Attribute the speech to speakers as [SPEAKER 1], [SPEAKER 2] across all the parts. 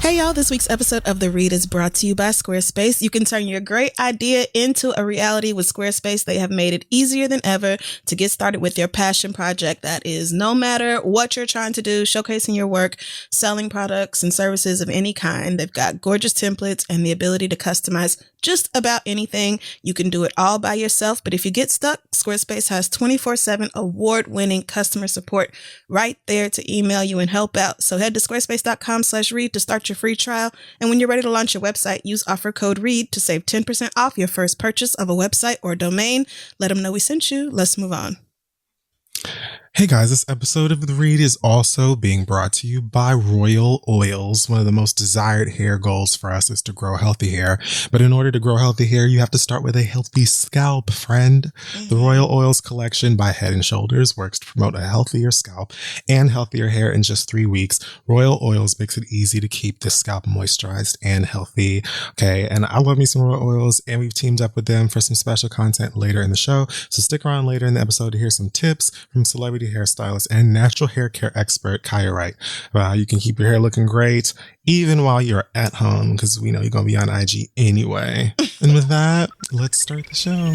[SPEAKER 1] Hey y'all, this week's episode of The Read is brought to you by Squarespace. You can turn your great idea into a reality with Squarespace. They have made it easier than ever to get started with your passion project. That is, no matter what you're trying to do, showcasing your work, selling products and services of any kind. They've got gorgeous templates and the ability to customize just about anything. You can do it all by yourself, but if you get stuck, Squarespace has 24/7 award-winning customer support right there to email you and help out. So head to squarespace.com/read to start your free trial. And when you're ready to launch your website, use offer code READ to save 10% off your first purchase of a website or domain. Let them know we sent you. Let's move on.
[SPEAKER 2] Hey guys, this episode of The Read is also being brought to you by Royal Oils. One of the most desired hair goals for us is to grow healthy hair. But in order to grow healthy hair, you have to start with a healthy scalp, friend. The Royal Oils collection by Head & Shoulders works to promote a healthier scalp and healthier hair in just 3 weeks. Royal Oils makes it easy to keep the scalp moisturized and healthy. Okay, and I love me some Royal Oils, and we've teamed up with them for some special content later in the show. So stick around later in the episode to hear some tips from celebrity hairstylist and natural hair care expert Kaya Wright. You can keep your hair looking great even while you're at home, because we know you're going to be on IG anyway. And with that, let's start the show.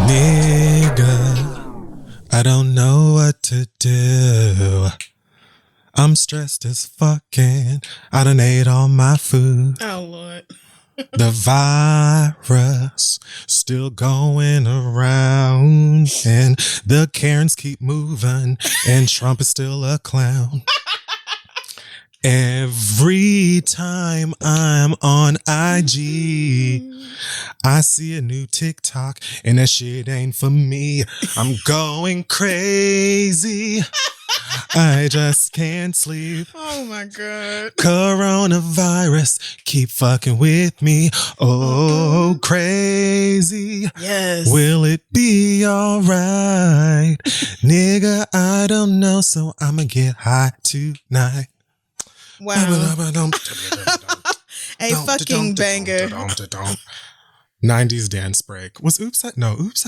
[SPEAKER 2] Nigga, I don't know what to do. I'm stressed as fucking. I done ate all my food.
[SPEAKER 1] Oh, Lord.
[SPEAKER 2] The virus still going around, and the Karens keep moving, and Trump is still a clown. Every time I'm on IG, I see a new TikTok, and that shit ain't for me. I'm going crazy. I just can't sleep.
[SPEAKER 1] Oh, my God.
[SPEAKER 2] Coronavirus, keep fucking with me. Oh, crazy.
[SPEAKER 1] Yes.
[SPEAKER 2] Will it be all right? Nigga, I don't know, so I'ma get high tonight.
[SPEAKER 1] Wow. A fucking banger.
[SPEAKER 2] 90s dance break. Was Oops I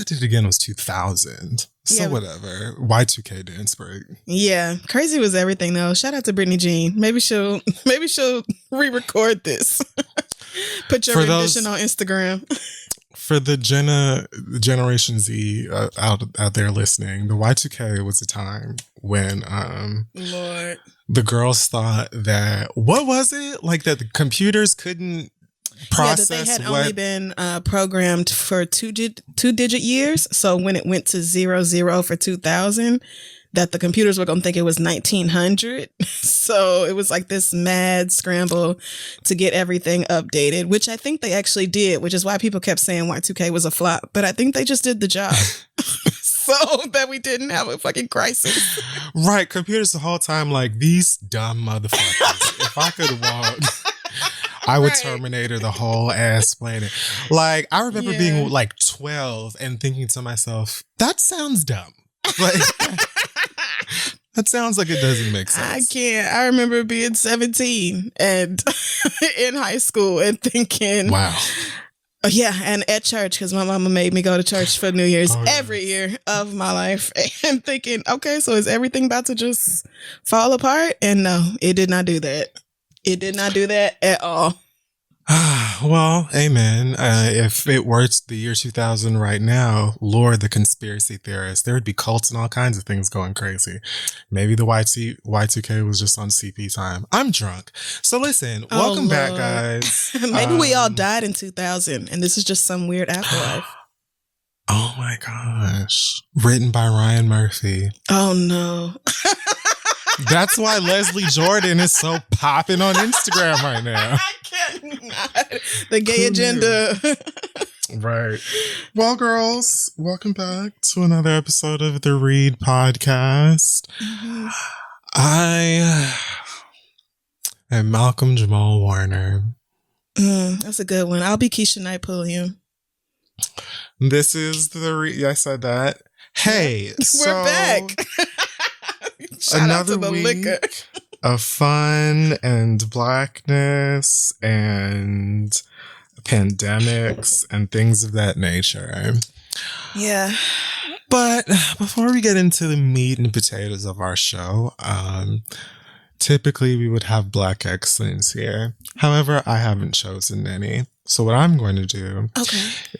[SPEAKER 2] Did It Again was 2000. So
[SPEAKER 1] Yeah.
[SPEAKER 2] whatever. Y2K dance break.
[SPEAKER 1] Yeah. Crazy was everything though. Shout out to Brittany Jean. Maybe she'll re-record this. Put your rendition on Instagram.
[SPEAKER 2] For the Generation Z out there listening, the Y2K was a time when
[SPEAKER 1] Lord.
[SPEAKER 2] the girls thought that, what was it? Like that the computers couldn't process
[SPEAKER 1] that they had only been programmed for two-digit years. So when it went to 00 for 2000, that the computers were going to think it was 1900. So it was like this mad scramble to get everything updated, which I think they actually did, which is why people kept saying Y2K was a flop. But I think they just did the job so that we didn't have a fucking crisis.
[SPEAKER 2] Right. Computers the whole time like, these dumb motherfuckers. If I could walk, I would Terminator the whole ass planet. Like, I remember being like 12 and thinking to myself, that sounds dumb. Like, that sounds like it doesn't make sense.
[SPEAKER 1] I can't. I remember being 17 and in high school and thinking,
[SPEAKER 2] wow.
[SPEAKER 1] Yeah, and at church, because my mama made me go to church for New Year's every year of my life, and thinking, okay, so is everything about to just fall apart? And no, it did not do that. It did not do that at all.
[SPEAKER 2] Well, amen. If it were the year 2000 right now, Lord, the conspiracy theorists, there would be cults and all kinds of things going crazy. Maybe the Y2K was just on CP time. I'm drunk. So listen, welcome back, guys.
[SPEAKER 1] Maybe we all died in 2000 and this is just some weird afterlife.
[SPEAKER 2] Oh my gosh. Written by Ryan Murphy.
[SPEAKER 1] Oh no.
[SPEAKER 2] That's why Leslie Jordan is so popping on Instagram right now.
[SPEAKER 1] I cannot. The gay agenda.
[SPEAKER 2] Right. Well, girls, welcome back to another episode of the Read podcast. Mm-hmm. I am Malcolm Jamal Warner.
[SPEAKER 1] That's a good one. I'll be Keisha Knight Pulliam.
[SPEAKER 2] This is the I said that. Hey,
[SPEAKER 1] We're back. Shout out to
[SPEAKER 2] another
[SPEAKER 1] the
[SPEAKER 2] week
[SPEAKER 1] liquor.
[SPEAKER 2] of fun and blackness and pandemics and things of that nature.
[SPEAKER 1] Yeah.
[SPEAKER 2] But before we get into the meat and potatoes of our show, typically we would have black excellence here. However, I haven't chosen any. So what I'm going to do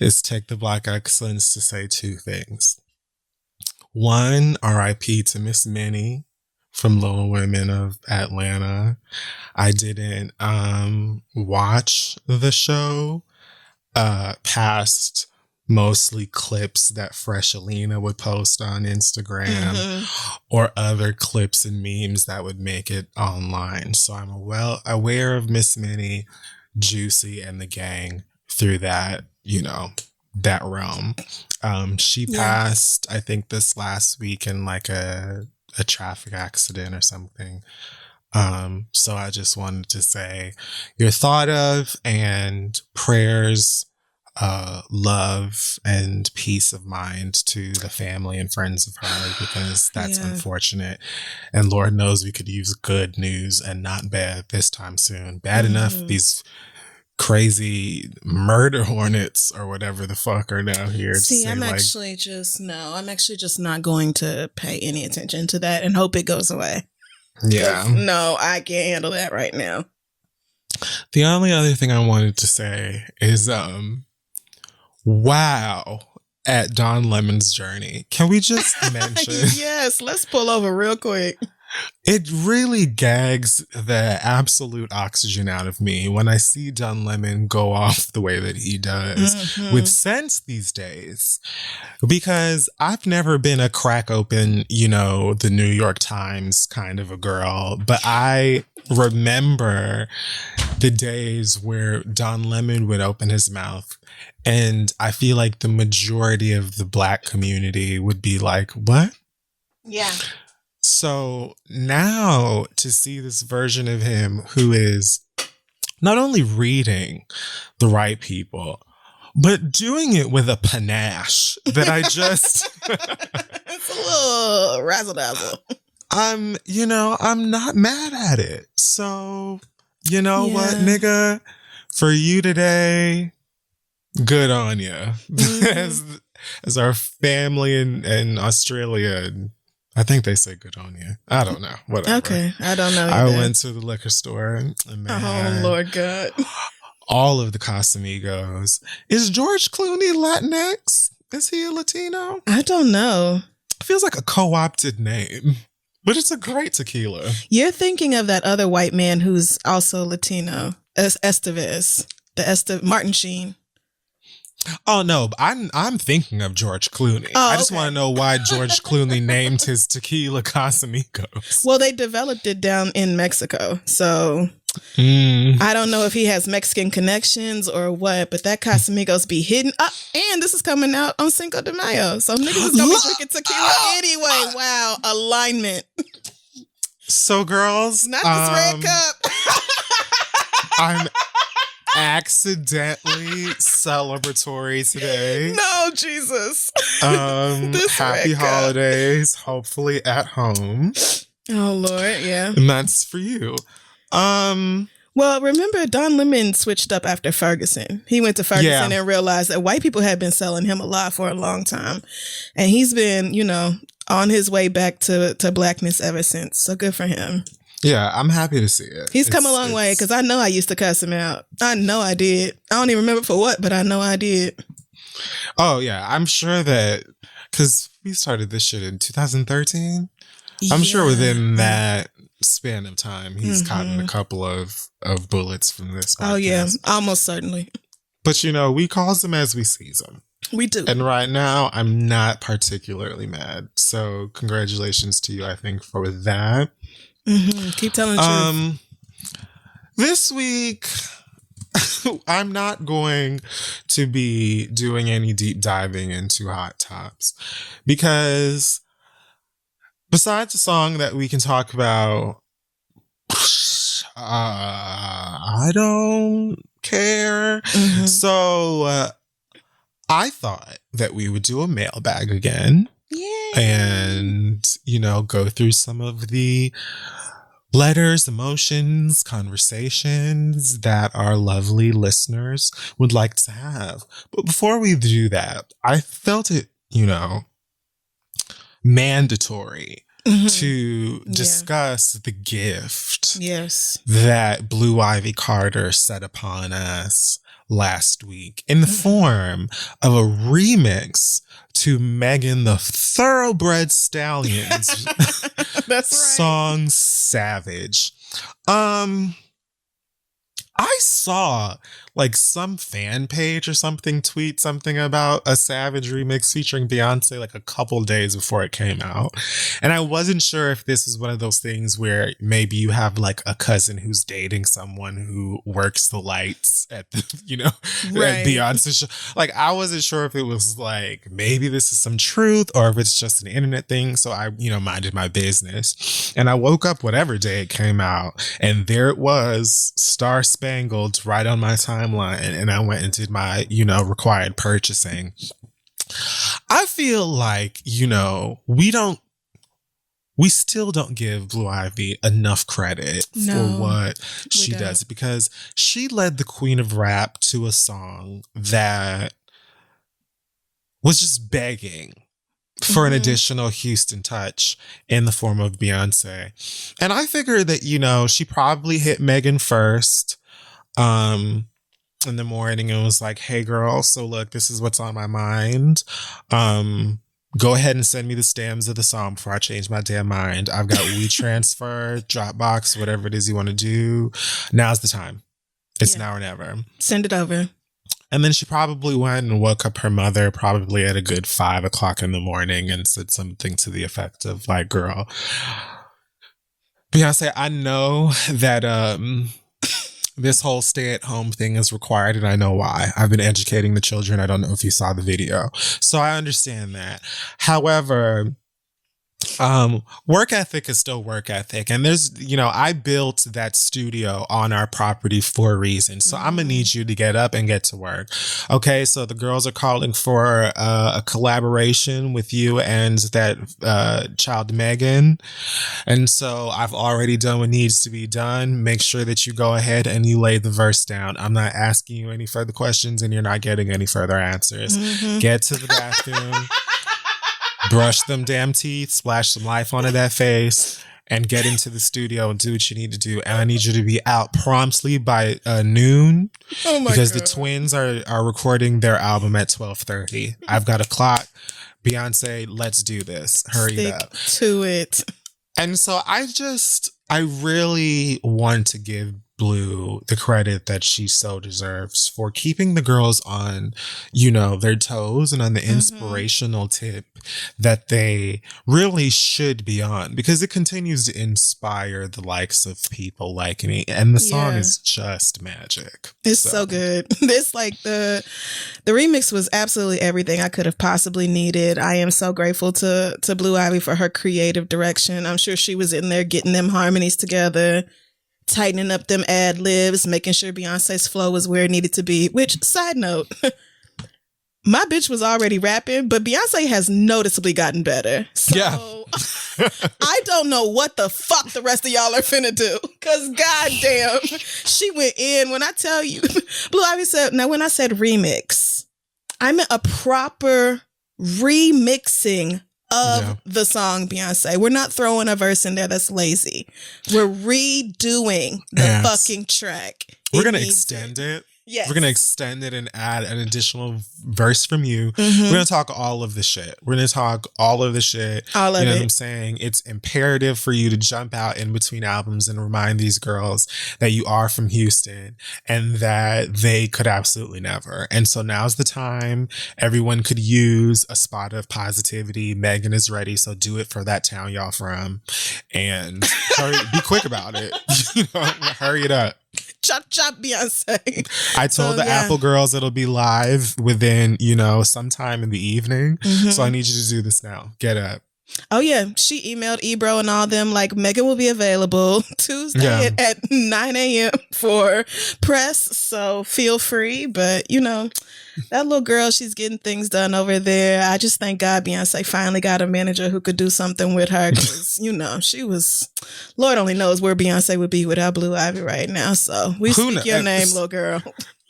[SPEAKER 2] is take the black excellence to say two things. One, RIP to Miss Minnie from Little Women of Atlanta. I didn't watch the show past mostly clips that Fresh Alina would post on Instagram or other clips and memes that would make it online. So I'm well aware of Miss Minnie, Juicy, and the gang through that, that realm. She passed, I think, this last week in like a traffic accident or something. So I just wanted to say you're thought of, and prayers, love, and peace of mind to the family and friends of her, because that's unfortunate. And Lord knows we could use good news and not bad this time soon. Bad enough these crazy murder hornets or whatever the fuck are now here.
[SPEAKER 1] See, I'm actually just not going to pay any attention to that and hope it goes away.
[SPEAKER 2] Yeah.
[SPEAKER 1] No, I can't handle that right now.
[SPEAKER 2] The only other thing I wanted to say is, wow, at Don Lemon's journey. Can we just mention?
[SPEAKER 1] Yes, let's pull over real quick.
[SPEAKER 2] It really gags the absolute oxygen out of me when I see Don Lemon go off the way that he does with sense these days. Because I've never been a crack open, the New York Times kind of a girl. But I remember the days where Don Lemon would open his mouth, and I feel like the majority of the Black community would be like, what?
[SPEAKER 1] Yeah.
[SPEAKER 2] So now to see this version of him who is not only reading the right people, but doing it with a panache that I just...
[SPEAKER 1] It's a little razzle-dazzle.
[SPEAKER 2] I'm not mad at it. So, what, nigga? For you today, good on you. As our family in Australia... I think they say good on you. I don't know. Whatever.
[SPEAKER 1] Okay. I don't know.
[SPEAKER 2] I went to the liquor store and
[SPEAKER 1] oh, Lord God.
[SPEAKER 2] all of the Casamigos. Is George Clooney Latinx? Is he a Latino?
[SPEAKER 1] I don't know.
[SPEAKER 2] It feels like a co-opted name, but it's a great tequila.
[SPEAKER 1] You're thinking of that other white man who's also Latino, Estevez, Martin Sheen.
[SPEAKER 2] Oh no, I'm thinking of George Clooney. I just want to know why George Clooney named his tequila Casamigos.
[SPEAKER 1] Well, they developed it down in Mexico, so I don't know if he has Mexican connections or what, but that Casamigos be hidden up. And this is coming out on Cinco de Mayo, so niggas is gonna be drinking tequila anyway. Wow, alignment.
[SPEAKER 2] So girls,
[SPEAKER 1] not this red cup.
[SPEAKER 2] I'm accidentally celebratory today.
[SPEAKER 1] No, Jesus.
[SPEAKER 2] Happy holidays, hopefully at home.
[SPEAKER 1] Oh Lord, yeah.
[SPEAKER 2] And that's for you.
[SPEAKER 1] Well, remember Don Lemon switched up after Ferguson. He went to Ferguson and realized that white people had been selling him a lot for a long time. And he's been, on his way back to blackness ever since. So good for him.
[SPEAKER 2] Yeah, I'm happy to see it.
[SPEAKER 1] He's come a long way, because I know I used to cuss him out. I know I did. I don't even remember for what, but I know I did.
[SPEAKER 2] Oh, yeah. I'm sure that, because we started this shit in 2013. I'm sure within that span of time, he's gotten a couple of bullets from this podcast.
[SPEAKER 1] Oh, yeah. Almost certainly.
[SPEAKER 2] But, we calls them as we sees them.
[SPEAKER 1] We do.
[SPEAKER 2] And right now, I'm not particularly mad. So congratulations to you, I think, for that.
[SPEAKER 1] Keep telling the truth.
[SPEAKER 2] This week, I'm not going to be doing any deep diving into hot tops, because besides a song that we can talk about, I don't care. So I thought that we would do a mailbag again. and, go through some of the letters, emotions, conversations that our lovely listeners would like to have. But before we do that, I felt it, mandatory to discuss the gift that Blue Ivy Carter set upon us last week in the form of a remix to Megan the Thoroughbred Stallion's song Savage. I saw some fan page or something tweet something about a Savage remix featuring Beyonce a couple days before it came out. And I wasn't sure if this is one of those things where maybe you have a cousin who's dating someone who works the lights at the, at Beyonce show. I wasn't sure if it was maybe this is some truth or if it's just an internet thing. So I, minded my business. And I woke up whatever day it came out and there it was, Star Spangled, right on my timeline, and I went and did my, required purchasing. I feel we still don't give Blue Ivy enough credit for what she does, because she led the Queen of Rap to a song that was just begging for an additional Houston touch in the form of Beyonce. And I figured that, she probably hit Megan first in the morning and was like, hey girl, so look, this is what's on my mind. Go ahead and send me the stems of the song before I change my damn mind. I've got WeTransfer, Dropbox, whatever it is you want to do. Now's the time. It's now or never.
[SPEAKER 1] Send it over.
[SPEAKER 2] And then she probably went and woke up her mother probably at a good 5 o'clock in the morning and said something to the effect of girl, Beyonce, I know that this whole stay-at-home thing is required, and I know why. I've been educating the children. I don't know if you saw the video. So I understand that. However, work ethic is still work ethic. And there's, I built that studio on our property for a reason. So I'm going to need you to get up and get to work. Okay. So the girls are calling for a collaboration with you and that child Megan. And so I've already done what needs to be done. Make sure that you go ahead and you lay the verse down. I'm not asking you any further questions and you're not getting any further answers. Get to the bathroom. Brush them damn teeth, splash some life onto that face, and get into the studio and do what you need to do. And I need you to be out promptly by noon. Oh my because God. The twins are recording their album at 12:30. I've got a clock. Beyonce, let's do this. Hurry
[SPEAKER 1] Stick
[SPEAKER 2] up.
[SPEAKER 1] to it.
[SPEAKER 2] And so I really want to give Blue the credit that she so deserves for keeping the girls on, their toes and on the inspirational tip that they really should be on, because it continues to inspire the likes of people like me. And the song is just magic.
[SPEAKER 1] It's so good. This the remix was absolutely everything I could have possibly needed. I am so grateful to Blue Ivy for her creative direction. I'm sure she was in there getting them harmonies together, tightening up them ad libs, making sure Beyonce's flow was where it needed to be. Which, side note, my bitch was already rapping, but Beyonce has noticeably gotten better. So I don't know what the fuck the rest of y'all are finna do. Cause goddamn, she went in. When I tell you, Blue Ivy said, now when I said remix, I meant a proper remixing of the song Beyonce. We're not throwing a verse in there that's lazy. We're redoing the fucking track.
[SPEAKER 2] We're going to extend it. Yes. We're going to extend it and add an additional verse from you. We're going to talk all of the shit. We're going to talk all of the shit.
[SPEAKER 1] All of it.
[SPEAKER 2] You know what I'm saying? It's imperative for you to jump out in between albums and remind these girls that you are from Houston and that they could absolutely never. And so now's the time. Everyone could use a spot of positivity. Megan is ready. So do it for that town y'all from. And be quick about it. Hurry it up.
[SPEAKER 1] Chop, chop, Beyonce.
[SPEAKER 2] I told the Apple girls it'll be live within, sometime in the evening. So I need you to do this now. Get up.
[SPEAKER 1] Oh yeah, she emailed Ebro and all them like Megan will be available Tuesday at 9 a.m. for press, so feel free. But you know, that little girl, she's getting things done over there. I just thank God Beyonce finally got a manager who could do something with her, because you know she was, Lord only knows where Beyonce would be without Blue Ivy right now. So we speak your name, little girl.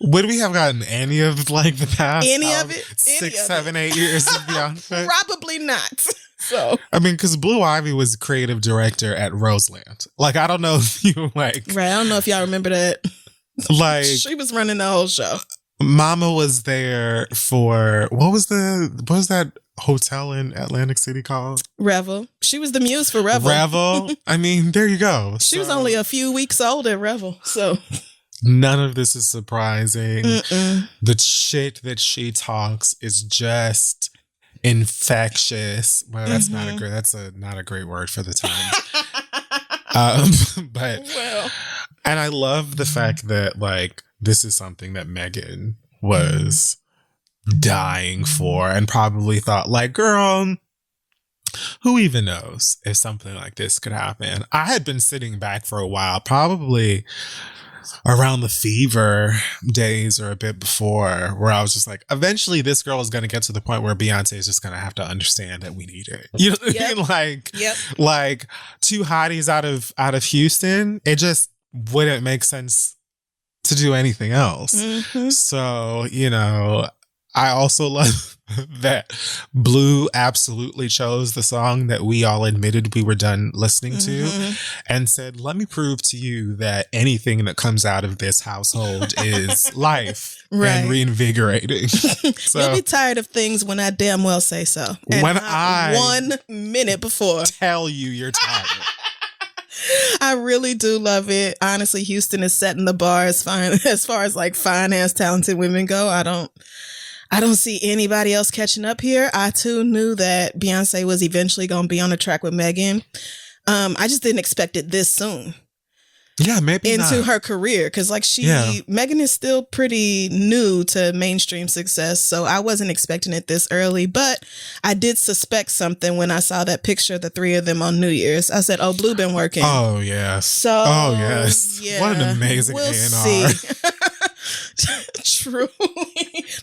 [SPEAKER 2] Would we have gotten any of like the past
[SPEAKER 1] any of it
[SPEAKER 2] 6, 7, 8 years of Beyonce?
[SPEAKER 1] Probably not. So
[SPEAKER 2] I mean, because Blue Ivy was creative director at Roseland. Like, I don't know if you like.
[SPEAKER 1] Right. I don't know if y'all remember that.
[SPEAKER 2] Like,
[SPEAKER 1] she was running the whole show.
[SPEAKER 2] Mama was there for what was that hotel in Atlantic City called?
[SPEAKER 1] Revel. She was the muse for Revel.
[SPEAKER 2] Revel. I mean, there you go.
[SPEAKER 1] She was only a few weeks old at Revel. So
[SPEAKER 2] none of this is surprising.
[SPEAKER 1] Mm-mm.
[SPEAKER 2] The shit that she talks is just infectious. Well, that's not a great word for the time. But and I love the fact that like this is something that Megan was dying for and probably thought like, girl, who even knows if something like this could happen? I had been sitting back for a while, probably around the Fever days or a bit before, where I was just like, eventually this girl is going to get to the point where Beyonce is just going to have to understand that we need it. You know what I mean? Like two hotties out of Houston, it just wouldn't make sense to do anything else. Mm-hmm. So, you know, I also love that Blue absolutely chose the song that we all admitted we were done listening to and said, let me prove to you that anything that comes out of this household is life and reinvigorating. So,
[SPEAKER 1] you'll be tired of things when I damn well say so. And
[SPEAKER 2] when I
[SPEAKER 1] 1 minute before
[SPEAKER 2] tell you you're tired.
[SPEAKER 1] I really do love it. Honestly, Houston is setting the bar as far as like fine ass talented women go. I don't see anybody else catching up here. I too knew that Beyonce was eventually going to be on the track with Megan. I just didn't expect it this soon.
[SPEAKER 2] Yeah, maybe
[SPEAKER 1] into
[SPEAKER 2] not.
[SPEAKER 1] her career, because like Megan is still pretty new to mainstream success, so I wasn't expecting it this early. But I did suspect something when I saw that picture of the three of them on New Year's. I said, "Oh, Blue been working."
[SPEAKER 2] Oh yes.
[SPEAKER 1] So
[SPEAKER 2] yeah. What an amazing A&R.
[SPEAKER 1] Truly,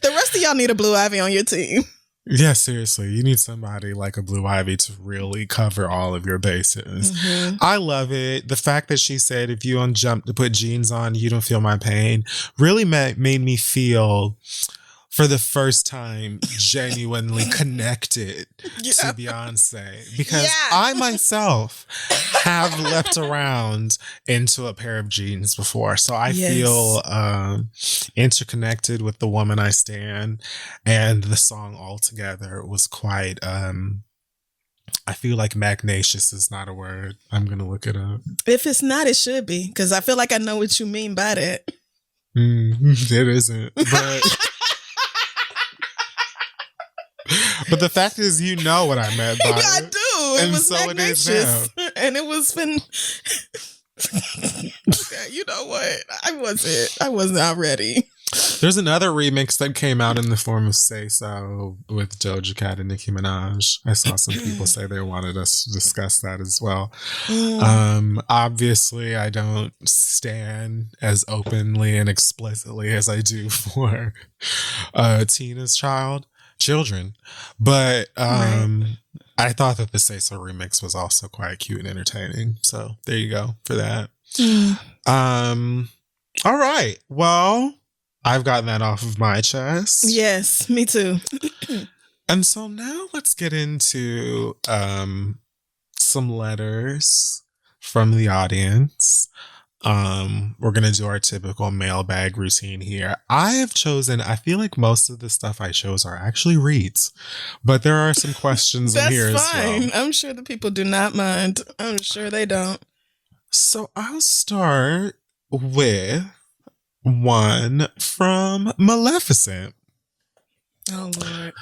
[SPEAKER 1] the rest of y'all need a Blue Ivy on your team.
[SPEAKER 2] Yeah, seriously. You need somebody like a Blue Ivy to really cover all of your bases. Mm-hmm. I love it. The fact that she said, if you don't jump to put jeans on, you don't feel my pain, really made me feel, for the first time, genuinely connected to Beyonce. Because I myself have leapt around into a pair of jeans before. So I feel interconnected with the woman I stan. And the song altogether was quite, I feel like magnacious is not a word. I'm going to look it up.
[SPEAKER 1] If it's not, it should be. Because I feel like I know what you mean by that.
[SPEAKER 2] It isn't. But the fact is, you know what I meant by it.
[SPEAKER 1] I do. It was so magnacious. It is now. And it was been... You know what? I was not ready.
[SPEAKER 2] There's another remix that came out in the form of Say So with Doja Cat and Nicki Minaj. I saw some people say they wanted us to discuss that as well. Obviously, I don't stand as openly and explicitly as I do for Tina's children, but I thought that the Say So remix was also quite cute and entertaining. So there you go for that. All right. Well, I've gotten that off of my chest.
[SPEAKER 1] Yes, me too.
[SPEAKER 2] And so now let's get into some letters from the audience. We're going to do our typical mailbag routine here. I feel like most of the stuff I chose are actually reads, but there are some questions in here as well.
[SPEAKER 1] That's fine. I'm sure the people do not mind. I'm sure they don't.
[SPEAKER 2] So I'll start with one from Maleficent.
[SPEAKER 1] Oh, Lord.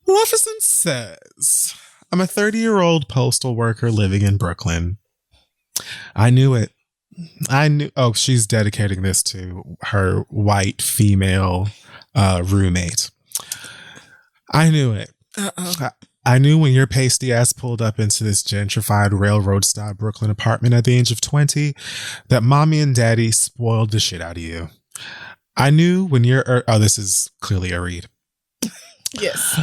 [SPEAKER 2] Maleficent says, I'm a 30-year-old postal worker living in Brooklyn. I knew it. Oh, she's dedicating this to her white female roommate. I knew it.
[SPEAKER 1] Uh-oh.
[SPEAKER 2] I knew when your pasty ass pulled up into this gentrified railroad style Brooklyn apartment at the age of 20 that mommy and daddy spoiled the shit out of you. I knew when this is clearly a read.
[SPEAKER 1] Yes.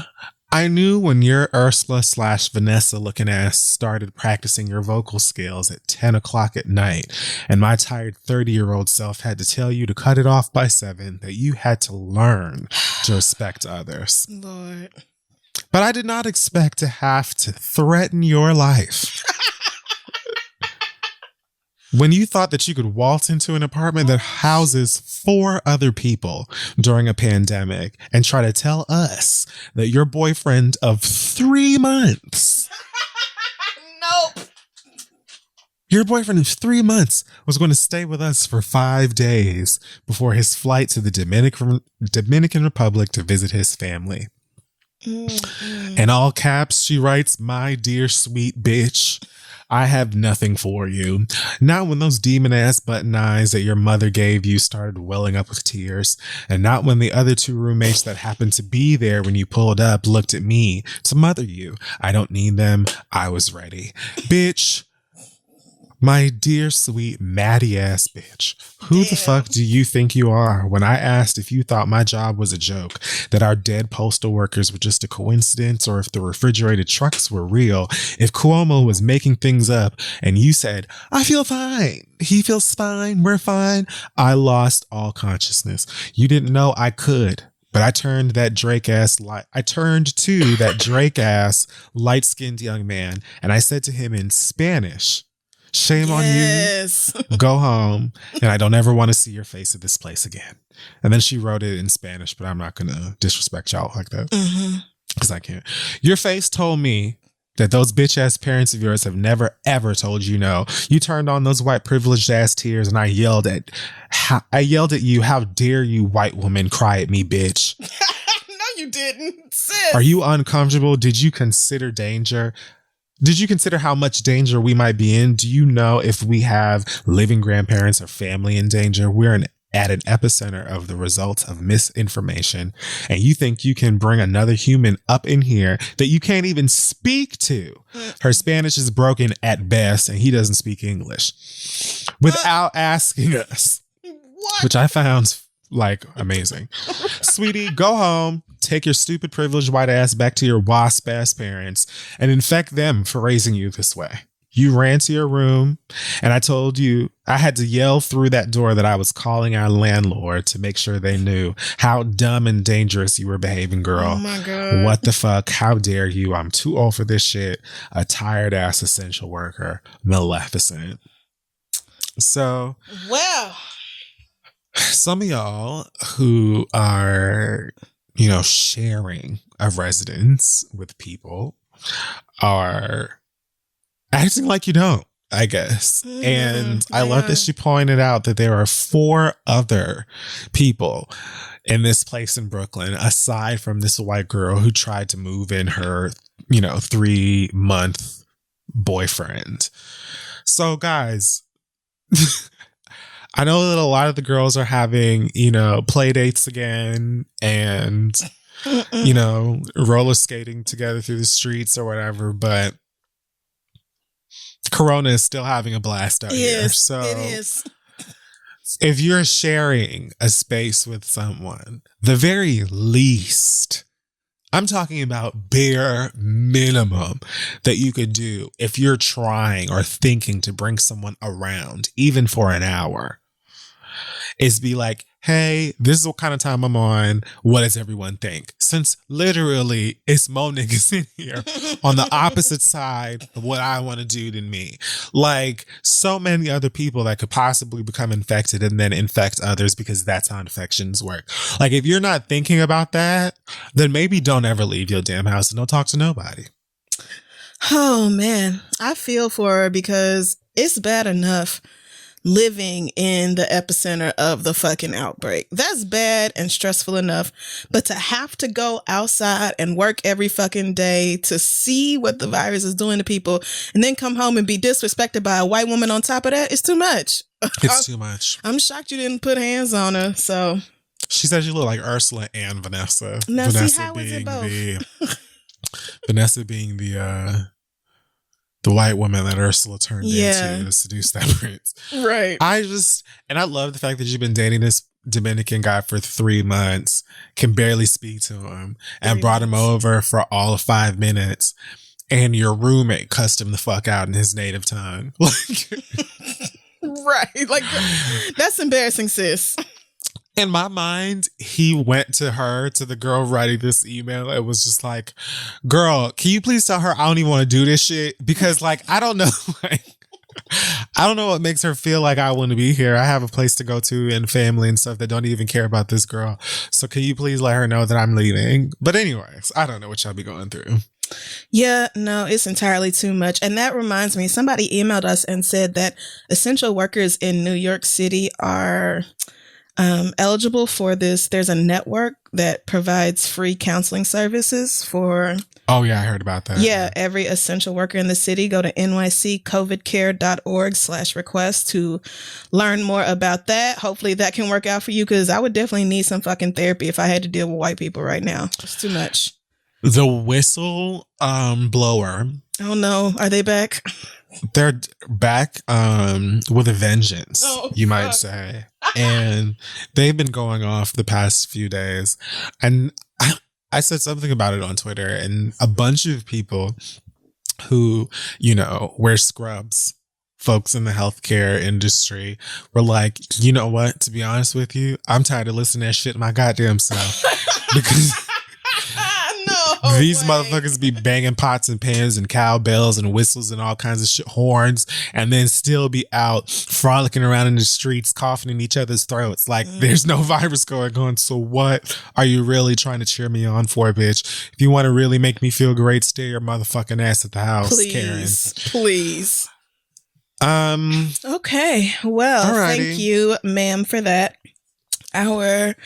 [SPEAKER 2] I knew when your Ursula/Vanessa looking ass started practicing your vocal skills at 10 o'clock at night, and my tired 30-year-old self had to tell you to cut it off by 7, that you had to learn to respect others.
[SPEAKER 1] Lord.
[SPEAKER 2] But I did not expect to have to threaten your life. When you thought that you could waltz into an apartment that houses 4 other people during a pandemic and try to tell us that your boyfriend of 3 months.
[SPEAKER 1] Nope.
[SPEAKER 2] Your boyfriend of 3 months was going to stay with us for 5 days before his flight to the Dominican Republic to visit his family. Mm-hmm. In all caps, she writes, "My dear sweet bitch, I have nothing for you." Not when those demon ass button eyes that your mother gave you started welling up with tears. And not when the other 2 roommates that happened to be there when you pulled up looked at me to mother you. I don't need them. I was ready. Bitch. My dear, sweet, Maddie ass bitch. Who the fuck do you think you are? When I asked if you thought my job was a joke, that our dead postal workers were just a coincidence, or if the refrigerated trucks were real, if Cuomo was making things up, and you said, "I feel fine. He feels fine. We're fine." I lost all consciousness. You didn't know I could. But I turned to that Drake ass light-skinned young man, and I said to him in Spanish, "Shame on you. Go home. And I don't ever want to see your face at this place again." And then she wrote it in Spanish, but I'm not going to disrespect y'all like that. Because I can't. "Your face told me that those bitch ass parents of yours have never ever told you no. You turned on those white privileged ass tears, and I yelled at you, 'How dare you, white woman, cry at me, bitch.'"
[SPEAKER 1] No, you didn't. Sis.
[SPEAKER 2] "Are you uncomfortable? Did you consider danger? Did you consider how much danger we might be in? Do you know if we have living grandparents or family in danger? We're at an epicenter of the results of misinformation. And you think you can bring another human up in here that you can't even speak to. Her Spanish is broken at best, and he doesn't speak English without asking us." What? Which I found like amazing. "Sweetie, go home. Take your stupid privileged white ass back to your wasp ass parents and infect them for raising you this way. You ran to your room, and I told you I had to yell through that door that I was calling our landlord to make sure they knew how dumb and dangerous you were behaving, girl.
[SPEAKER 1] Oh my God.
[SPEAKER 2] What the fuck? How dare you? I'm too old for this shit. A tired ass essential worker. Maleficent." So,
[SPEAKER 1] well,
[SPEAKER 2] some of y'all who are, sharing a residence with people are acting like you don't, I guess. And I love that she pointed out that there are 4 other people in this place in Brooklyn, aside from this white girl who tried to move in her, 3-month boyfriend. So, guys, I know that a lot of the girls are having, play dates again and, roller skating together through the streets or whatever, but Corona is still having a blast out here. So
[SPEAKER 1] it is.
[SPEAKER 2] If you're sharing a space with someone, the very least, I'm talking about bare minimum that you could do if you're trying or thinking to bring someone around, even for an hour, is be like, "Hey, this is what kind of time I'm on. What does everyone think?" Since literally it's mo niggas in here on the opposite side of what I want to do than me. Like, so many other people that could possibly become infected and then infect others, because that's how infections work. Like, if you're not thinking about that, then maybe don't ever leave your damn house and don't talk to nobody.
[SPEAKER 1] Oh man, I feel for her, because it's bad enough living in the epicenter of the fucking outbreak. That's bad and stressful enough. But to have to go outside and work every fucking day to see what the virus is doing to people, and then come home and be disrespected by a white woman on top of that, it's too much.
[SPEAKER 2] It's too much.
[SPEAKER 1] I'm shocked you didn't put hands on her. So
[SPEAKER 2] she said you look like Ursula and Vanessa.
[SPEAKER 1] Now,
[SPEAKER 2] Vanessa
[SPEAKER 1] see, how is it both?
[SPEAKER 2] Vanessa being the white woman that Ursula turned into to seduce that prince.
[SPEAKER 1] Right.
[SPEAKER 2] I love the fact that you've been dating this Dominican guy for 3 months, can barely speak to him, and brought him over for all of 5 minutes, and your roommate cussed him the fuck out in his native tongue.
[SPEAKER 1] Right. Like, that's embarrassing, sis.
[SPEAKER 2] In my mind, he went to the girl writing this email. It was just like, girl, can you please tell her I don't even want to do this shit? Because, like, I don't know. I don't know what makes her feel like I want to be here. I have a place to go to and family and stuff that don't even care about this girl. So can you please let her know that I'm leaving? But anyways, I don't know what y'all be going through.
[SPEAKER 1] Yeah, no, it's entirely too much. And that reminds me, somebody emailed us and said that essential workers in New York City are eligible for this. There's a network that provides free counseling services for...
[SPEAKER 2] Oh, yeah, I heard about that.
[SPEAKER 1] Yeah, every essential worker in the city. Go to nyccovidcare.org/request to learn more about that. Hopefully that can work out for you, because I would definitely need some fucking therapy if I had to deal with white people right now. It's too much.
[SPEAKER 2] The whistle blower.
[SPEAKER 1] Oh, no. Are they back?
[SPEAKER 2] They're back with a vengeance, you might say. And they've been going off the past few days. And I said something about it on Twitter, and a bunch of people who, wear scrubs, folks in the healthcare industry, were like, you know what? To be honest with you, I'm tired of listening to that shit my goddamn self. Because these motherfuckers be banging pots and pans and cowbells and whistles and all kinds of shit, horns, and then still be out frolicking around in the streets, coughing in each other's throats. Like, there's no virus going on. So what are you really trying to cheer me on for, bitch? If you want to really make me feel great, stay your motherfucking ass at the house,
[SPEAKER 1] please,
[SPEAKER 2] Karen.
[SPEAKER 1] Please. Okay. Well,
[SPEAKER 2] alrighty.
[SPEAKER 1] Thank you, ma'am, for that. Our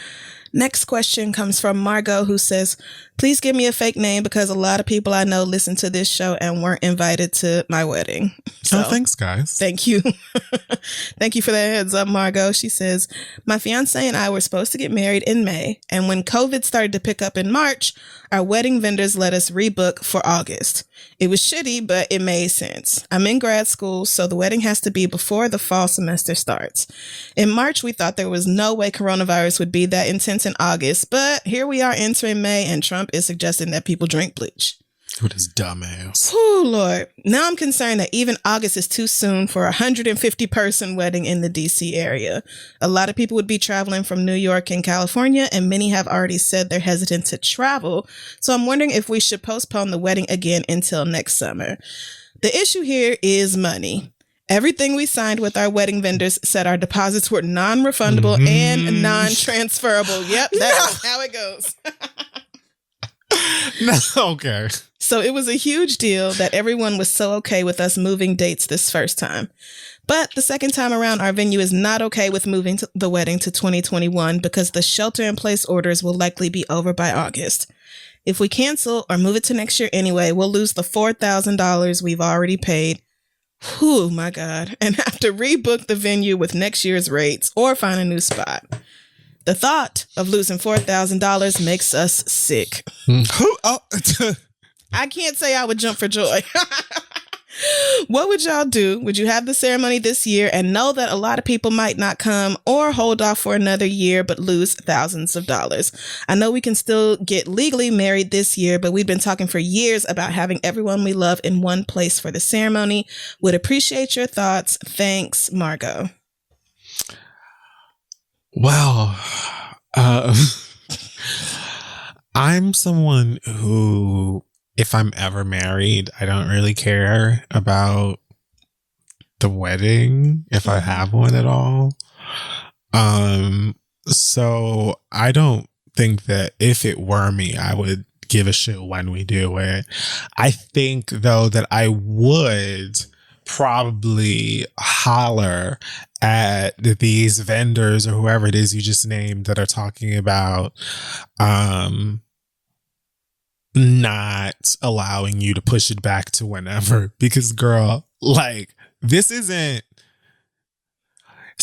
[SPEAKER 1] next question comes from Margot, who says, please give me a fake name because a lot of people I know listen to this show and weren't invited to my wedding. So,
[SPEAKER 2] thanks, guys.
[SPEAKER 1] Thank you. Thank you for that heads up, Margot. She says, my fiance and I were supposed to get married in May, and when COVID started to pick up in March, our wedding vendors let us rebook for August. It was shitty, but it made sense. I'm in grad school, so the wedding has to be before the fall semester starts. In March, we thought there was no way coronavirus would be that intense in August, but here we are entering May, and Trump is suggesting that people drink bleach.
[SPEAKER 2] With his dumb ass.
[SPEAKER 1] Oh, Lord. Now I'm concerned that even August is too soon for a 150-person wedding in the DC area. A lot of people would be traveling from New York and California, and many have already said they're hesitant to travel. So I'm wondering if we should postpone the wedding again until next summer. The issue here is money. Everything we signed with our wedding vendors said our deposits were non-refundable and non-transferable. Yep, that's how it goes.
[SPEAKER 2] No, okay.
[SPEAKER 1] So it was a huge deal that everyone was so okay with us moving dates this first time. But the second time around, our venue is not okay with moving the wedding to 2021 because the shelter-in-place orders will likely be over by August. If we cancel or move it to next year anyway, we'll lose the $4,000 we've already paid. Whew, my God. And have to rebook the venue with next year's rates or find a new spot. The thought of losing $4,000 makes us sick. I can't say I would jump for joy. What would y'all do? Would you have the ceremony this year and know that a lot of people might not come, or hold off for another year but lose thousands of dollars? I know we can still get legally married this year, but we've been talking for years about having everyone we love in one place for the ceremony. Would appreciate your thoughts. Thanks, Margot.
[SPEAKER 2] Well, I'm someone who, if I'm ever married, I don't really care about the wedding, if I have one at all. So I don't think that if it were me, I would give a shit when we do it. I think, though, that I would probably holler at these vendors or whoever it is you just named that are talking about not allowing you to push it back to whenever, because girl, like, it's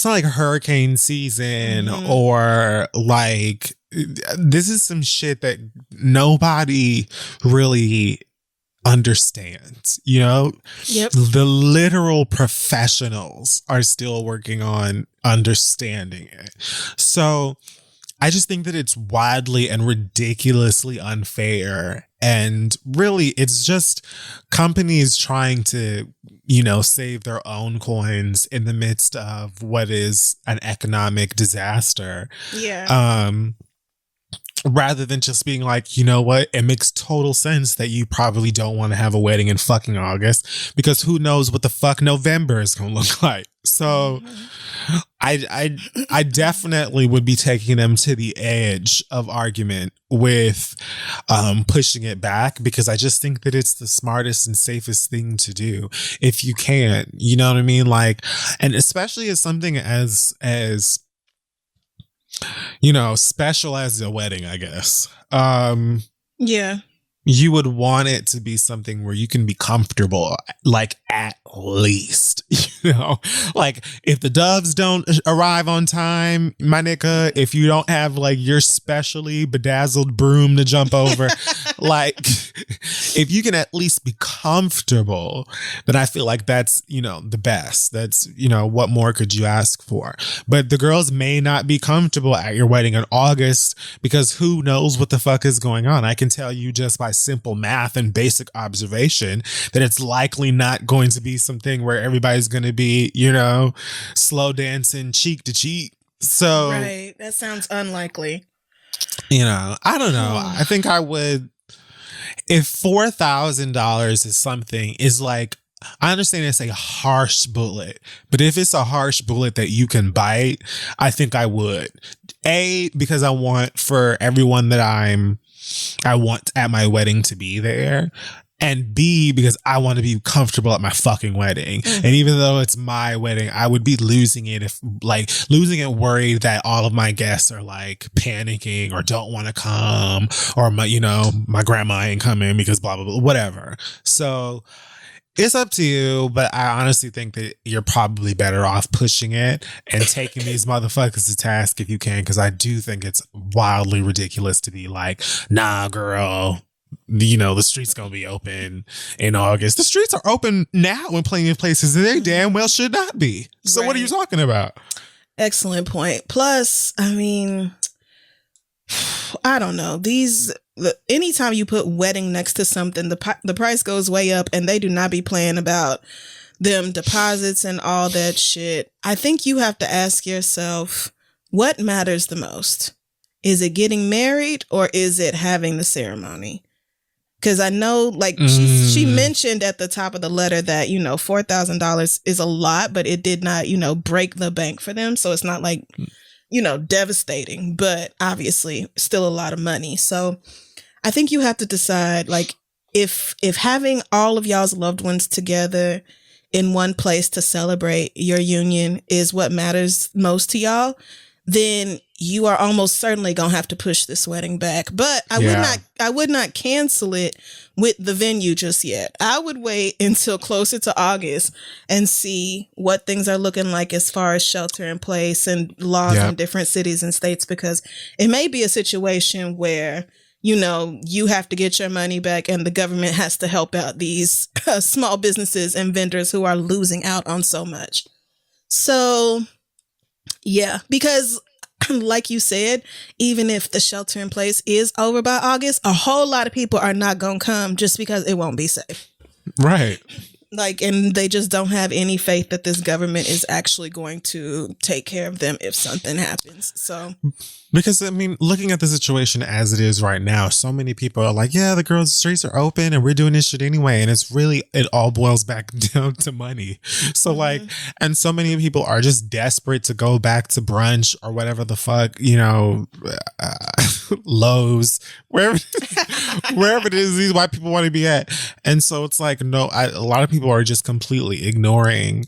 [SPEAKER 2] not like hurricane season or like this is some shit that nobody really understands, you know?
[SPEAKER 1] Yep.
[SPEAKER 2] The literal professionals are still working on understanding it. So I just think that it's wildly and ridiculously unfair. And really, it's just companies trying to, you know, save their own coins in the midst of what is an economic disaster.
[SPEAKER 1] Yeah.
[SPEAKER 2] Rather than just being like, you know what, it makes total sense that you probably don't want to have a wedding in fucking August because who knows what the fuck November is going to look like. So I definitely would be taking them to the edge of argument with pushing it back, because I just think that it's the smartest and safest thing to do if you can, you know what I mean? Like, and especially as something as you know, special as a wedding, I guess.
[SPEAKER 1] Yeah.
[SPEAKER 2] You would want it to be something where you can be comfortable, like at least, you know, like if the doves don't arrive on time, my nigga, if you don't have like your specially bedazzled broom to jump over, like if you can at least be comfortable, then I feel like that's, you know, the best. That's, you know, what more could you ask for? But the girls may not be comfortable at your wedding in August because who knows what the fuck is going on. I can tell you just by simple math and basic observation that it's likely not going to be something where everybody's going to be, you know, slow dancing cheek to cheek. So,
[SPEAKER 1] right. That sounds unlikely.
[SPEAKER 2] You know, I don't know. I think I would, if $4,000 is something, is like, I understand it's a harsh bullet, but if it's a harsh bullet that you can bite, I think I would. A, because I want for everyone that I want at my wedding to be there. And B, because I want to be comfortable at my fucking wedding. Mm-hmm. And even though it's my wedding, I would be losing it worried that all of my guests are like panicking or don't want to come, or my grandma ain't coming because blah, blah, blah, whatever. So it's up to you, but I honestly think that you're probably better off pushing it and taking these motherfuckers to task if you can, because I do think it's wildly ridiculous to be like, nah, girl, you know, the street's gonna be open in August. The streets are open now in plenty of places, and they damn well should not be. So What are you talking about?
[SPEAKER 1] Excellent point. Plus, I mean, I don't know. Anytime you put wedding next to something, the price goes way up, and they do not be playing about them deposits and all that shit. I think you have to ask yourself, what matters the most? Is it getting married, or is it having the ceremony? Because I know, like, she mentioned at the top of the letter that, you know, $4,000 is a lot, but it did not, you know, break the bank for them. So it's not like, you know, devastating, but obviously still a lot of money. So I think you have to decide, like, if having all of y'all's loved ones together in one place to celebrate your union is what matters most to y'all, then you are almost certainly gonna have to push this wedding back. But I would not cancel it with the venue just yet. I would wait until closer to August and see what things are looking like as far as shelter in place and laws in different cities and states, because it may be a situation where, you know, you have to get your money back and the government has to help out these small businesses and vendors who are losing out on so much. So yeah, because like you said, even if the shelter in place is over by August, a whole lot of people are not going to come just because it won't be safe.
[SPEAKER 2] Right.
[SPEAKER 1] Like, and they just don't have any faith that this government is actually going to take care of them if something happens. So,
[SPEAKER 2] because I mean, looking at the situation as it is right now, so many people are like, yeah, the girls' streets are open and we're doing this shit anyway. And it's really, it all boils back down to money. So like, and so many people are just desperate to go back to brunch or whatever the fuck, you know, Lowe's, wherever it is these white people want to be at. And so it's like, no, a lot of people are just completely ignoring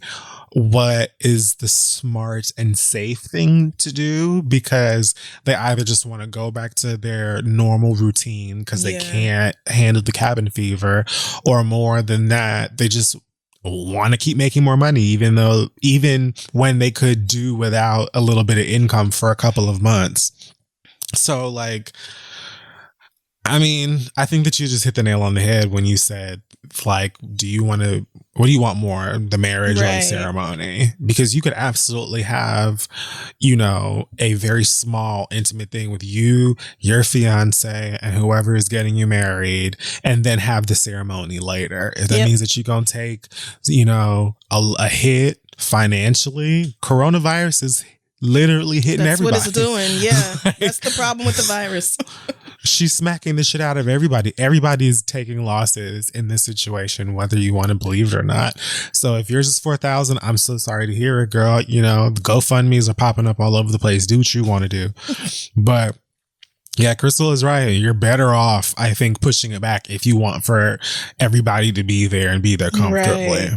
[SPEAKER 2] what is the smart and safe thing to do, because they either just want to go back to their normal routine because they can't handle the cabin fever, or more than that, they just want to keep making more money, even when they could do without a little bit of income for a couple of months. So like, I mean, I think that you just hit the nail on the head when you said, like, what do you want more, the marriage or the
[SPEAKER 1] Right.
[SPEAKER 2] ceremony? Because you could absolutely have, a very small, intimate thing with you, your fiance, and whoever is getting you married, and then have the ceremony later. If that means that you're going to take, a hit financially, coronavirus is literally hitting everybody.
[SPEAKER 1] That's what it's doing. Yeah. That's the problem with the virus.
[SPEAKER 2] She's smacking the shit out of everybody. Everybody is taking losses in this situation, whether you want to believe it or not. So if yours is 4,000, I'm so sorry to hear it, girl. The GoFundMe's are popping up all over the place. Do what you want to do. But yeah, Crystal is right. You're better off, I think, pushing it back if you want for everybody to be there and be there comfortably. Right.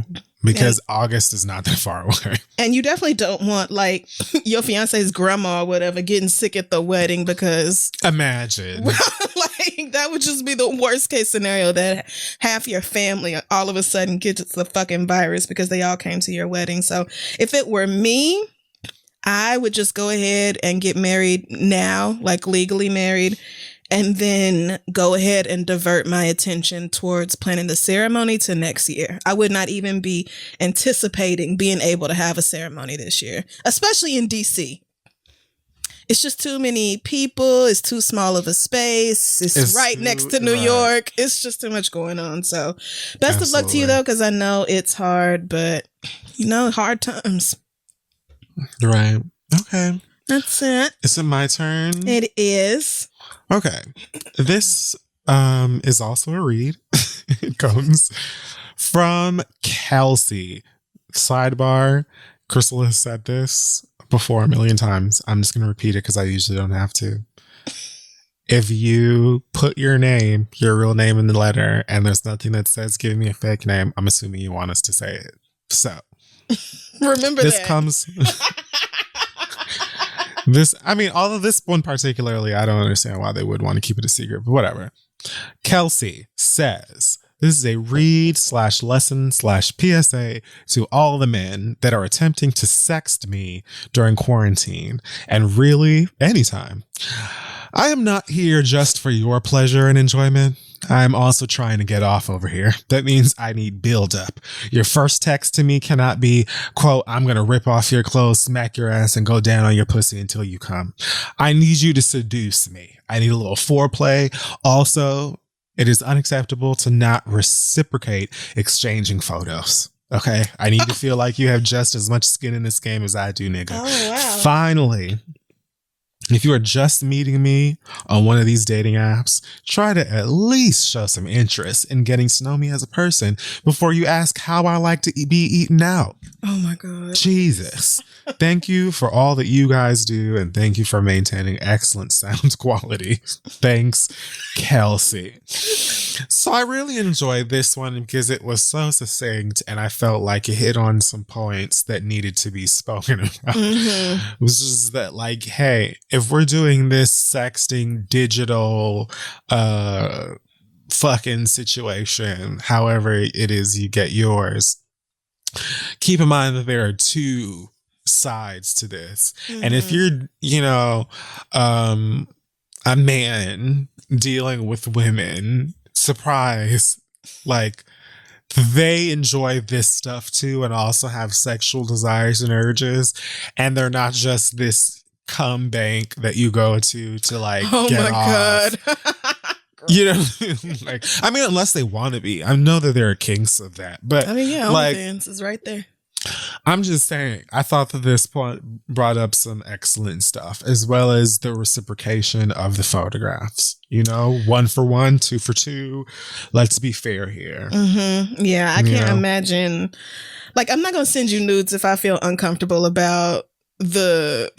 [SPEAKER 2] Because August is not that far away.
[SPEAKER 1] And you definitely don't want, like, your fiance's grandma or whatever getting sick at the wedding because...
[SPEAKER 2] Imagine.
[SPEAKER 1] Like, that would just be the worst case scenario, that half your family all of a sudden gets the fucking virus because they all came to your wedding. So if it were me, I would just go ahead and get married now, like legally married, and then go ahead and divert my attention towards planning the ceremony to next year. I would not even be anticipating being able to have a ceremony this year, especially in DC. It's just too many people. It's too small of a space. It's right next to New York. It's just too much going on. So best of luck to you, though, because I know it's hard, but, hard times.
[SPEAKER 2] Right. Okay.
[SPEAKER 1] That's it.
[SPEAKER 2] Is it my turn?
[SPEAKER 1] It is.
[SPEAKER 2] Okay. This is also a read. It comes from Kelsey. Sidebar, Crystal has said this before a million times. I'm just going to repeat it because I usually don't have to. If you put your real name in the letter, and there's nothing that says give me a fake name, I'm assuming you want us to say it. So
[SPEAKER 1] remember
[SPEAKER 2] this
[SPEAKER 1] that.
[SPEAKER 2] comes... all of this one particularly, I don't understand why they would want to keep it a secret, but whatever. Kelsey says, this is a read/lesson/PSA to all the men that are attempting to sext me during quarantine, and really anytime. I am not here just for your pleasure and enjoyment. I'm also trying to get off over here. That means I need build up. Your first text to me cannot be, quote, I'm going to rip off your clothes, smack your ass, and go down on your pussy until you come. I need you to seduce me. I need a little foreplay. Also, it is unacceptable to not reciprocate exchanging photos. Okay? I need to feel like you have just as much skin in this game as I do, nigga.
[SPEAKER 1] Oh, wow.
[SPEAKER 2] Finally, if you are just meeting me on one of these dating apps, try to at least show some interest in getting to know me as a person before you ask how I like to be eaten out.
[SPEAKER 1] Oh my God.
[SPEAKER 2] Jesus. Thank you for all that you guys do, and thank you for maintaining excellent sound quality. Thanks, Kelsey. So I really enjoyed this one because it was so succinct, and I felt like it hit on some points that needed to be spoken about. Mm-hmm. It was just that, like, hey, if we're doing this sexting digital fucking situation, however it is you get yours, keep in mind that there are two sides to this. Mm-hmm. And if you're, a man dealing with women, surprise, like, they enjoy this stuff too and also have sexual desires and urges, and they're not just this cum bank that you go to like get off. God. Like, unless they want to be. I know that there are kinks of that, but like,
[SPEAKER 1] OnlyFans is right there.
[SPEAKER 2] I'm just saying, I thought that this point brought up some excellent stuff, as well as the reciprocation of the photographs. 1 for 1, 2 for 2. Let's be fair here.
[SPEAKER 1] Mm-hmm. Yeah, I can't imagine. Like, I'm not going to send you nudes if I feel uncomfortable about the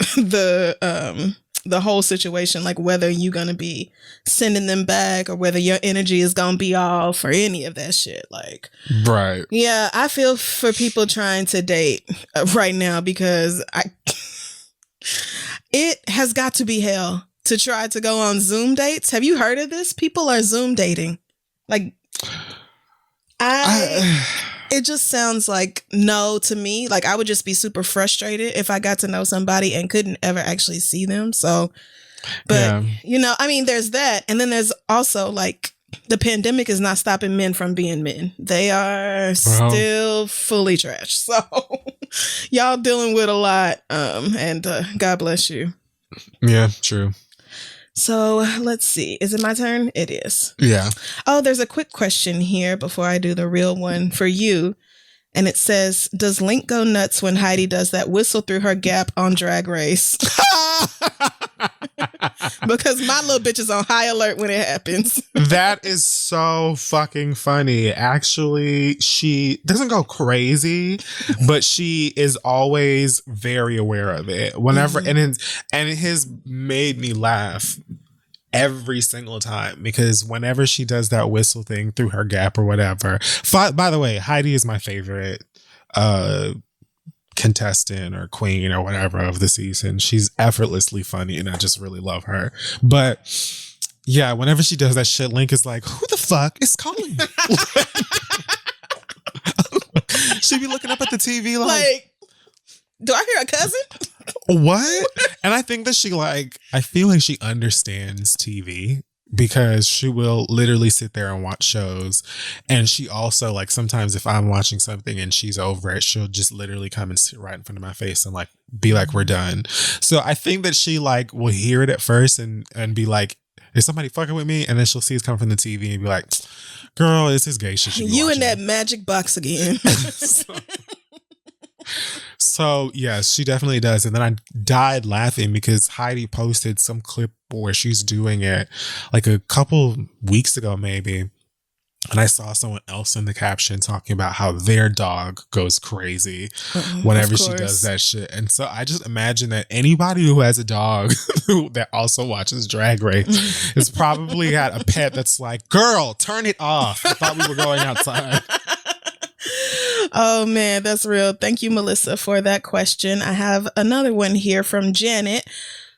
[SPEAKER 1] whole situation, like whether you're going to be sending them back or whether your energy is going to be off or any of that shit. Like,
[SPEAKER 2] right.
[SPEAKER 1] Yeah, I feel for people trying to date right now because it has got to be hell to try to go on Zoom dates. Have you heard of this? People are Zoom dating. Like, it just sounds like no to me. Like, I would just be super frustrated if I got to know somebody and couldn't ever actually see them. So But, I mean, there's that. And then there's also like the pandemic is not stopping men from being men. They are still fully trash. So y'all dealing with a lot. And God bless you.
[SPEAKER 2] Yeah, true.
[SPEAKER 1] So let's see. Is it my turn? It is.
[SPEAKER 2] Yeah.
[SPEAKER 1] Oh, there's a quick question here before I do the real one for you. And it says, does Link go nuts when Heidi does that whistle through her gap on Drag Race? Because my little bitch is on high alert when it happens.
[SPEAKER 2] That is so fucking funny. Actually, she doesn't go crazy, but she is always very aware of it. Whenever and it has made me laugh every single time, because whenever she does that whistle thing through her gap or whatever. By the way, Heidi is my favorite contestant or queen or whatever of the season. She's effortlessly funny and I just really love her. But yeah, whenever she does that shit, Link is like, who the fuck is calling me? She be looking up at the TV like,
[SPEAKER 1] do I hear a cousin?
[SPEAKER 2] What? And I think that I feel like she understands TV, because she will literally sit there and watch shows. And she also, like, sometimes if I'm watching something and she's over it, she'll just literally come and sit right in front of my face and like be like, we're done. So I think that she like will hear it at first and be like, is somebody fucking with me? And then she'll see it's coming from the TV and be like, girl, it's his gay shit.
[SPEAKER 1] You in that magic box again.
[SPEAKER 2] So yes, she definitely does. And then I died laughing because Heidi posted some clip where she's doing it like a couple weeks ago, maybe. And I saw someone else in the caption talking about how their dog goes crazy whenever she does that shit. And so I just imagine that anybody who has a dog that also watches Drag Race has probably got a pet that's like, girl, turn it off. I thought we were going outside.
[SPEAKER 1] Oh man, that's real. Thank you, Melissa, for that question. I have another one here from Janet,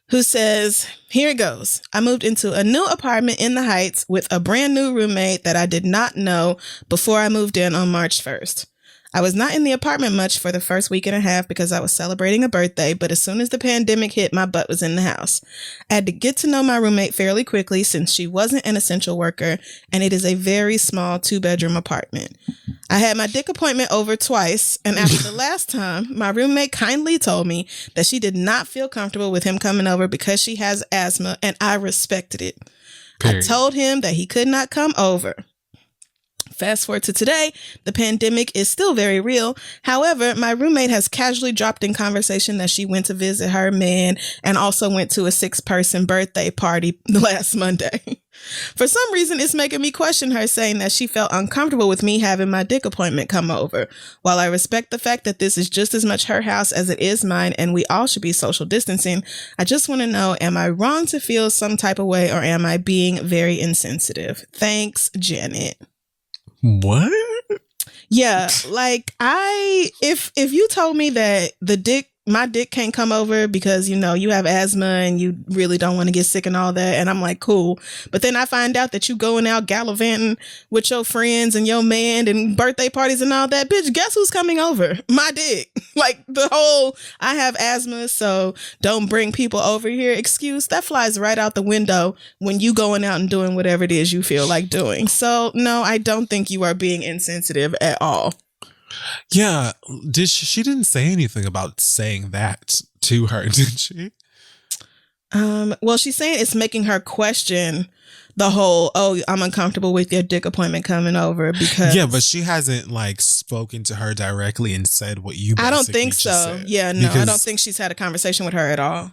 [SPEAKER 1] who says, here it goes. I moved into a new apartment in the Heights with a brand new roommate that I did not know before I moved in on March 1st. I was not in the apartment much for the first week and a half because I was celebrating a birthday, but as soon as the pandemic hit, my butt was in the house. I had to get to know my roommate fairly quickly since she wasn't an essential worker, and it is a very small 2-bedroom apartment. I had my dick appointment over twice, and after the last time, my roommate kindly told me that she did not feel comfortable with him coming over because she has asthma, and I respected it. Period. I told him that he could not come over. Fast forward to today, the pandemic is still very real. However, my roommate has casually dropped in conversation that she went to visit her man and also went to a 6-person birthday party last Monday. For some reason, it's making me question her, saying that she felt uncomfortable with me having my dick appointment come over. While I respect the fact that this is just as much her house as it is mine and we all should be social distancing, I just want to know, am I wrong to feel some type of way or am I being very insensitive? Thanks, Janet.
[SPEAKER 2] What?
[SPEAKER 1] Yeah, like if you told me that my dick can't come over because, you have asthma and you really don't want to get sick and all that. And I'm like, cool. But then I find out that you going out gallivanting with your friends and your man and birthday parties and all that. Bitch, guess who's coming over? My dick. Like the whole, I have asthma, so don't bring people over here excuse, that flies right out the window when you going out and doing whatever it is you feel like doing. So no, I don't think you are being insensitive at all.
[SPEAKER 2] Yeah, she didn't say anything about saying that to her, did she?
[SPEAKER 1] Well, she's saying it's making her question the whole, oh, I'm uncomfortable with your dick appointment coming over because... Yeah,
[SPEAKER 2] but she hasn't spoken to her directly and said what you basically
[SPEAKER 1] I don't think so.
[SPEAKER 2] Said.
[SPEAKER 1] Yeah, no, I don't think she's had a conversation with her at all.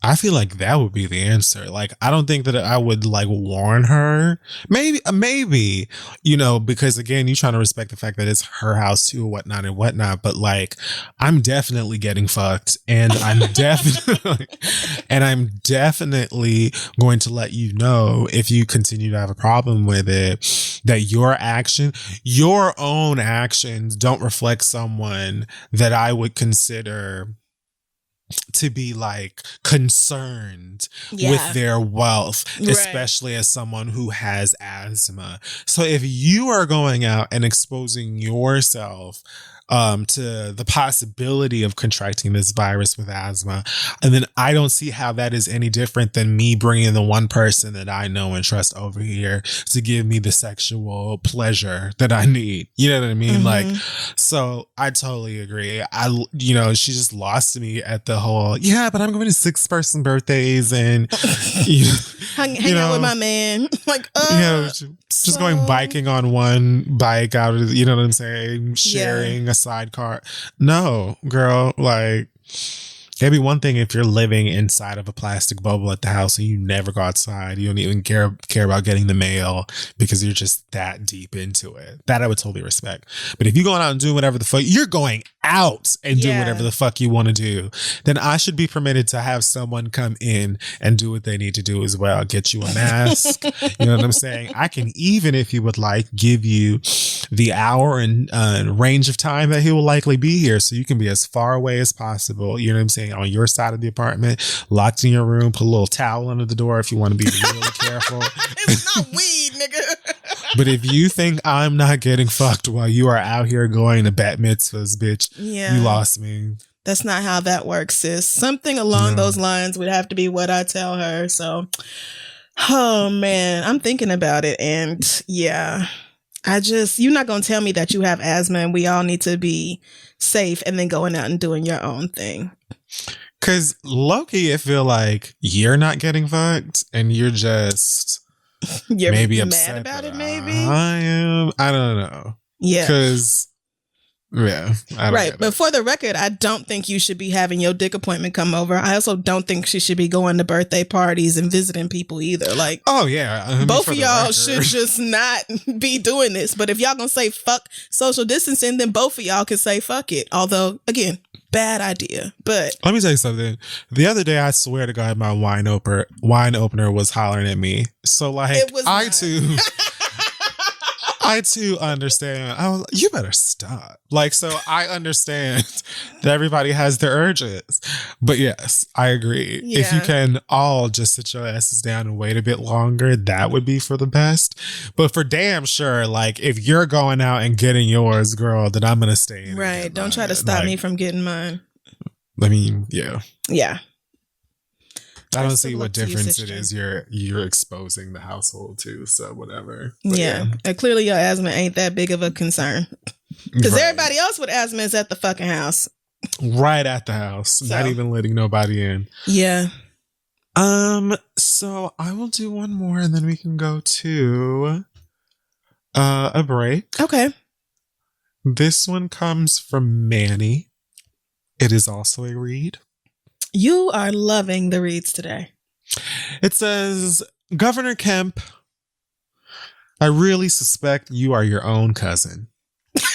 [SPEAKER 2] I feel like that would be the answer. I don't think that I would warn her. Maybe, because again, you trying to respect the fact that it's her house too, and whatnot. But I'm definitely getting fucked, and I'm definitely going to let you know if you continue to have a problem with it, that your own actions don't reflect someone that I would consider to be concerned with their wealth, especially as someone who has asthma. So if you are going out and exposing yourself to the possibility of contracting this virus with asthma. And then I don't see how that is any different than me bringing the one person that I know and trust over here to give me the sexual pleasure that I need. You know what I mean? Like, so I totally agree. She just lost me at the whole, yeah, but I'm going to 6-person birthdays and
[SPEAKER 1] hang out with my man. Like,
[SPEAKER 2] just going biking on one bike out of, you know what I'm saying? Sharing a sidecar. No, girl, like, it'd be one thing if you're living inside of a plastic bubble at the house and you never go outside. You don't even care about getting the mail because you're just that deep into it. That I would totally respect. But if you're going out and doing whatever the fuck, you're going out and do whatever the fuck you want to do, then I should be permitted to have someone come in and do what they need to do as well. Get you a mask. You know what I'm saying? I can even, if you would like, give you the hour and range of time that he will likely be here so you can be as far away as possible. You know what I'm saying? On your side of the apartment, locked in your room, put a little towel under the door if you want to be really careful.
[SPEAKER 1] It's not weed, nigga.
[SPEAKER 2] But if you think I'm not getting fucked while you are out here going to bat mitzvahs, bitch, you lost me.
[SPEAKER 1] That's not how that works, sis. Something along those lines would have to be what I tell her. So, oh man, I'm thinking about it. And yeah, you're not going to tell me that you have asthma and we all need to be safe and then going out and doing your own thing.
[SPEAKER 2] Because low-key, I feel like you're not getting fucked and you're just maybe upset
[SPEAKER 1] mad about it, maybe?
[SPEAKER 2] I am. I don't know.
[SPEAKER 1] Yeah.
[SPEAKER 2] Because, right.
[SPEAKER 1] But for the record, I don't think you should be having your dick appointment come over. I also don't think she should be going to birthday parties and visiting people either. Like,
[SPEAKER 2] oh, yeah. I mean,
[SPEAKER 1] both of y'all should just not be doing this. But if y'all gonna say fuck social distancing, then both of y'all can say fuck it. Although, again, bad idea. But
[SPEAKER 2] let me tell you something. The other day, I swear to God, my wine opener was hollering at me. So, like, I too understand. I was like, you better stop. Like, so I understand that everybody has their urges. But yes, I agree. Yeah. If you can all just sit your asses down and wait a bit longer, that would be for the best. But for damn sure, like, if you're going out and getting yours, girl, then I'm going to stay in.
[SPEAKER 1] Right. Don't try to stop me from getting mine.
[SPEAKER 2] I mean, yeah.
[SPEAKER 1] Yeah.
[SPEAKER 2] I don't see what difference it is you're exposing the household to, so whatever. But
[SPEAKER 1] yeah. Clearly your asthma ain't that big of a concern. Because everybody else with asthma is at the fucking house.
[SPEAKER 2] Right at the house. So, not even letting nobody in.
[SPEAKER 1] Yeah.
[SPEAKER 2] So I will do one more and then we can go to a break.
[SPEAKER 1] Okay.
[SPEAKER 2] This one comes from Manny. It is also a read.
[SPEAKER 1] You are loving the reads today.
[SPEAKER 2] It says, Governor Kemp, I really suspect you are your own cousin.
[SPEAKER 1] Damn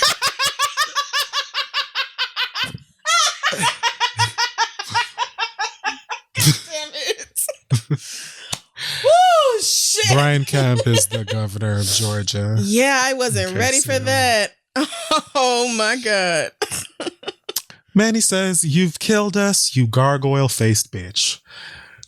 [SPEAKER 1] it. Woo, shit.
[SPEAKER 2] Brian Kemp is the governor of Georgia.
[SPEAKER 1] Yeah, I wasn't ready for that. Oh my God.
[SPEAKER 2] Manny says, you've killed us, you gargoyle-faced bitch.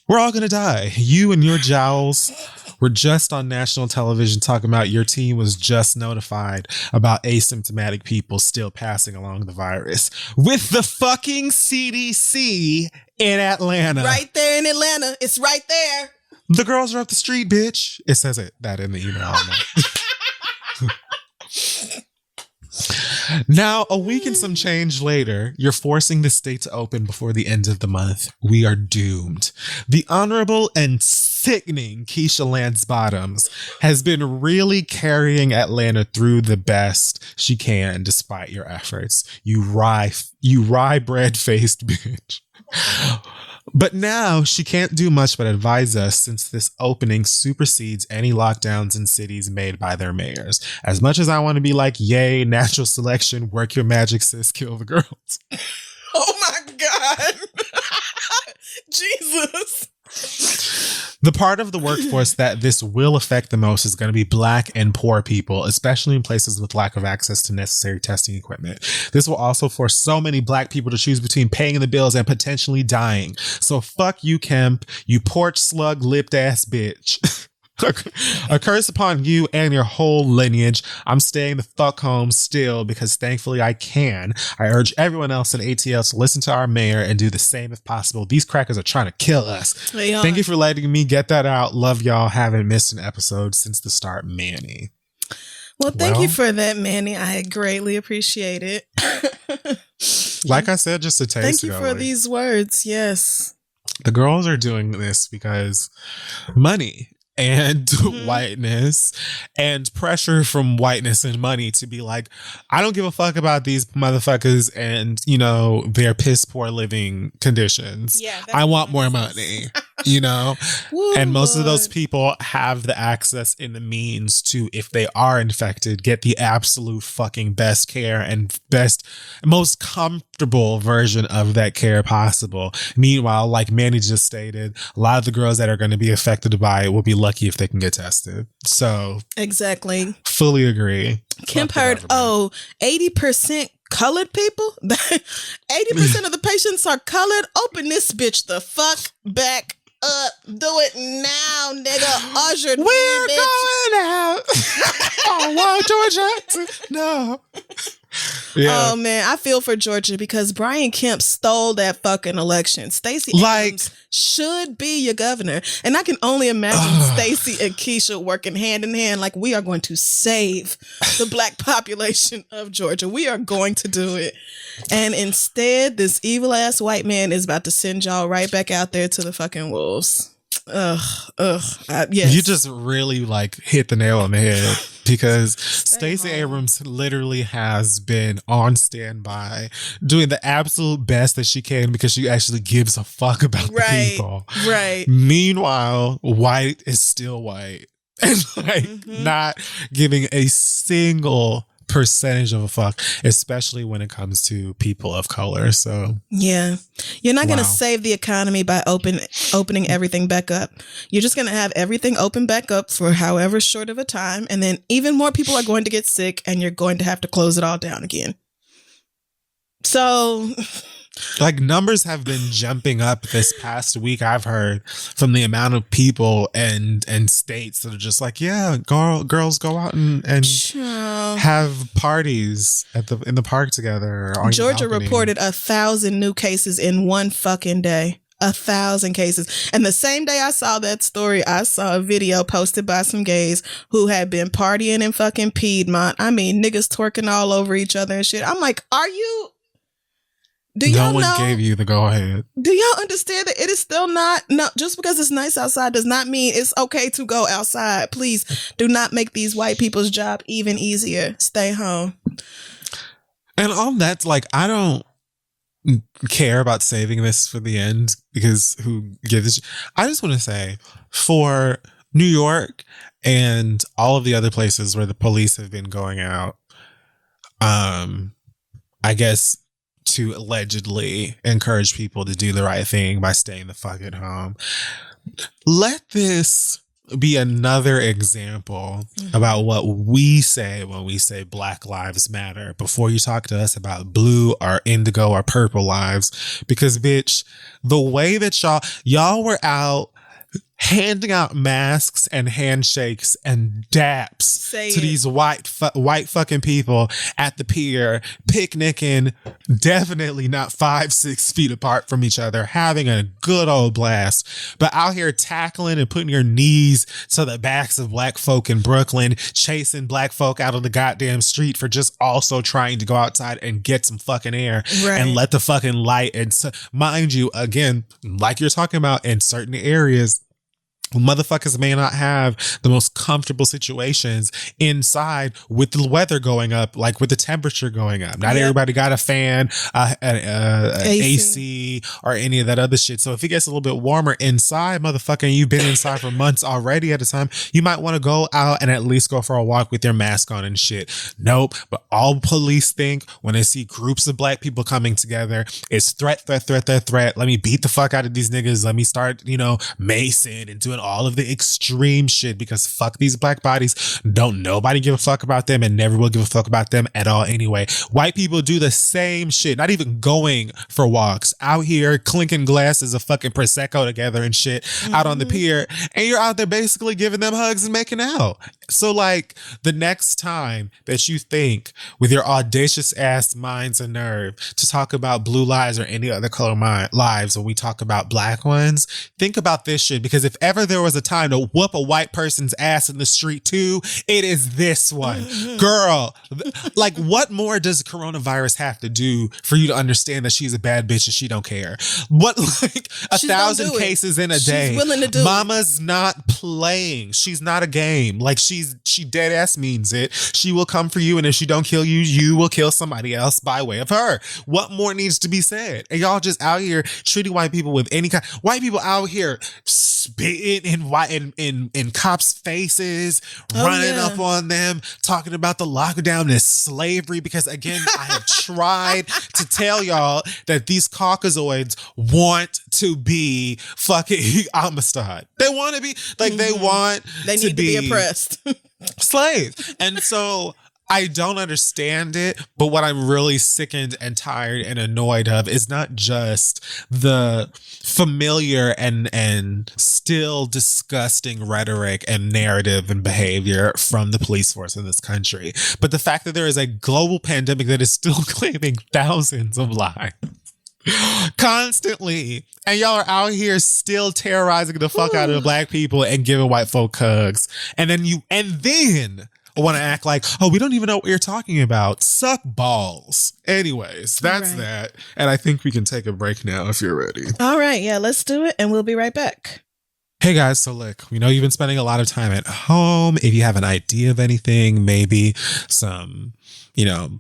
[SPEAKER 2] We're all gonna die. You and your jowls were just on national television talking about your team was just notified about asymptomatic people still passing along the virus with the fucking CDC in Atlanta.
[SPEAKER 1] Right there in Atlanta. It's right there.
[SPEAKER 2] The girls are up the street, bitch. It says that in the email. Now, a week and some change later, you're forcing the state to open before the end of the month. We are doomed. The honorable and sickening Keisha Lance Bottoms has been really carrying Atlanta through the best she can, despite your efforts. You rye bread-faced bitch. But now she can't do much but advise us since this opening supersedes any lockdowns in cities made by their mayors. As much as I want to be like, yay, natural selection, work your magic, sis, kill the girls.
[SPEAKER 1] Oh my God. Jesus.
[SPEAKER 2] The part of the workforce that this will affect the most is going to be Black and poor people, especially in places with lack of access to necessary testing equipment. This will also force so many Black people to choose between paying the bills and potentially dying. So fuck you, Kemp, you porch slug lipped ass bitch. A curse upon you and your whole lineage. I'm staying the fuck home still because thankfully I can. I urge everyone else in ATL to listen to our mayor and do the same if possible. These crackers are trying to kill us. Thank you for letting me get that out. Love y'all. Haven't missed an episode since the start, Manny.
[SPEAKER 1] Well, thank you for that, Manny. I greatly appreciate it.
[SPEAKER 2] Like I said, just a taste.
[SPEAKER 1] Thank you for these words. Yes.
[SPEAKER 2] The girls are doing this because money and whiteness and pressure from whiteness and money to be like, I don't give a fuck about these motherfuckers and, you know, their piss poor living conditions. Yeah, I want more money, you know? Woo, and most of those people have the access and the means to, if they are infected, get the absolute fucking best care and most comfortable version of that care possible. Meanwhile, like Manny just stated, a lot of the girls that are going to be affected by it will be lucky if they can get tested. So
[SPEAKER 1] exactly.
[SPEAKER 2] Fully agree.
[SPEAKER 1] Kemp heard, 80% colored people? 80% of the patients are colored? Open this bitch the fuck back up. Do it now, nigga. Usher,
[SPEAKER 2] we're going out. Oh, Georgia. No. Yeah.
[SPEAKER 1] Oh man, I feel for Georgia because Brian Kemp stole that fucking election. Stacey Abrams should be your governor, and I can only imagine Stacey and Keisha working hand in hand. Like, we are going to save the black population of Georgia. We are going to do it, and instead, this evil ass white man is about to send y'all right back out there to the fucking wolves. Yes.
[SPEAKER 2] You just really like hit the nail on the head because Stacey Abrams literally has been on standby doing the absolute best that she can because she actually gives a fuck about the people.
[SPEAKER 1] Right.
[SPEAKER 2] Meanwhile, white is still white and like not giving a single percentage of a fuck, especially when it comes to people of color. So
[SPEAKER 1] yeah, you're not going to save the economy by opening everything back up. You're just going to have everything open back up for however short of a time, and then even more people are going to get sick, and you're going to have to close it all down again. So
[SPEAKER 2] like, numbers have been jumping up this past week, I've heard, from the amount of people and states that are just like, yeah, girls go out and have parties in the park together.
[SPEAKER 1] Georgia reported 1,000 new cases in one fucking day. 1,000 cases. And the same day I saw that story, I saw a video posted by some gays who had been partying in fucking Piedmont. I mean, niggas twerking all over each other and shit. I'm like, are you...
[SPEAKER 2] No one gave you the go ahead.
[SPEAKER 1] Do y'all understand that it is still not, just because it's nice outside does not mean it's okay to go outside. Please do not make these white people's job even easier. Stay home.
[SPEAKER 2] And on that, like, I don't care about saving this for the end because who gives? I just want to say, for New York and all of the other places where the police have been going out, I guess, to allegedly encourage people to do the right thing by staying the fuck at home. Let this be another example about what we say when we say Black Lives Matter before you talk to us about blue or indigo or purple lives. Because, bitch, the way that y'all were out handing out masks and handshakes and daps to these white fucking people at the pier, picnicking, definitely not 5-6 feet apart from each other, having a good old blast, but out here tackling and putting your knees to the backs of black folk in Brooklyn, chasing black folk out of the goddamn street for just also trying to go outside and get some fucking air and let the fucking light. And mind you, again, like you're talking about, in certain areas, motherfuckers may not have the most comfortable situations inside with the weather going up, like with the temperature going up. Not everybody got a fan, AC or any of that other shit. So if it gets a little bit warmer inside, motherfucker, and you've been inside for months already at a time, you might want to go out and at least go for a walk with your mask on and shit. Nope. But all police think when they see groups of black people coming together, it's threat. Let me beat the fuck out of these niggas. Let me start, macing and doing all of the extreme shit because fuck these black bodies. Don't nobody give a fuck about them and never will give a fuck about them at all anyway. White people do the same shit, not even going for walks, out here clinking glasses of fucking Prosecco together and shit out on the pier. And you're out there basically giving them hugs and making out. So like the next time that you think with your audacious ass minds and nerve to talk about blue lives or any other color lives when we talk about black ones, think about this shit, because if ever there was a time to whoop a white person's ass in the street too, it is this one. Girl, like what more does coronavirus have to do for you to understand that she's a bad bitch and she don't care? What, like
[SPEAKER 1] She's
[SPEAKER 2] 1,000 cases in a day.
[SPEAKER 1] She's willing to do
[SPEAKER 2] Mama's not playing. She's not a game. Like she dead ass means it. She will come for you, and if she don't kill you, you will kill somebody else by way of her. What more needs to be said? And y'all just out here treating white people with any kind. White people out here spitting in cops' faces, running up on them, talking about the lockdown as slavery. Because again, I have tried to tell y'all that these Caucasoids want to be fucking Amistad. They want to be like they
[SPEAKER 1] need to be oppressed.
[SPEAKER 2] Slave. And so I don't understand it, but what I'm really sickened and tired and annoyed of is not just the familiar and still disgusting rhetoric and narrative and behavior from the police force in this country, but the fact that there is a global pandemic that is still claiming thousands of lives constantly, and y'all are out here still terrorizing the fuck out of the black people and giving white folk hugs, and then want to act like, oh, we don't even know what you're talking about. Suck balls. Anyways, that's right. That. And I think we can take a break now if you're ready.
[SPEAKER 1] All right. Yeah, let's do it. And we'll be right back.
[SPEAKER 2] Hey guys, so look, we know you've been spending a lot of time at home. If you have an idea of anything, maybe some,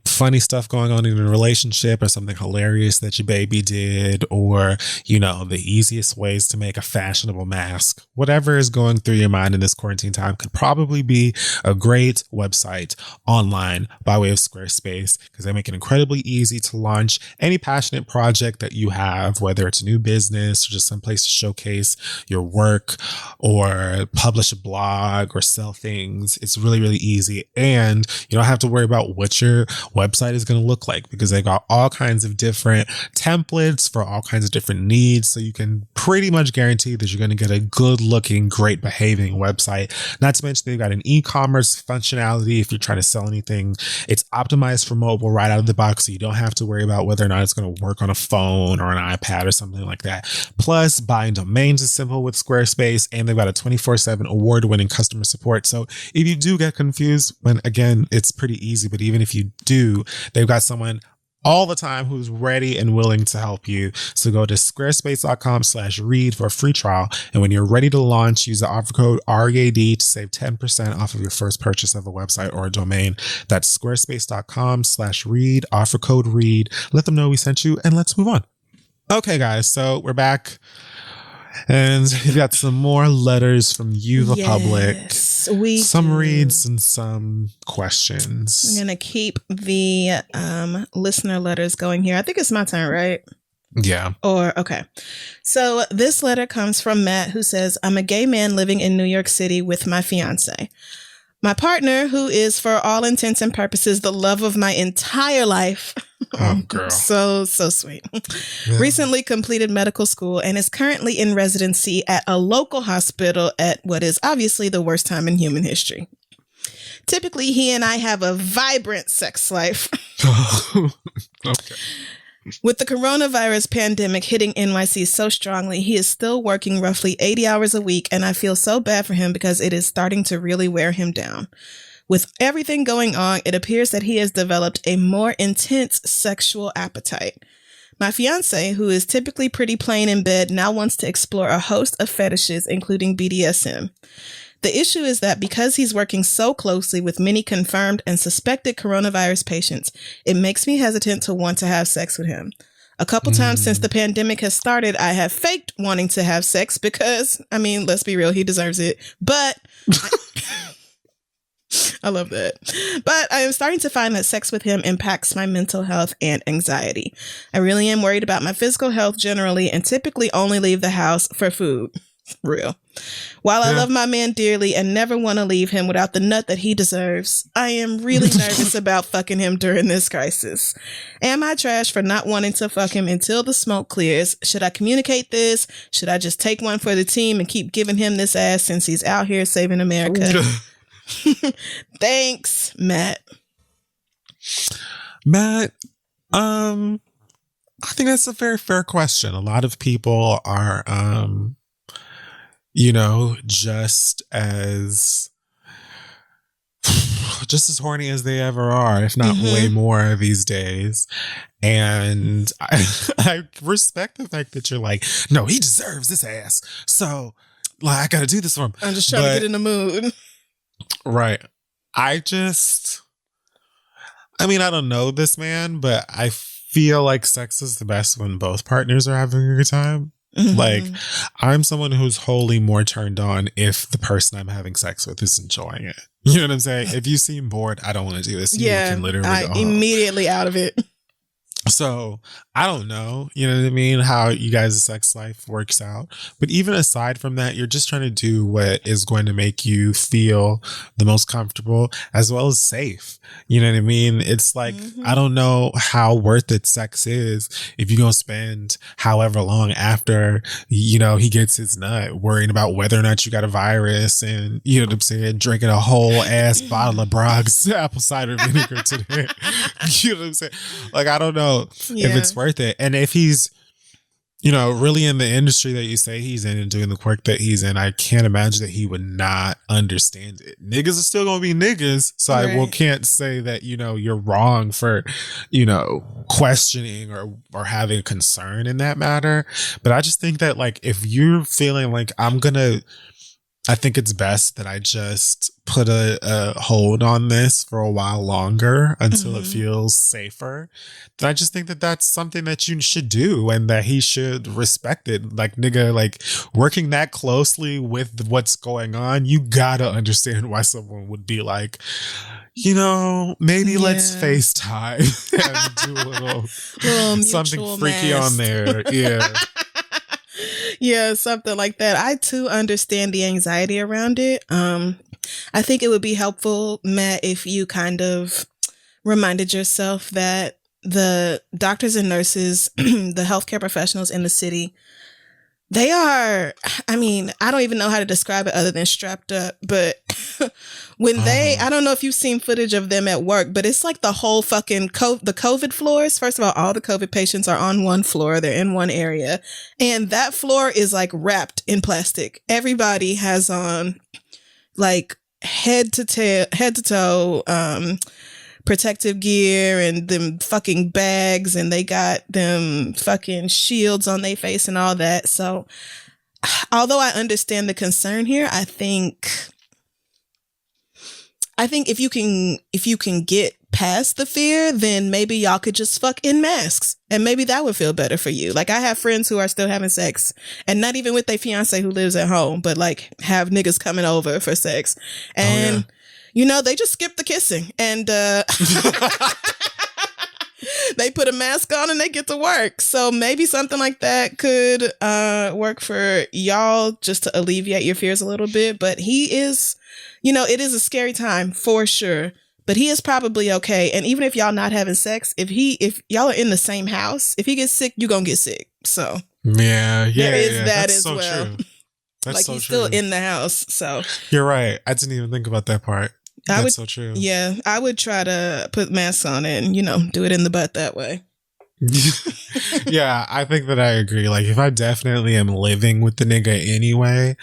[SPEAKER 2] funny stuff going on in a relationship or something hilarious that your baby did, or, the easiest ways to make a fashionable mask, whatever is going through your mind in this quarantine time could probably be a great website online by way of Squarespace, because they make it incredibly easy to launch any passionate project that you have, whether it's a new business or just some place to showcase your work or publish a blog or sell things. It's really, really easy. And you don't have to worry about what your website is going to look like, because they got all kinds of different templates for all kinds of different needs. So you can pretty much guarantee that you're going to get a good looking, great behaving website. Not to mention they've got an e-commerce functionality. If you're trying to sell anything, it's optimized for mobile right out of the box. So you don't have to worry about whether or not it's going to work on a phone or an iPad or something like that. Plus, buying domains is simple with Squarespace, and they've got a 24/7 award-winning customer support. So if you do get confused, when again, it's pretty easy, but even if you do, they've got someone all the time who's ready and willing to help you. So go to squarespace.com/read for a free trial. And when you're ready to launch, use the offer code READ to save 10% off of your first purchase of a website or a domain. That's squarespace.com/read, offer code READ. Let them know we sent you, and let's move on. Okay, guys, so we're back. And we've got some more letters from you, the public. Some reads and some questions.
[SPEAKER 1] I'm going to keep the listener letters going here. I think it's my turn, right?
[SPEAKER 2] Yeah.
[SPEAKER 1] Okay. So this letter comes from Matt, who says, I'm a gay man living in New York City with my fiance. My partner, who is for all intents and purposes the love of my entire life.
[SPEAKER 2] Oh, girl.
[SPEAKER 1] So sweet. Yeah. Recently completed medical school and is currently in residency at a local hospital at what is obviously the worst time in human history. Typically, he and I have a vibrant sex life.
[SPEAKER 2] Okay.
[SPEAKER 1] With the coronavirus pandemic hitting NYC so strongly, he is still working roughly 80 hours a week, and I feel so bad for him because it is starting to really wear him down. With everything going on, it appears that he has developed a more intense sexual appetite. My fiance, who is typically pretty plain in bed, now wants to explore a host of fetishes, including BDSM. The issue is that because he's working so closely with many confirmed and suspected coronavirus patients, it makes me hesitant to want to have sex with him. A couple times since the pandemic has started, I have faked wanting to have sex because, let's be real, he deserves it. But I love that. But I am starting to find that sex with him impacts my mental health and anxiety. I really am worried about my physical health generally and typically only leave the house for food. Real. While I love my man dearly and never want to leave him without the nut that he deserves, I am really nervous about fucking him during this crisis. Am I trash for not wanting to fuck him until the smoke clears? Should I communicate this? Should I just take one for the team and keep giving him this ass since he's out here saving America? Thanks, Matt.
[SPEAKER 2] Matt, I think that's a very fair question. A lot of people are, just as horny as they ever are, if not way more these days. And I respect the fact that you're like, no, he deserves this ass. So, like, I got to do this for him.
[SPEAKER 1] I'm just trying to get in the mood.
[SPEAKER 2] Right. I don't know this man, but I feel like sex is the best when both partners are having a good time. Like, I'm someone who's wholly more turned on if the person I'm having sex with is enjoying it. You know what I'm saying? If you seem bored, I don't want to do this. You can literally go home.
[SPEAKER 1] Immediately out of it.
[SPEAKER 2] So I don't know, you know what I mean, how you guys' sex life works out. But even aside from that, you're just trying to do what is going to make you feel the most comfortable as well as safe. You know what I mean? It's like, I don't know how worth it sex is if you're going to spend however long after, he gets his nut worrying about whether or not you got a virus and, you know what I'm saying, drinking a whole ass bottle of Braggs apple cider vinegar today. You know what I'm saying? Like, I don't know if it's worth it. And if he's, really in the industry that you say he's in and doing the work that he's in, I can't imagine that he would not understand it. Niggas are still going to be niggas. So I can't say that, you're wrong for, questioning or having concern in that matter. But I just think that, like, if you're feeling like I think it's best that I just put a hold on this for a while longer until it feels safer. Then I just think that that's something that you should do and that he should respect it. Like, nigga, like, working that closely with what's going on, you gotta understand why someone would be like, maybe let's FaceTime and do a little something freaky on there. Yeah.
[SPEAKER 1] Yeah, something like that. I too understand the anxiety around it. I think it would be helpful, Matt, if you kind of reminded yourself that the doctors and nurses, the healthcare professionals in the city, they are, I don't even know how to describe it other than strapped up, but when I don't know if you've seen footage of them at work, but it's like the whole fucking the COVID floors. First of all the COVID patients are on one floor. They're in one area. And that floor is like wrapped in plastic. Everybody has on like head to toe, protective gear and them fucking bags, and they got them fucking shields on their face and all that. So although I understand the concern here, I think if you can get past the fear, then maybe y'all could just fuck in masks and maybe that would feel better for you. Like, I have friends who are still having sex and not even with their fiance who lives at home, but like have niggas coming over for sex. And they just skip the kissing and they put a mask on and they get to work. So maybe something like that could work for y'all just to alleviate your fears a little bit. But he is, it is a scary time for sure. But he is probably okay. And even if y'all not having sex, if y'all are in the same house, if he gets sick, you're going to get sick. So there is that as so well. True. That's like, so he's true. Still in the house. So
[SPEAKER 2] you're right. I didn't even think about that part. That's so true.
[SPEAKER 1] Yeah, I would try to put masks on it and, do it in the butt that way.
[SPEAKER 2] Yeah, I think that I agree. Like, if I definitely am living with the nigga anyway,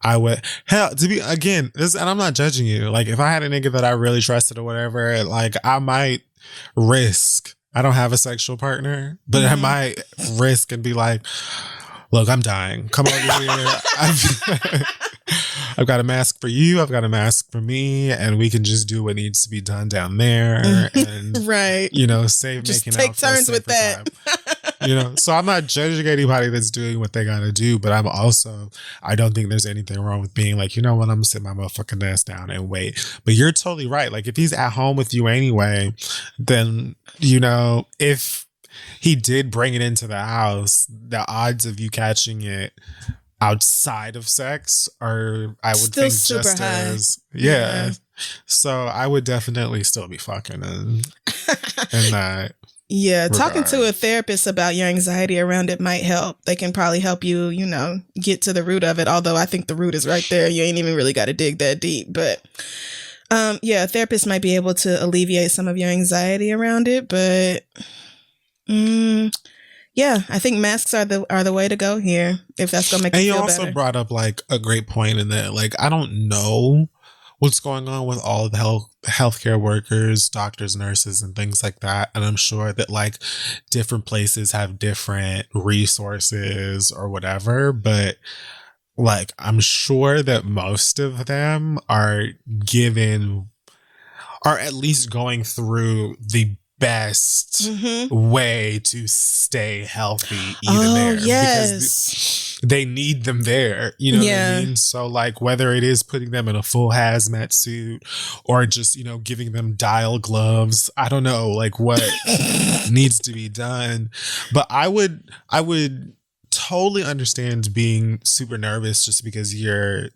[SPEAKER 2] I would, and I'm not judging you. Like, if I had a nigga that I really trusted or whatever, like, I might risk, I don't have a sexual partner, but I might risk and be like, look, I'm dying. Come over here. I've got a mask for you. I've got a mask for me, and we can just do what needs to be done down there, and
[SPEAKER 1] right,
[SPEAKER 2] save
[SPEAKER 1] just
[SPEAKER 2] making
[SPEAKER 1] take
[SPEAKER 2] out
[SPEAKER 1] turns with that.
[SPEAKER 2] So I'm not judging anybody that's doing what they gotta do, but I don't think there's anything wrong with being like, you know what, I'm gonna sit my motherfucking ass down and wait. But you're totally right. Like, if he's at home with you anyway, then if he did bring it into the house, the odds of you catching it outside of sex are, I would
[SPEAKER 1] Still
[SPEAKER 2] think,
[SPEAKER 1] super
[SPEAKER 2] just
[SPEAKER 1] high.
[SPEAKER 2] as So I would definitely still be fucking in that.
[SPEAKER 1] Yeah, talking
[SPEAKER 2] regard.
[SPEAKER 1] to a therapist about your anxiety around it might help. They can probably help you, get to the root of it. Although I think the root is right there. You ain't even really got to dig that deep. But a therapist might be able to alleviate some of your anxiety around it. But I think masks are the way to go here. If that's gonna make you feel better. And you also
[SPEAKER 2] brought up like a great point in that, like, I don't know what's going on with all of the healthcare workers, doctors, nurses, and things like that. And I'm sure that like different places have different resources or whatever, but like, I'm sure that most of them are at least going through the best way to stay healthy even there.
[SPEAKER 1] Yes.
[SPEAKER 2] Because they need them there. You know what I mean? So like, whether it is putting them in a full hazmat suit or just, giving them dial gloves, I don't know like what needs to be done. But I would totally understand being super nervous just because you're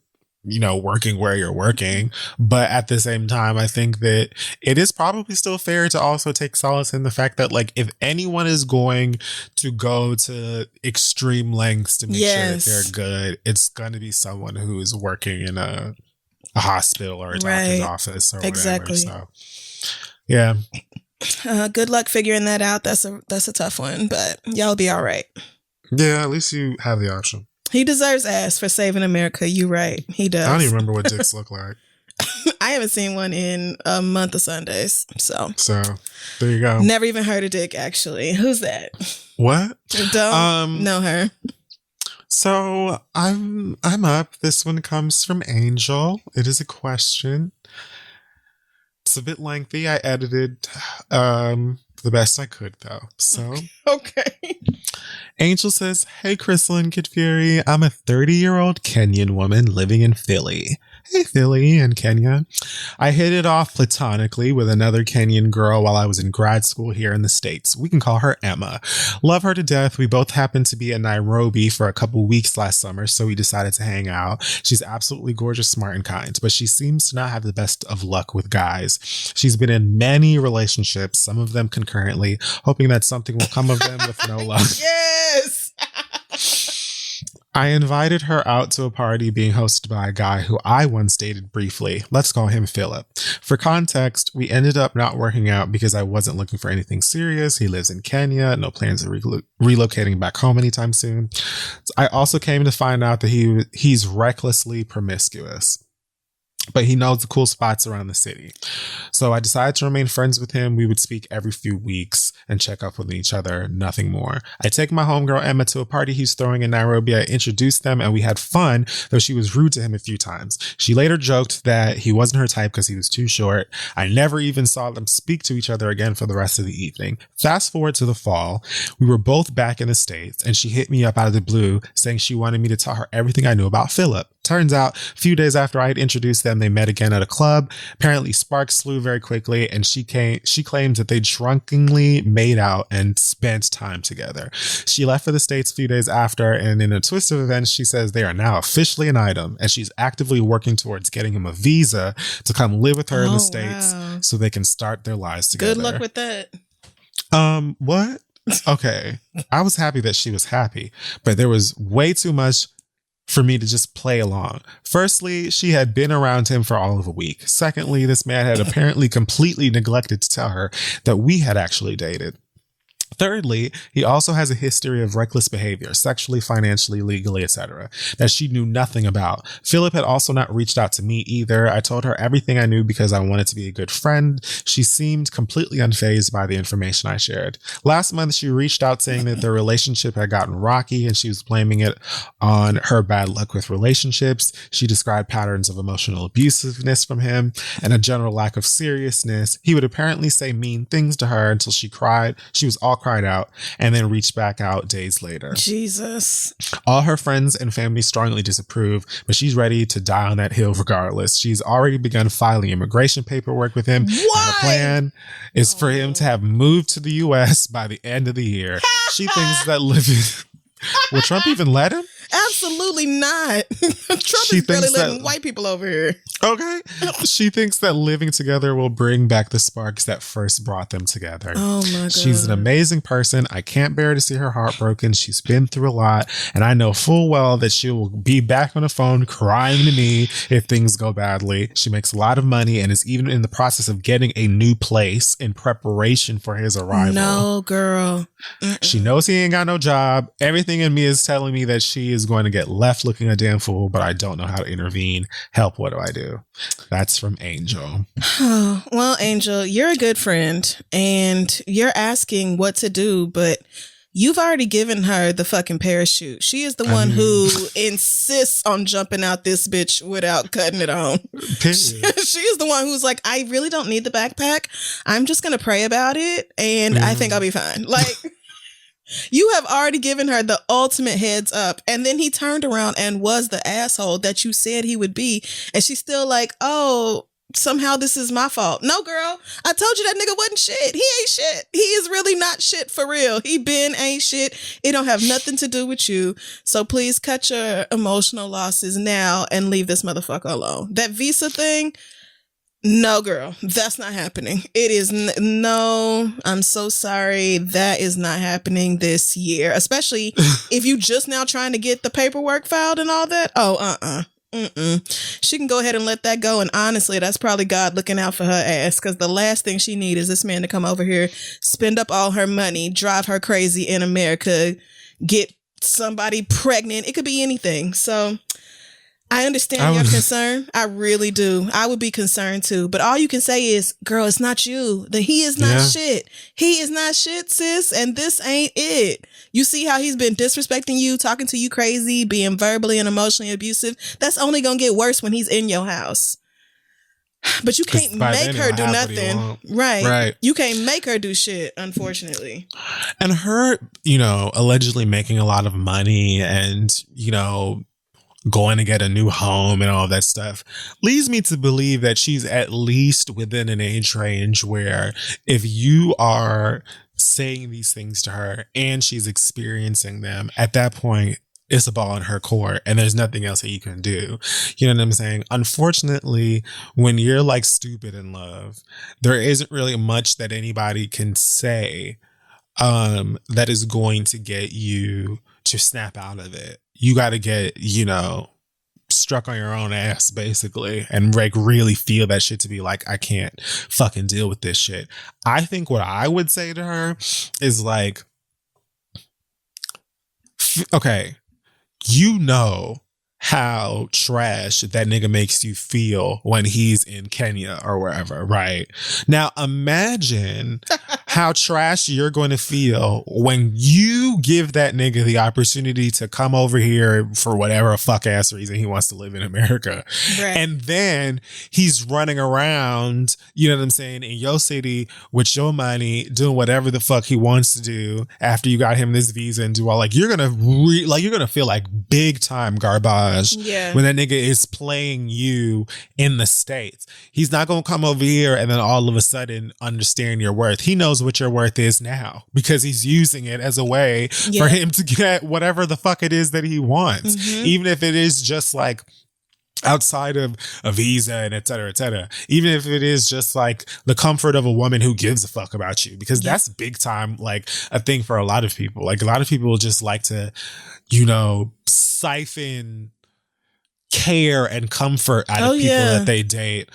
[SPEAKER 2] working where you're working. But at the same time, I think that it is probably still fair to also take solace in the fact that like, if anyone is going to go to extreme lengths to make sure that they're good, it's going to be someone who is working in a hospital or a doctor's office or whatever. Exactly. So, yeah.
[SPEAKER 1] Good luck figuring that out. That's a tough one, but y'all be all right.
[SPEAKER 2] Yeah, at least you have the option.
[SPEAKER 1] He deserves ass for saving America. You right. He does.
[SPEAKER 2] I don't even remember what dicks look like.
[SPEAKER 1] I haven't seen one in a month of Sundays. So
[SPEAKER 2] there you go.
[SPEAKER 1] Never even heard of dick, actually. Who's that?
[SPEAKER 2] What?
[SPEAKER 1] Don't know her.
[SPEAKER 2] So I'm up. This one comes from Angel. It is a question. It's a bit lengthy. I edited the best I could though. So
[SPEAKER 1] okay.
[SPEAKER 2] Angel says, "Hey, Crystal and Kid Fury, I'm a 30-year-old Kenyan woman living in Philly. Hey, Philly and Kenya. I hit it off platonically with another Kenyan girl while I was in grad school here in the States. We can call her Emma. Love her to death. We both happened to be in Nairobi for a couple weeks last summer, so we decided to hang out. She's absolutely gorgeous, smart, and kind, but she seems to not have the best of luck with guys. She's been in many relationships, some of them concurrently, hoping that something will come of them with no luck."
[SPEAKER 1] Yes!
[SPEAKER 2] I invited her out to a party being hosted by a guy who I once dated briefly. Let's call him Philip. For context, we ended up not working out because I wasn't looking for anything serious. He lives in Kenya, no plans of relocating back home anytime soon. I also came to find out that he's recklessly promiscuous, but he knows the cool spots around the city. So I decided to remain friends with him. We would speak every few weeks and check up with each other, nothing more. I take my homegirl Emma to a party he's throwing in Nairobi. I introduced them and we had fun, though she was rude to him a few times. She later joked that he wasn't her type because he was too short. I never even saw them speak to each other again for the rest of the evening. Fast forward to the fall. We were both back in the States and she hit me up out of the blue saying she wanted me to tell her everything I knew about Philip. Turns out, a few days after I had introduced them, they met again at a club. Apparently, sparks flew very quickly, and she claims that they drunkenly made out and spent time together. She left for the States a few days after, and in a twist of events, she says they are now officially an item, and she's actively working towards getting him a visa to come live with her in the States so they can start their lives together.
[SPEAKER 1] Good luck with that.
[SPEAKER 2] What? Okay. I was happy that she was happy, but there was way too much for me to just play along. Firstly, she had been around him for all of a week. Secondly, this man had apparently completely neglected to tell her that we had actually dated. Thirdly, he also has a history of reckless behavior, sexually, financially, legally, etc., that she knew nothing about. Philip had also not reached out to me either. I told her everything I knew because I wanted to be a good friend. She seemed completely unfazed by the information I shared. Last month, she reached out saying that their relationship had gotten rocky and she was blaming it on her bad luck with relationships. She described patterns of emotional abusiveness from him and a general lack of seriousness. He would apparently say mean things to her until she cried. She was all cried out and then reached back out days later.
[SPEAKER 1] Jesus.
[SPEAKER 2] All her friends and family strongly disapprove, but she's ready to die on that hill regardless. She's already begun filing immigration paperwork with him. Her plan is for him to have moved to the U.S. by the end of the year. She thinks that living... Will Trump even let him?
[SPEAKER 1] Absolutely not. Trump
[SPEAKER 2] She
[SPEAKER 1] is barely
[SPEAKER 2] thinks that-
[SPEAKER 1] letting white people over here.
[SPEAKER 2] Okay. She thinks that living together will bring back the sparks that first brought them together.
[SPEAKER 1] Oh my God.
[SPEAKER 2] She's an amazing person. I can't bear to see her heartbroken. She's been through a lot, and I know full well that she will be back on the phone crying to me if things go badly. She makes a lot of money and is even in the process of getting a new place in preparation for his arrival.
[SPEAKER 1] No, girl.
[SPEAKER 2] She knows he ain't got no job. Everything in me is telling me that she is going to get left looking a damn fool, but I don't know how to intervene. Help, what do I do? That's from Angel.
[SPEAKER 1] Well, Angel, you're a good friend and you're asking what to do, but you've already given her the fucking parachute. She is the one who insists on jumping out this bitch without cutting it on. She is the one who's like, I really don't need the backpack. I'm just going to pray about it and I think I'll be fine. Like, you have already given her the ultimate heads up. And then he turned around and was the asshole that you said he would be. And she's still like, oh, somehow this is my fault. No, girl, I told you that nigga wasn't shit. He ain't shit. He is really not shit for real. He been ain't shit. It don't have nothing to do with you. So please cut your emotional losses now and leave this motherfucker alone. That visa thing, no, girl, that's not happening. It is no, I'm so sorry. That is not happening this year, especially if you just now trying to get the paperwork filed and all that. Oh, she can go ahead and let that go. And honestly, that's probably God looking out for her ass, because the last thing she needs is this man to come over here, spend up all her money, drive her crazy in America, get somebody pregnant. It could be anything. So I understand your concern. I really do. I would be concerned too. But all you can say is, girl, it's not you. He is not shit. He is not shit, sis. And this ain't it. You see how he's been disrespecting you, talking to you crazy, being verbally and emotionally abusive. That's only going to get worse when he's in your house. But you can't make her do nothing. Right. You can't make her do shit, unfortunately.
[SPEAKER 2] And her, allegedly making a lot of money and, going to get a new home and all that stuff leads me to believe that she's at least within an age range where if you are saying these things to her and she's experiencing them, at that point, it's a ball in her court and there's nothing else that you can do. You know what I'm saying? Unfortunately, when you're like stupid in love, there isn't really much that anybody can say that is going to get you to snap out of it. You got to get, struck on your own ass, basically, and like really feel that shit to be like, I can't fucking deal with this shit. I think what I would say to her is like, okay, how trash that nigga makes you feel when he's in Kenya or wherever, right? Now imagine how trash you're going to feel when you give that nigga the opportunity to come over here for whatever fuck ass reason he wants to live in America. Right. And then he's running around, you know what I'm saying, in your city with your money, doing whatever the fuck he wants to do after you got him this visa and do all like, you're going to feel like big time garbage. When that nigga is playing you in the States. He's not going to come over here and then all of a sudden understand your worth. He knows what your worth is now because he's using it as a way for him to get whatever the fuck it is that he wants. Mm-hmm. Even if it is just like outside of a visa and et cetera, et cetera. Even if it is just like the comfort of a woman who gives a fuck about you, because that's big time, like a thing for a lot of people. Like a lot of people just like to, siphon care and comfort out of people that they date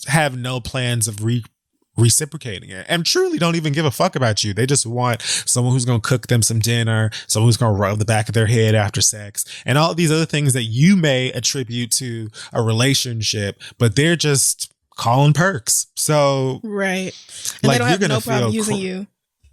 [SPEAKER 2] have no plans of reciprocating it and truly don't even give a fuck about you. They just want someone who's going to cook them some dinner, someone who's going to rub the back of their head after sex, and all these other things that you may attribute to a relationship, but they're just calling perks. So
[SPEAKER 1] right,
[SPEAKER 2] like
[SPEAKER 1] and they don't
[SPEAKER 2] you're
[SPEAKER 1] have no problem using you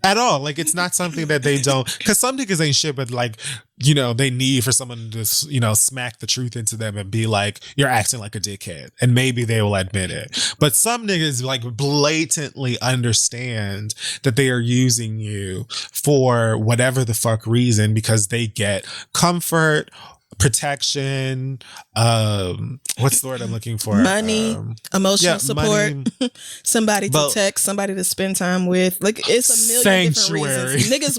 [SPEAKER 2] at all. Like it's not something that they don't, because some niggas ain't shit, but like, they need for someone to, smack the truth into them and be like, you're acting like a dickhead. And maybe they will admit it. But some niggas like blatantly understand that they are using you for whatever the fuck reason because they get comfort, protection, what's the word I'm looking for?
[SPEAKER 1] Money, emotional support, money, somebody to text, somebody to spend time with. Like it's a million different reasons.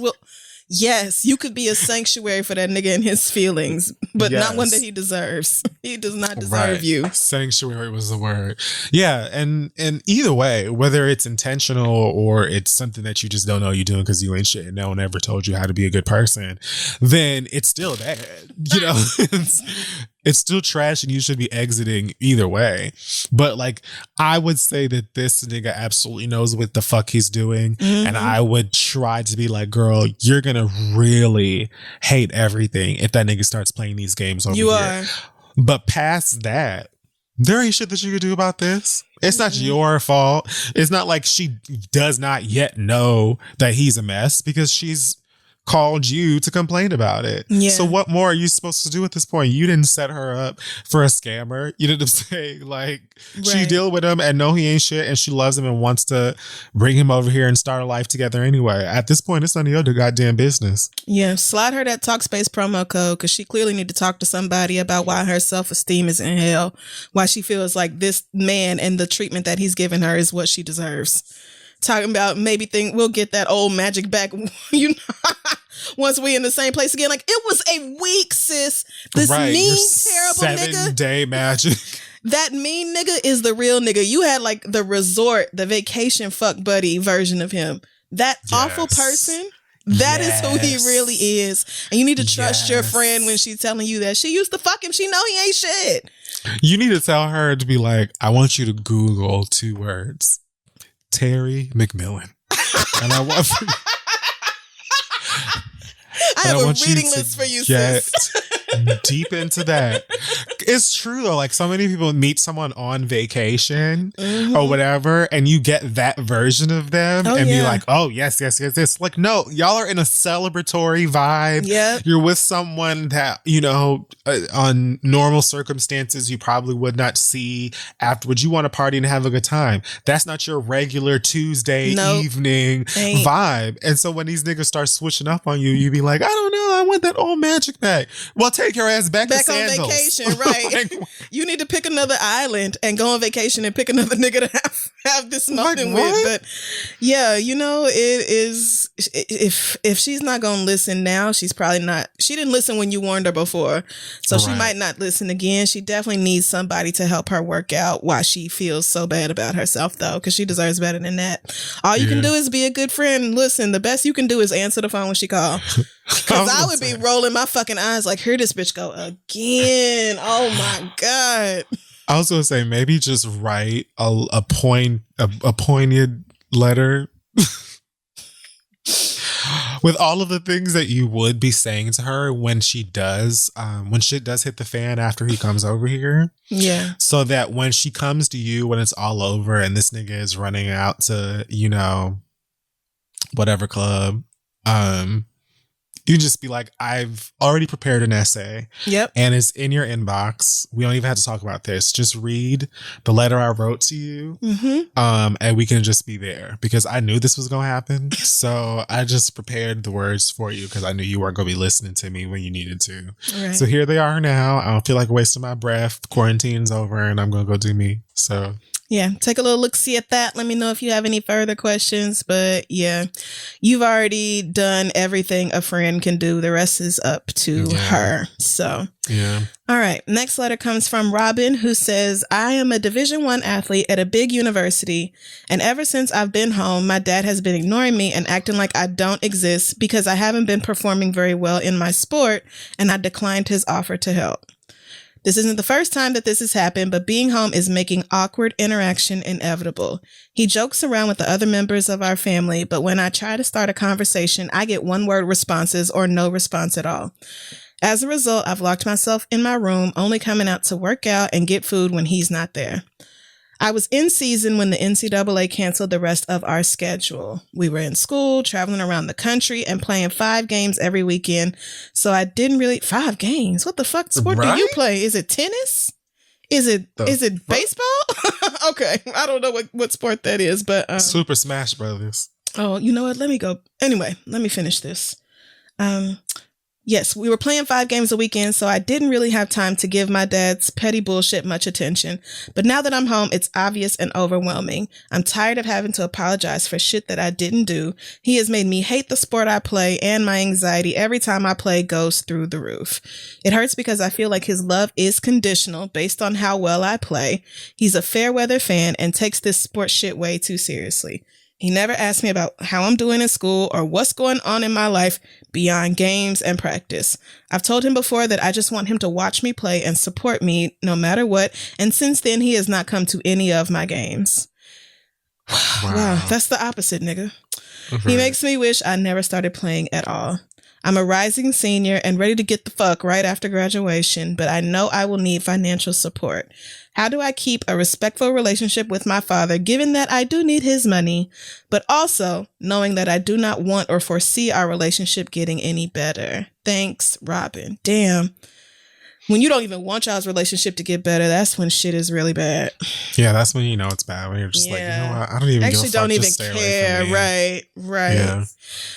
[SPEAKER 1] Yes, you could be a sanctuary for that nigga and his feelings, but not one that he deserves. He does not deserve you.
[SPEAKER 2] Sanctuary was the word. Yeah, and either way, whether it's intentional or it's something that you just don't know you're doing because you ain't shit and no one ever told you how to be a good person, then it's still bad. You know, it's still trash and you should be exiting either way. But like, I would say that this nigga absolutely knows what the fuck he's doing. Mm-hmm. And I would try to be like, girl, you're going to really hate everything if that nigga starts playing these games over here. But past that, there ain't shit that you could do about this. It's not your fault. It's not like she does not yet know that he's a mess because she's called you to complain about it. Yeah. So what more are you supposed to do at this point? You didn't set her up for a scammer. You didn't say like she deal with him and know he ain't shit and she loves him and wants to bring him over here and start a life together anyway. At this point, it's none of your goddamn business.
[SPEAKER 1] Yeah, slide her that Talkspace promo code because she clearly need to talk to somebody about why her self-esteem is in hell. Why she feels like this man and the treatment that he's giving her is what she deserves. Talking about maybe we'll get that old magic back, you know, once we in the same place again. Like, it was a week, sis. This mean, terrible nigga.
[SPEAKER 2] 7-day magic.
[SPEAKER 1] That mean nigga is the real nigga. You had like the resort, the vacation fuck buddy version of him. That awful person. That is who he really is. And you need to trust your friend when she's telling you that she used to fuck him. She know he ain't shit.
[SPEAKER 2] You need to tell her to be like, I want you to Google 2 words. Terry McMillan. And I want
[SPEAKER 1] I have a reading list for you, sis.
[SPEAKER 2] Deep into that. It's true though, like so many people meet someone on vacation or whatever and you get that version of them be like, oh yes. Like, no, y'all are in a celebratory vibe. Yeah, you're with someone that, you know, on normal circumstances you probably would not see afterwards. You want to party and have a good time. That's not your regular Tuesday evening vibe. And so when these niggas start switching up on you, you be like, I don't know, I want that old magic back. Well, take your ass back to Sandals.
[SPEAKER 1] On vacation, right? Like, you need to pick another island and go on vacation and pick another nigga to have this moment with. But yeah, you know, it is. If she's not gonna listen now, she's probably not. She didn't listen when you warned her before, so she might not listen again. She definitely needs somebody to help her work out why she feels so bad about herself, though, because she deserves better than that. All you can do is be a good friend. Listen, the best you can do is answer the phone when she calls. Because I would be rolling my fucking eyes like, here this bitch go again. Oh my God.
[SPEAKER 2] I was going to say, maybe just write a poignant letter with all of the things that you would be saying to her when she does, when shit does hit the fan after he comes over here. Yeah. So that when she comes to you, when it's all over and this nigga is running out to, you know, whatever club, you just be like, I've already prepared an essay. Yep. And it's in your inbox. We don't even have to talk about this. Just read the letter I wrote to you. And we can just be there because I knew this was going to happen. So I just prepared the words for you because I knew you weren't going to be listening to me when you needed to. Right. So here they are now. I don't feel like wasting my breath. Quarantine's over and I'm going to go do me. So yeah, take a little look-see at that. Let me know if you have any further questions. But yeah, you've already done everything a friend can do. The rest is up to her. So yeah. All right. Next letter comes from Robin, who says, I am a Division I athlete at a big university. And ever since I've been home, my dad has been ignoring me and acting like I don't exist because I haven't been performing very well in my sport. And I declined his offer to help. This isn't the first time that this has happened, but being home is making awkward interaction inevitable. He jokes around with the other members of our family, but when I try to start a conversation, I get one-word responses or no response at all. As a result, I've locked myself in my room, only coming out to work out and get food when he's not there. I was in season when the NCAA canceled the rest of our schedule. We were in school, traveling around the country, and playing 5 games every weekend. So I didn't really... 5 games? What the fuck sport do you play? Is it tennis? Is it baseball? Okay. I don't know what sport that is, but... Super Smash Brothers.
[SPEAKER 1] Oh, you know what? Let me go. Anyway, let me finish this. Yes, we were playing 5 games a weekend, so I didn't really have time to give my dad's petty bullshit much attention. But now that I'm home, it's obvious and overwhelming. I'm tired of having to apologize for shit that I didn't do. He has made me hate the sport I play, and my anxiety every time I play goes through the roof. It hurts because I feel like his love is conditional based on how well I play. He's a fair weather fan and takes this sport shit way too seriously. He never asked me about how I'm doing in school or what's going on in my life beyond games and practice. I've told him before that I just want him to watch me play and support me no matter what, and since then he has not come to any of my games. Wow, that's the opposite, nigga. Mm-hmm. He makes me wish I never started playing at all. I'm a rising senior and ready to get the fuck right after graduation, but I know I will need financial support. How do I keep a respectful relationship with my father, given that I do need his money, but also knowing that I do not want or foresee our relationship getting any better? Thanks, Robin. Damn. When you don't even want y'all's relationship to get better, that's when shit is really bad.
[SPEAKER 2] Yeah, that's when you know it's bad. When you're just like, you know what? I don't even
[SPEAKER 1] actually don't even care. Right. Yeah.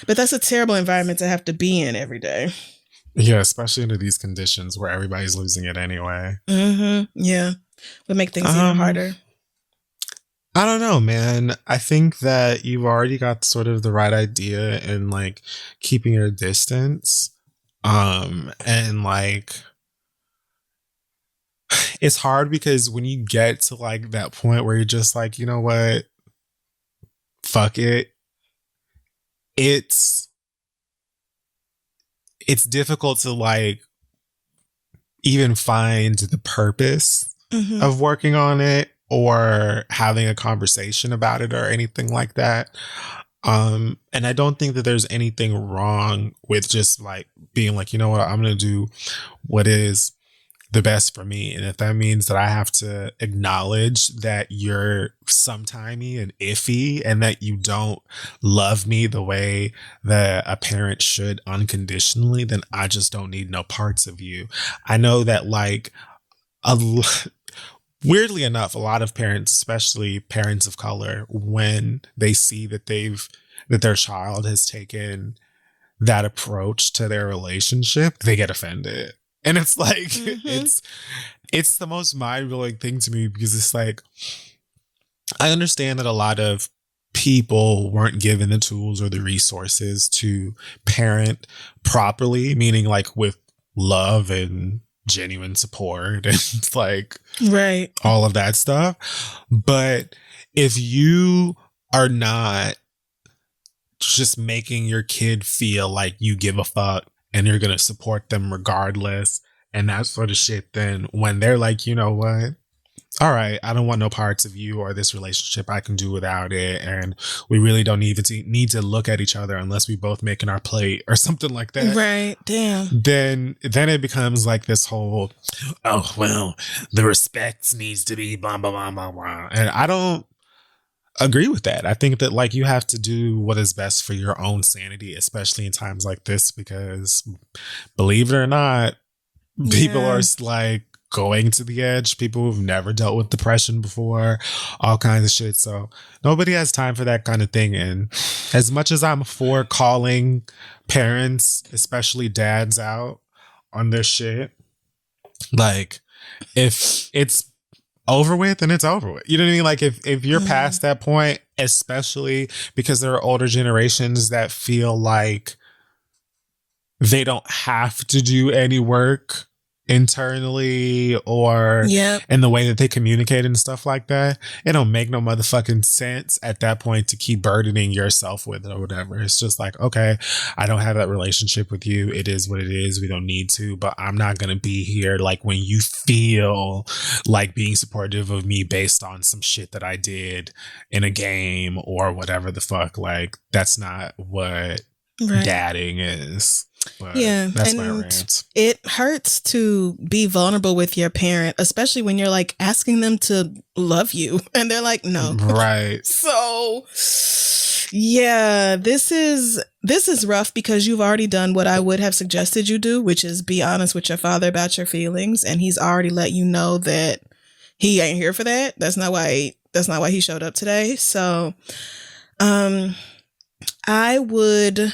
[SPEAKER 1] But that's a terrible environment to have to be in every day.
[SPEAKER 2] Yeah, especially under these conditions where everybody's losing it anyway.
[SPEAKER 1] Mm-hmm. Yeah. Would make things even harder.
[SPEAKER 2] I don't know, man. I think that you've already got sort of the right idea in like keeping your distance. And like it's hard because when you get to like that point where you're just like, you know what? Fuck it. It's difficult to like even find the purpose of working on it or having a conversation about it or anything like that. And I don't think that there's anything wrong with just like being like, you know what, I'm going to do what is the best for me. And if that means that I have to acknowledge that you're sometimey and iffy and that you don't love me the way that a parent should unconditionally, then I just don't need no parts of you. I know that like weirdly enough, a lot of parents, especially parents of color, when they see that their child has taken that approach to their relationship, they get offended. And it's like, it's the most mind-blowing thing to me because it's like, I understand that a lot of people weren't given the tools or the resources to parent properly, meaning like with love and genuine support and like all of that stuff. But if you are not just making your kid feel like you give a fuck and you're going to support them regardless and that sort of shit, then when they're like, you know what? All right, I don't want no parts of you or this relationship. I can do without it. And we really don't even need to look at each other unless we both making our plate or something like that.
[SPEAKER 1] Right. Damn.
[SPEAKER 2] Then it becomes like this whole, oh, well, the respect needs to be blah, blah, blah, blah, blah. And I don't agree with that. I think that like you have to do what is best for your own sanity, especially in times like this, because believe it or not, people are like going to the edge. People who've never dealt with depression before, all kinds of shit. So nobody has time for that kind of thing. And as much as I'm for calling parents, especially dads, out on this shit, like if it's over with, and it's over with. You know what I mean? Like if you're past that point, especially because there are older generations that feel like they don't have to do any work internally or in the way that they communicate and stuff like that, it don't make no motherfucking sense at that point to keep burdening yourself with it or whatever. It's just like, okay, I don't have that relationship with you. It is what it is. We don't need to, but I'm not going to be here like when you feel like being supportive of me based on some shit that I did in a game or whatever the fuck. Like that's not what dadding is. But that's my rant.
[SPEAKER 1] It hurts to be vulnerable with your parent, especially when you're like asking them to love you and they're like, no.
[SPEAKER 2] Right.
[SPEAKER 1] So yeah, this is rough because you've already done what I would have suggested you do, which is be honest with your father about your feelings. And he's already let you know that he ain't here for that. That's not why he showed up today. So I would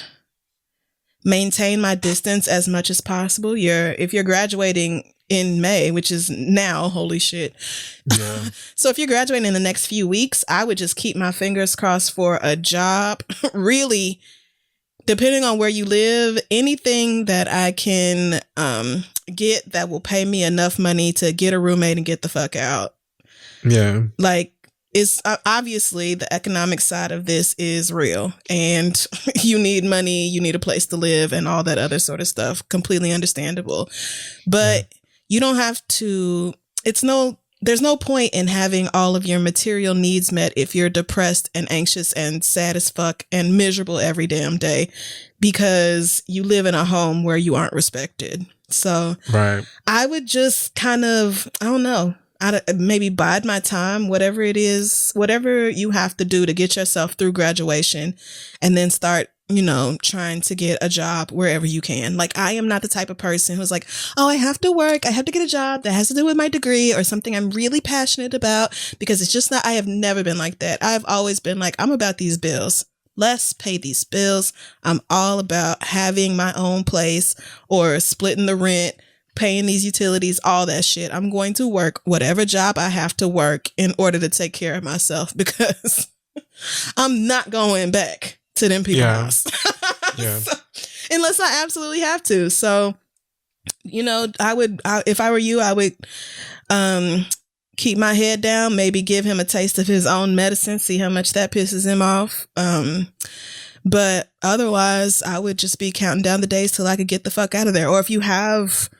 [SPEAKER 1] maintain my distance as much as possible. If you're graduating in May, which is now, holy shit.
[SPEAKER 2] Yeah.
[SPEAKER 1] So if you're graduating in the next few weeks, I would just keep my fingers crossed for a job. Really, depending on where you live, anything that I can get that will pay me enough money to get a roommate and get the fuck out.
[SPEAKER 2] Yeah.
[SPEAKER 1] Like, it's obviously the economic side of this is real, and you need money, you need a place to live, and all that other sort of stuff. Completely understandable. But you don't have to, there's no point in having all of your material needs met if you're depressed and anxious and sad as fuck and miserable every damn day because you live in a home where you aren't respected. So
[SPEAKER 2] right.
[SPEAKER 1] I would just kind of, I don't know, maybe bide my time, whatever it is, whatever you have to do to get yourself through graduation, and then start, trying to get a job wherever you can. Like, I am not the type of person who's like, oh, I have to work. I have to get a job that has to do with my degree or something I'm really passionate about, because it's just not, I have never been like that. I've always been like, I'm about these bills. Let's pay these bills. I'm all about having my own place or splitting the rent, paying these utilities, all that shit. I'm going to work whatever job I have to work in order to take care of myself, because I'm not going back to them people's house.
[SPEAKER 2] Yeah.
[SPEAKER 1] So, unless I absolutely have to. So, if I were you, I would keep my head down, maybe give him a taste of his own medicine, see how much that pisses him off. But otherwise, I would just be counting down the days till I could get the fuck out of there. Or if you have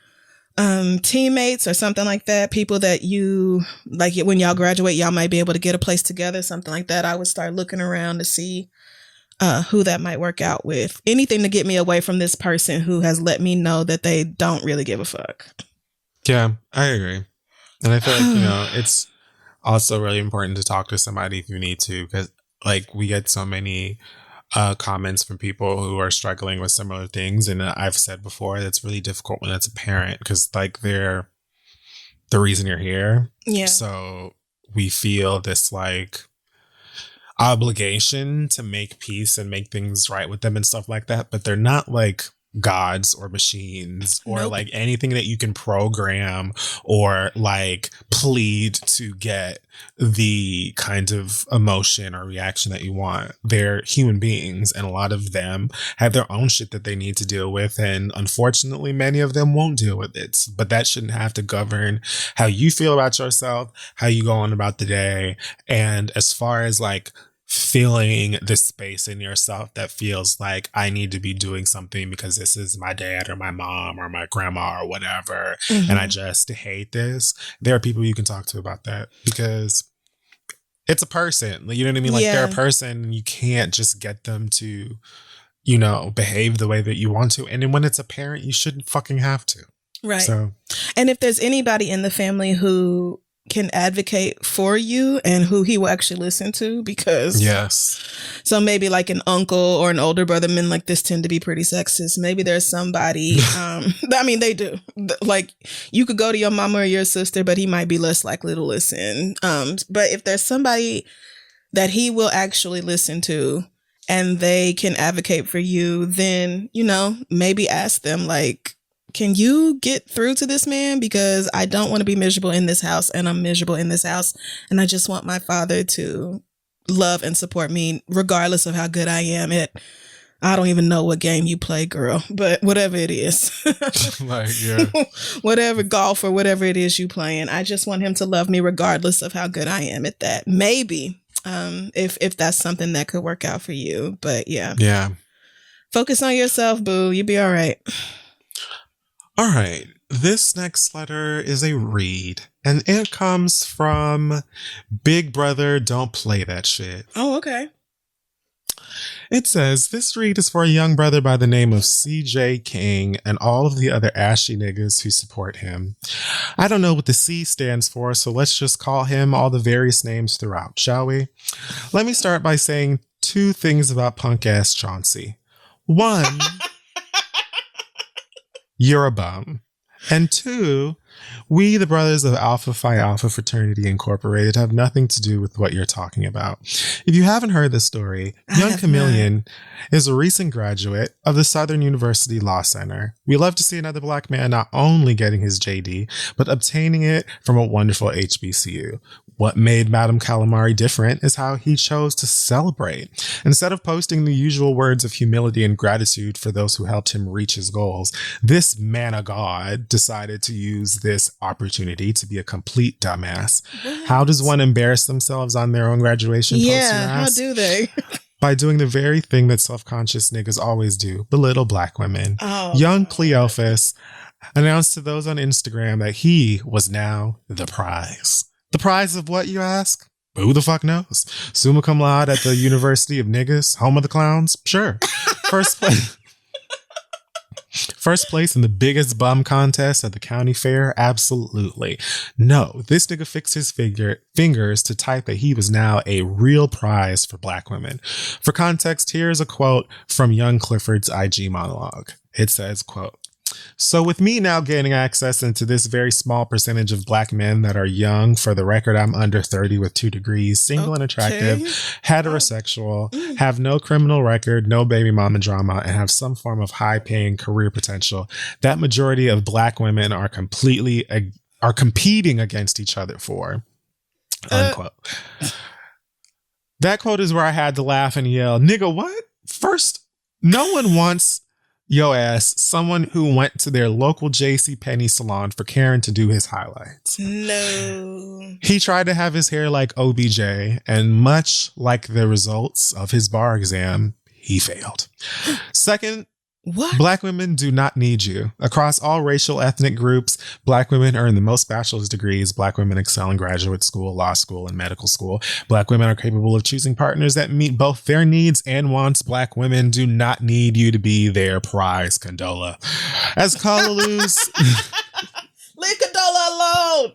[SPEAKER 1] teammates or something like that, people that you like, when y'all graduate, y'all might be able to get a place together, something like that. I would start looking around to see who that might work out with. Anything to get me away from this person who has let me know that they don't really give a fuck.
[SPEAKER 2] Yeah, I agree. And I feel like, it's also really important to talk to somebody if you need to, because like we get so many comments from people who are struggling with similar things. And I've said before, it's really difficult when it's a parent, because like they're the reason you're here.
[SPEAKER 1] Yeah.
[SPEAKER 2] So we feel this like obligation to make peace and make things right with them and stuff like that. But they're not like gods or machines or like anything that you can program or like plead to get the kind of emotion or reaction that you want. They're human beings, and a lot of them have their own shit that they need to deal with, and unfortunately many of them won't deal with it. But that shouldn't have to govern how you feel about yourself, how you go on about the day. And as far as like filling the space in yourself that feels like I need to be doing something because this is my dad or my mom or my grandma or whatever, and I just hate this, there are people you can talk to about that, because it's a person. You know what I mean? Like they're a person, and you can't just get them to, behave the way that you want to. And then when it's a parent, you shouldn't fucking have to.
[SPEAKER 1] Right.
[SPEAKER 2] So,
[SPEAKER 1] and if there's anybody in the family who can advocate for you and who he will actually listen to, because so maybe like an uncle or an older brother, men like this tend to be pretty sexist. Maybe there's somebody I mean, they do, like you could go to your mama or your sister, but he might be less likely to listen. But if there's somebody that he will actually listen to and they can advocate for you, then maybe ask them like, can you get through to this man? Because I don't want to be miserable in this house, and I'm miserable in this house. And I just want my father to love and support me regardless of how good I am at, I don't even know what game you play, girl, but whatever it is, whatever golf or whatever it is you playing. I just want him to love me regardless of how good I am at that. Maybe, if that's something that could work out for you, but yeah. Focus on yourself, boo. You'll be all right.
[SPEAKER 2] All right, this next letter is a read, and it comes from Big Brother Don't Play That Shit.
[SPEAKER 1] Oh, okay.
[SPEAKER 2] It says, this read is for a young brother by the name of CJ King and all of the other ashy niggas who support him. I don't know what the C stands for, so let's just call him all the various names throughout, shall we? Let me start by saying 2 things about punk-ass Chauncey. 1... You're a bum. And 2, we, the Brothers of Alpha Phi Alpha Fraternity Incorporated, have nothing to do with what you're talking about. If you haven't heard the story, Young Chameleon is a recent graduate of the Southern University Law Center. We love to see another Black man not only getting his JD, but obtaining it from a wonderful HBCU. What made Madame Calamari different is how he chose to celebrate. Instead of posting the usual words of humility and gratitude for those who helped him reach his goals, this man of God decided to use this opportunity to be a complete dumbass. What? How does one embarrass themselves on their own graduation post?
[SPEAKER 1] Yeah, how do they?
[SPEAKER 2] By doing the very thing that self-conscious niggas always do, belittle Black women.
[SPEAKER 1] Oh,
[SPEAKER 2] Young Cleophas announced to those on Instagram that he was now the prize. The prize of what, you ask? Who the fuck knows? Summa cum laude at the University of Niggas, home of the clowns? Sure. First place in the biggest bum contest at the county fair? Absolutely. No, this nigga fixed his fingers to type that he was now a real prize for Black women. For context, here's a quote from Young Clifford's IG monologue. It says, quote, "So with me now gaining access into this very small percentage of Black men that are young, for the record, I'm under 30 with 2 degrees, single and attractive, heterosexual, have no criminal record, no baby mama drama, and have some form of high paying career potential, that majority of Black women are competing against each other for," unquote. That quote is where I had to laugh and yell, nigga, what? First, no one wants yo ass, someone who went to their local JCPenney salon for Karen to do his highlights.
[SPEAKER 1] No.
[SPEAKER 2] He tried to have his hair like OBJ, and much like the results of his bar exam, he failed. Second,
[SPEAKER 1] what?
[SPEAKER 2] Black women do not need you. Across all racial ethnic groups, Black women earn the most bachelor's degrees. Black women excel in graduate school, law school, and medical school. Black women are capable of choosing partners that meet both their needs and wants. Black women do not need you to be their prize, Condola. As Kalalu's...
[SPEAKER 1] Leave Condola alone!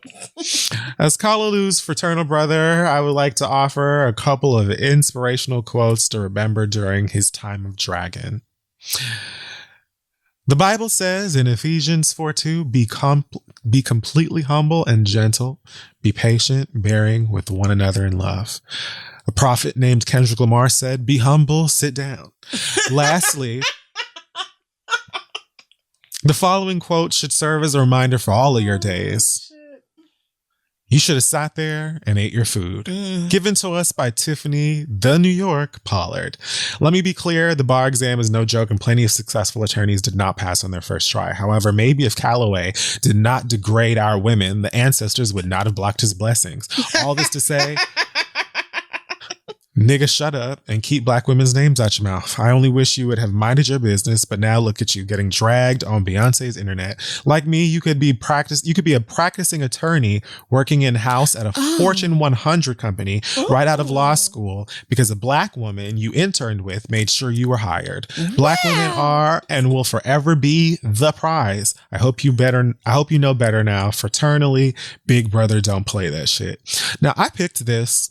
[SPEAKER 2] As Kalalu's fraternal brother, I would like to offer a couple of inspirational quotes to remember during his time of dragon. The Bible says in Ephesians 4:2, be completely humble and gentle, be patient, bearing with one another in love. A prophet named Kendrick Lamar said, be humble, sit down. Lastly, the following quote should serve as a reminder for all of your days. You should have sat there and ate your food. Given to us by Tiffany, the New York Pollard. Let me be clear, the bar exam is no joke and plenty of successful attorneys did not pass on their first try. However, maybe if Calloway did not degrade our women, the ancestors would not have blocked his blessings. All this to say... Nigga, shut up and keep Black women's names out your mouth. I only wish you would have minded your business, but now look at you getting dragged on Beyonce's internet. Like me, you could be a practicing attorney working in-house at a Fortune 100 company right out of law school because a Black woman you interned with made sure you were hired. Black women are and will forever be the prize. I hope you know better now. Fraternally, big brother, don't play that shit. Now, I picked this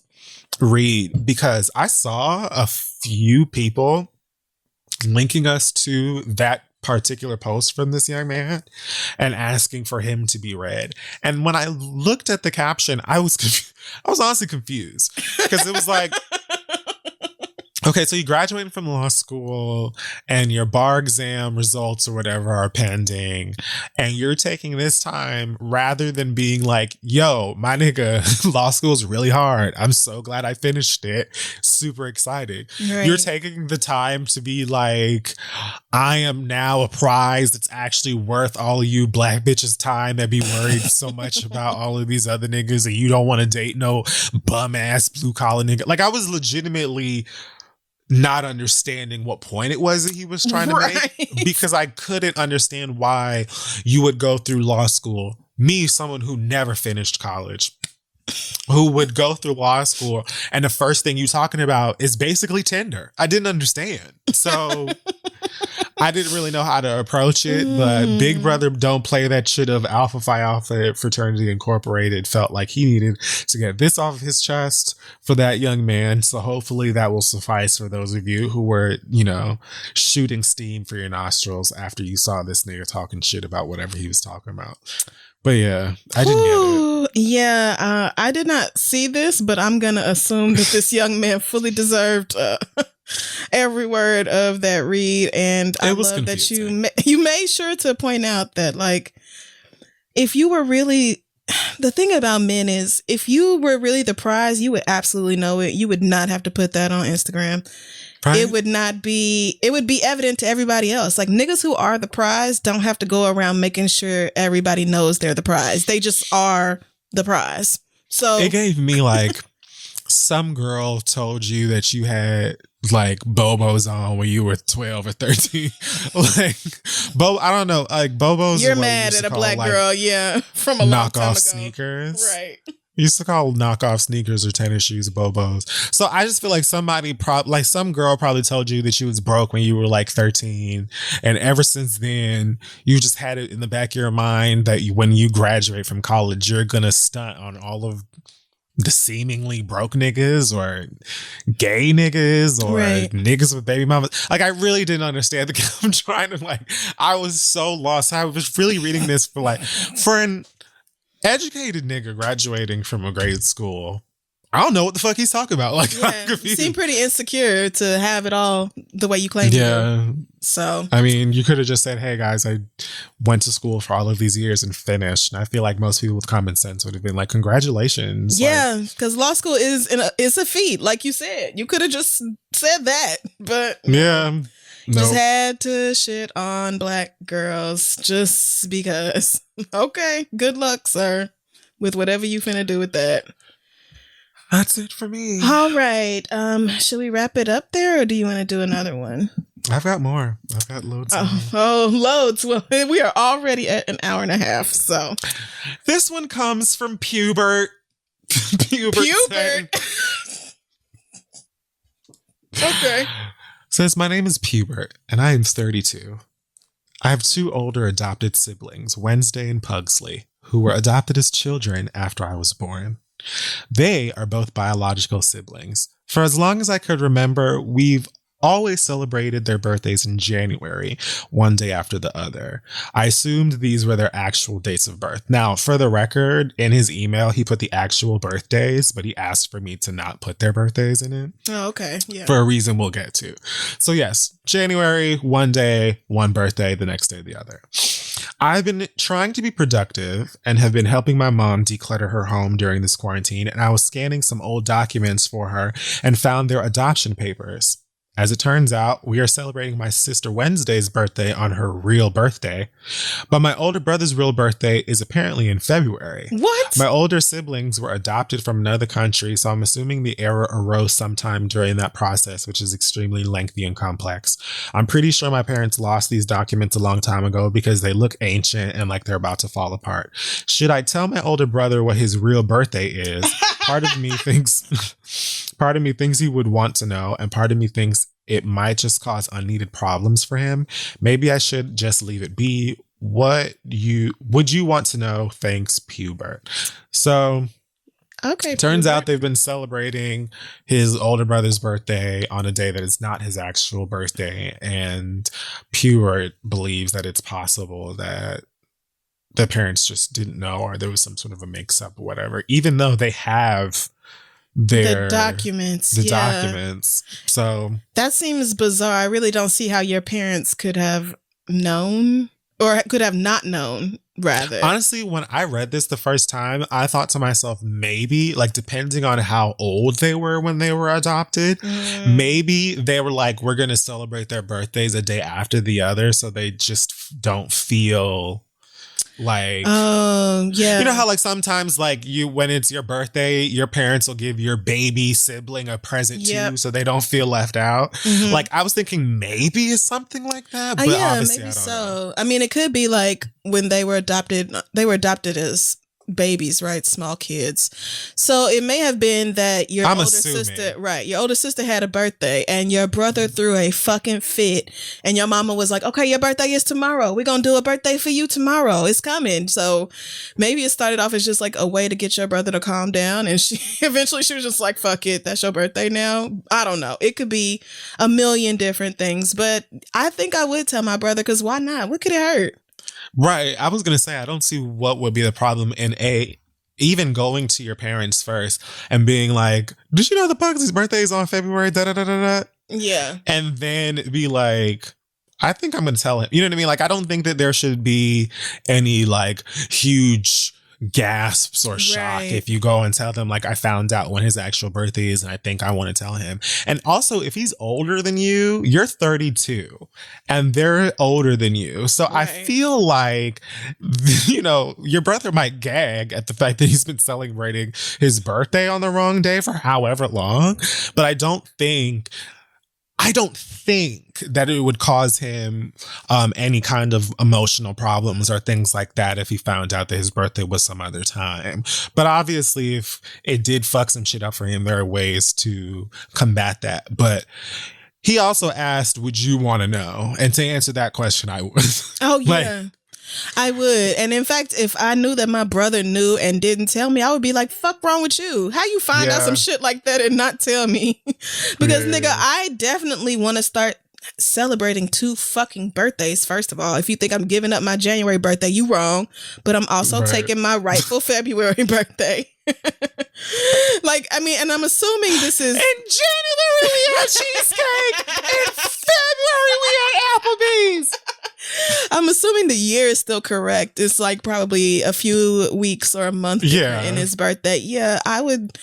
[SPEAKER 2] read because I saw a few people linking us to that particular post from this young man and asking for him to be read. And when I looked at the caption, I was honestly confused because it was like, okay, so you graduated from law school and your bar exam results or whatever are pending, and you're taking this time rather than being like, yo, my nigga, law school is really hard. I'm so glad I finished it. Super excited. Right. You're taking the time to be like, I am now a prize that's actually worth all of you Black bitches' time that be worried so much about all of these other niggas and you don't want to date no bum ass blue collar nigga. Like, I was legitimately not understanding what point it was that he was trying to make because I couldn't understand why you would go through law school. Me, someone who never finished college, who would go through law school and the first thing you're talking about is basically Tinder. I didn't understand. So I didn't really know how to approach it, but Big Brother Don't Play That Shit of Alpha Phi Alpha Fraternity Incorporated felt like he needed to get this off of his chest for that young man. So hopefully that will suffice for those of you who were, shooting steam for your nostrils after you saw this nigga talking shit about whatever he was talking about. But yeah, I didn't get it.
[SPEAKER 1] Yeah, I did not see this, but I'm going to assume that this young man fully deserved every word of that read. And I love confusing. That you made sure to point out that, like, if you were really, the thing about men is, if you were really the prize, you would absolutely know it. You would not have to put that on Instagram. Right. It would be evident to everybody else. Like, niggas who are the prize don't have to go around making sure everybody knows they're the prize. They just are the prize. So
[SPEAKER 2] it gave me like some girl told you that you had like Bobos on when you were 12 or 13. Like, I don't know. Like, Bobos.
[SPEAKER 1] You're mad at a black girl, yeah, from a long time ago.
[SPEAKER 2] Knockoff sneakers.
[SPEAKER 1] Right.
[SPEAKER 2] We used to call knockoff sneakers or tennis shoes Bobos. So I just feel like some girl probably told you that she was broke when you were like 13. And ever since then, you just had it in the back of your mind that when you graduate from college, you're going to stunt on all of the seemingly broke niggas or gay niggas or niggas with baby mamas. Like, I really didn't understand I'm trying to I was so lost. I was really reading this for an educated nigga graduating from a grade school. I don't know what the fuck he's talking about. Like,
[SPEAKER 1] yeah, I'm confused. You seem pretty insecure to have it all the way you claim to.
[SPEAKER 2] Yeah.
[SPEAKER 1] So,
[SPEAKER 2] I mean, you could have just said, hey guys, I went to school for all of these years and finished. And I feel like most people with common sense would have been like, congratulations.
[SPEAKER 1] Yeah, because law school is a feat. Like you said, you could have just said that. But
[SPEAKER 2] yeah.
[SPEAKER 1] Just had to shit on black girls just because. Okay, good luck, sir, with whatever you finna do with that.
[SPEAKER 2] That's it for me.
[SPEAKER 1] All right. Should we wrap it up there, or do you want to do another one?
[SPEAKER 2] I've got more. I've got loads.
[SPEAKER 1] Loads. Well, we are already at an hour and a half. So
[SPEAKER 2] this one comes from Pubert.
[SPEAKER 1] Pubert. Okay.
[SPEAKER 2] Says, my name is Pubert, and I am 32. I have 2 older adopted siblings, Wednesday and Pugsley, who were adopted as children after I was born. They are both biological siblings. For as long as I could remember, we've always celebrated their birthdays in January, one day after the other. I assumed these were their actual dates of birth. Now, for the record, in his email, he put the actual birthdays, but he asked for me to not put their birthdays in it.
[SPEAKER 1] Oh, okay. Yeah.
[SPEAKER 2] For a reason we'll get to. So yes, January, one day, one birthday, the next day, the other. I've been trying to be productive and have been helping my mom declutter her home during this quarantine, and I was scanning some old documents for her and found their adoption papers. As it turns out, we are celebrating my sister Wednesday's birthday on her real birthday, but my older brother's real birthday is apparently in February.
[SPEAKER 1] What?
[SPEAKER 2] My older siblings were adopted from another country, so I'm assuming the error arose sometime during that process, which is extremely lengthy and complex. I'm pretty sure my parents lost these documents a long time ago because they look ancient and like they're about to fall apart. Should I tell my older brother what his real birthday is? Part of me thinks he would want to know, and part of me thinks it might just cause unneeded problems for him. Maybe I should just leave it be. Would you want to know? Thanks, Pubert. So,
[SPEAKER 1] okay.
[SPEAKER 2] Turns out they've been celebrating his older brother's birthday on a day that is not his actual birthday, and Pubert believes that it's possible that the parents just didn't know, or there was some sort of a mix-up or whatever, even though they have the documents. So
[SPEAKER 1] that seems bizarre. I really don't see how your parents could have known, or could have not known, rather.
[SPEAKER 2] Honestly, when I read this the first time, I thought to myself, maybe, like, depending on how old they were when they were adopted, maybe they were like, we're going to celebrate their birthdays a day after the other, so they just don't feel like,
[SPEAKER 1] yeah,
[SPEAKER 2] you know how like sometimes like when it's your birthday, your parents will give your baby sibling a present too, so they don't feel left out. Like, I was thinking maybe it's something like that, but
[SPEAKER 1] yeah,
[SPEAKER 2] obviously
[SPEAKER 1] maybe
[SPEAKER 2] I don't
[SPEAKER 1] so.
[SPEAKER 2] know.
[SPEAKER 1] I mean, it could be like when they were adopted as babies, right? Small kids. So it may have been that your
[SPEAKER 2] I'm
[SPEAKER 1] older
[SPEAKER 2] assuming.
[SPEAKER 1] sister, right? Your older sister had a birthday and your brother threw a fucking fit and your mama was like, okay, your birthday is tomorrow. We're going to do a birthday for you tomorrow. It's coming. So maybe it started off as just like a way to get your brother to calm down. And she eventually she was just like, fuck it. That's your birthday now. I don't know. It could be a million different things, but I think I would tell my brother because why not? What could it hurt?
[SPEAKER 2] Right. I was going to say, I don't see what would be the problem in even going to your parents first and being like, did you know the Bugsy's birthday is on February? Da, da, da, da, da.
[SPEAKER 1] Yeah.
[SPEAKER 2] And then be like, I think I'm going to tell him. You know what I mean? Like, I don't think that there should be any like huge gasps or shock if you go and tell them like I found out when his actual birthday is and I think I want to tell him. And also if he's older than you, you're 32 and they're older than you. So I feel like, you know, your brother might gag at the fact that he's been celebrating his birthday on the wrong day for however long. But I don't think that it would cause him any kind of emotional problems or things like that if he found out that his birthday was some other time. But obviously, if it did fuck some shit up for him, there are ways to combat that. But he also asked, would you want to know? And to answer that question, I would.
[SPEAKER 1] Oh, yeah. I would. And in fact, if I knew that my brother knew and didn't tell me, I would be like, fuck wrong with you? How you find out some shit like that and not tell me? Because nigga, I definitely want to start celebrating 2 fucking birthdays. First of all, if you think I'm giving up my January birthday, you wrong. But I'm also taking my rightful February birthday. Like, I mean, and I'm assuming this is...
[SPEAKER 2] In January we had cheesecake. In February we had Applebee's.
[SPEAKER 1] I'm assuming the year is still correct. It's like probably a few weeks or a month in his birthday. Yeah, I would,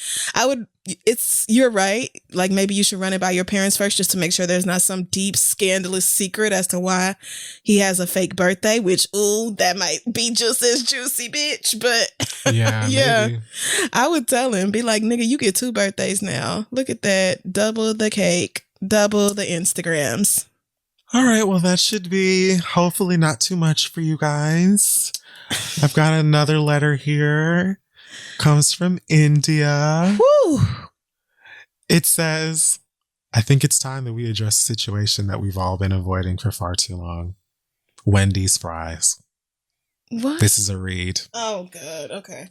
[SPEAKER 1] you're right. Like maybe you should run it by your parents first just to make sure there's not some deep scandalous secret as to why he has a fake birthday, which, ooh, that might be just as juicy, bitch. But yeah, maybe. I would tell him, be like, nigga, you get 2 birthdays now. Look at that. Double the cake, double the Instagrams.
[SPEAKER 2] All right, well, that should be hopefully not too much for you guys. I've got another letter here. Comes from India.
[SPEAKER 1] Woo!
[SPEAKER 2] It says, I think it's time that we address a situation that we've all been avoiding for far too long. Wendy's fries.
[SPEAKER 1] What?
[SPEAKER 2] This is a read.
[SPEAKER 1] Oh, good. Okay.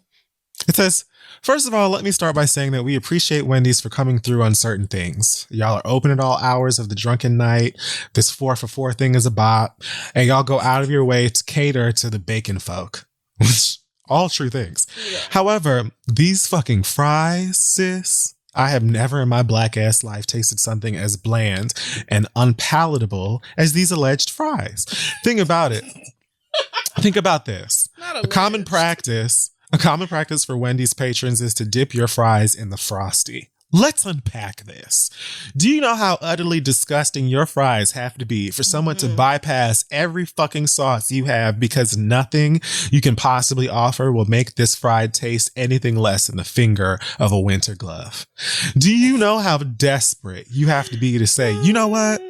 [SPEAKER 2] It says, first of all, let me start by saying that we appreciate Wendy's for coming through on certain things. Y'all are open at all hours of the drunken night. This 4 for $4 thing is a bop. And y'all go out of your way to cater to the bacon folk. Which, all true things. Yeah. However, these fucking fries, sis, I have never in my black ass life tasted something as bland and unpalatable as these alleged fries. Think about it. Think about this. A common practice for Wendy's patrons is to dip your fries in the Frosty. Let's unpack this. Do you know how utterly disgusting your fries have to be for someone to bypass every fucking sauce you have because nothing you can possibly offer will make this fry taste anything less than the finger of a winter glove? Do you know how desperate you have to be to say, you know what?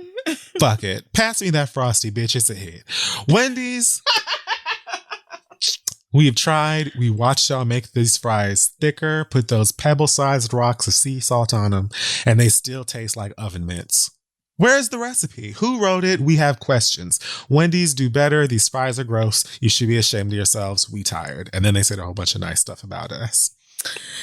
[SPEAKER 2] Fuck it. Pass me that Frosty, bitch. It's a hit. Wendy's... We have tried. We watched y'all make these fries thicker, put those pebble-sized rocks of sea salt on them, and they still taste like oven mitts. Where's the recipe? Who wrote it? We have questions. Wendy's, do better. These fries are gross. You should be ashamed of yourselves. We tired. And then they said a whole bunch of nice stuff about us.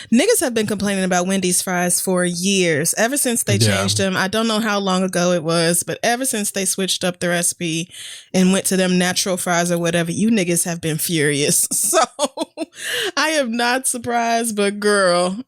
[SPEAKER 1] Niggas have been complaining about Wendy's fries for years, ever since they changed them. I don't know how long ago it was, but ever since they switched up the recipe and went to them natural fries or whatever, you niggas have been furious. So I am not surprised, but girl,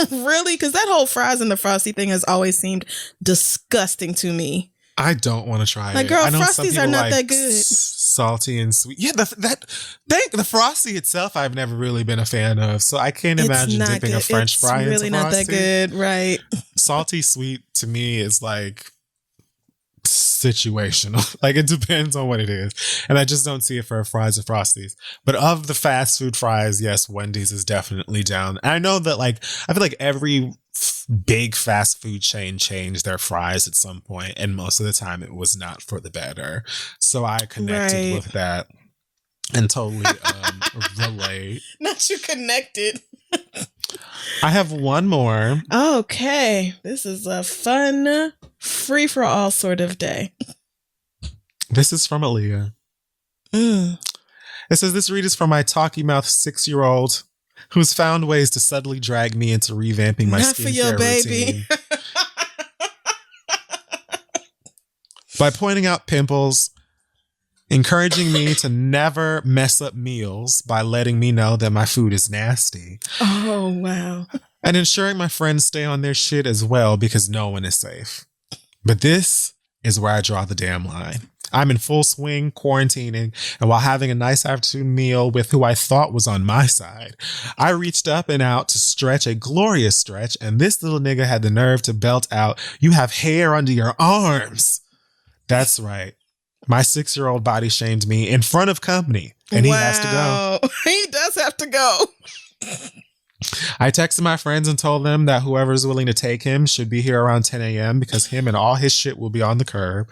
[SPEAKER 1] really? Because that whole fries and the Frosty thing has always seemed disgusting to me.
[SPEAKER 2] I don't want to try it.
[SPEAKER 1] Like, girl,
[SPEAKER 2] I know
[SPEAKER 1] Frosties are not that good.
[SPEAKER 2] Salty and sweet. Yeah, the Frosty itself, I've never really been a fan of. So I can't imagine dipping a French fry into Frosty. It's really not that good, right? Salty sweet to me is like situational. Like it depends on what it is. And I just don't see it for fries or Frosties. But of the fast food fries, yes, Wendy's is definitely down. And I know that like, I feel like every big fast food chain changed their fries at some point, and most of the time it was not for the better. So I connected with that and totally Relate.
[SPEAKER 1] Not you connected.
[SPEAKER 2] I have one more.
[SPEAKER 1] Okay. This is a fun, free-for-all sort of day.
[SPEAKER 2] This is from Aaliyah. It says, this read is from my talky mouth 6-year-old who's found ways to subtly drag me into revamping my
[SPEAKER 1] Not for your
[SPEAKER 2] skincare
[SPEAKER 1] baby.
[SPEAKER 2] routine. By pointing out pimples, encouraging me to never mess up meals by letting me know that my food is nasty.
[SPEAKER 1] Oh, wow.
[SPEAKER 2] And ensuring my friends stay on their shit as well because no one is safe. But this is where I draw the damn line. I'm in full swing quarantining, and while having a nice afternoon meal with who I thought was on my side, I reached up and out to stretch a glorious stretch, and this little nigga had the nerve to belt out, "You have hair under your arms." That's right. My 6-year-old body shamed me in front of company, and he has to go.
[SPEAKER 1] He does have to go.
[SPEAKER 2] I texted my friends and told them that whoever's willing to take him should be here around 10 a.m. because him and all his shit will be on the curb.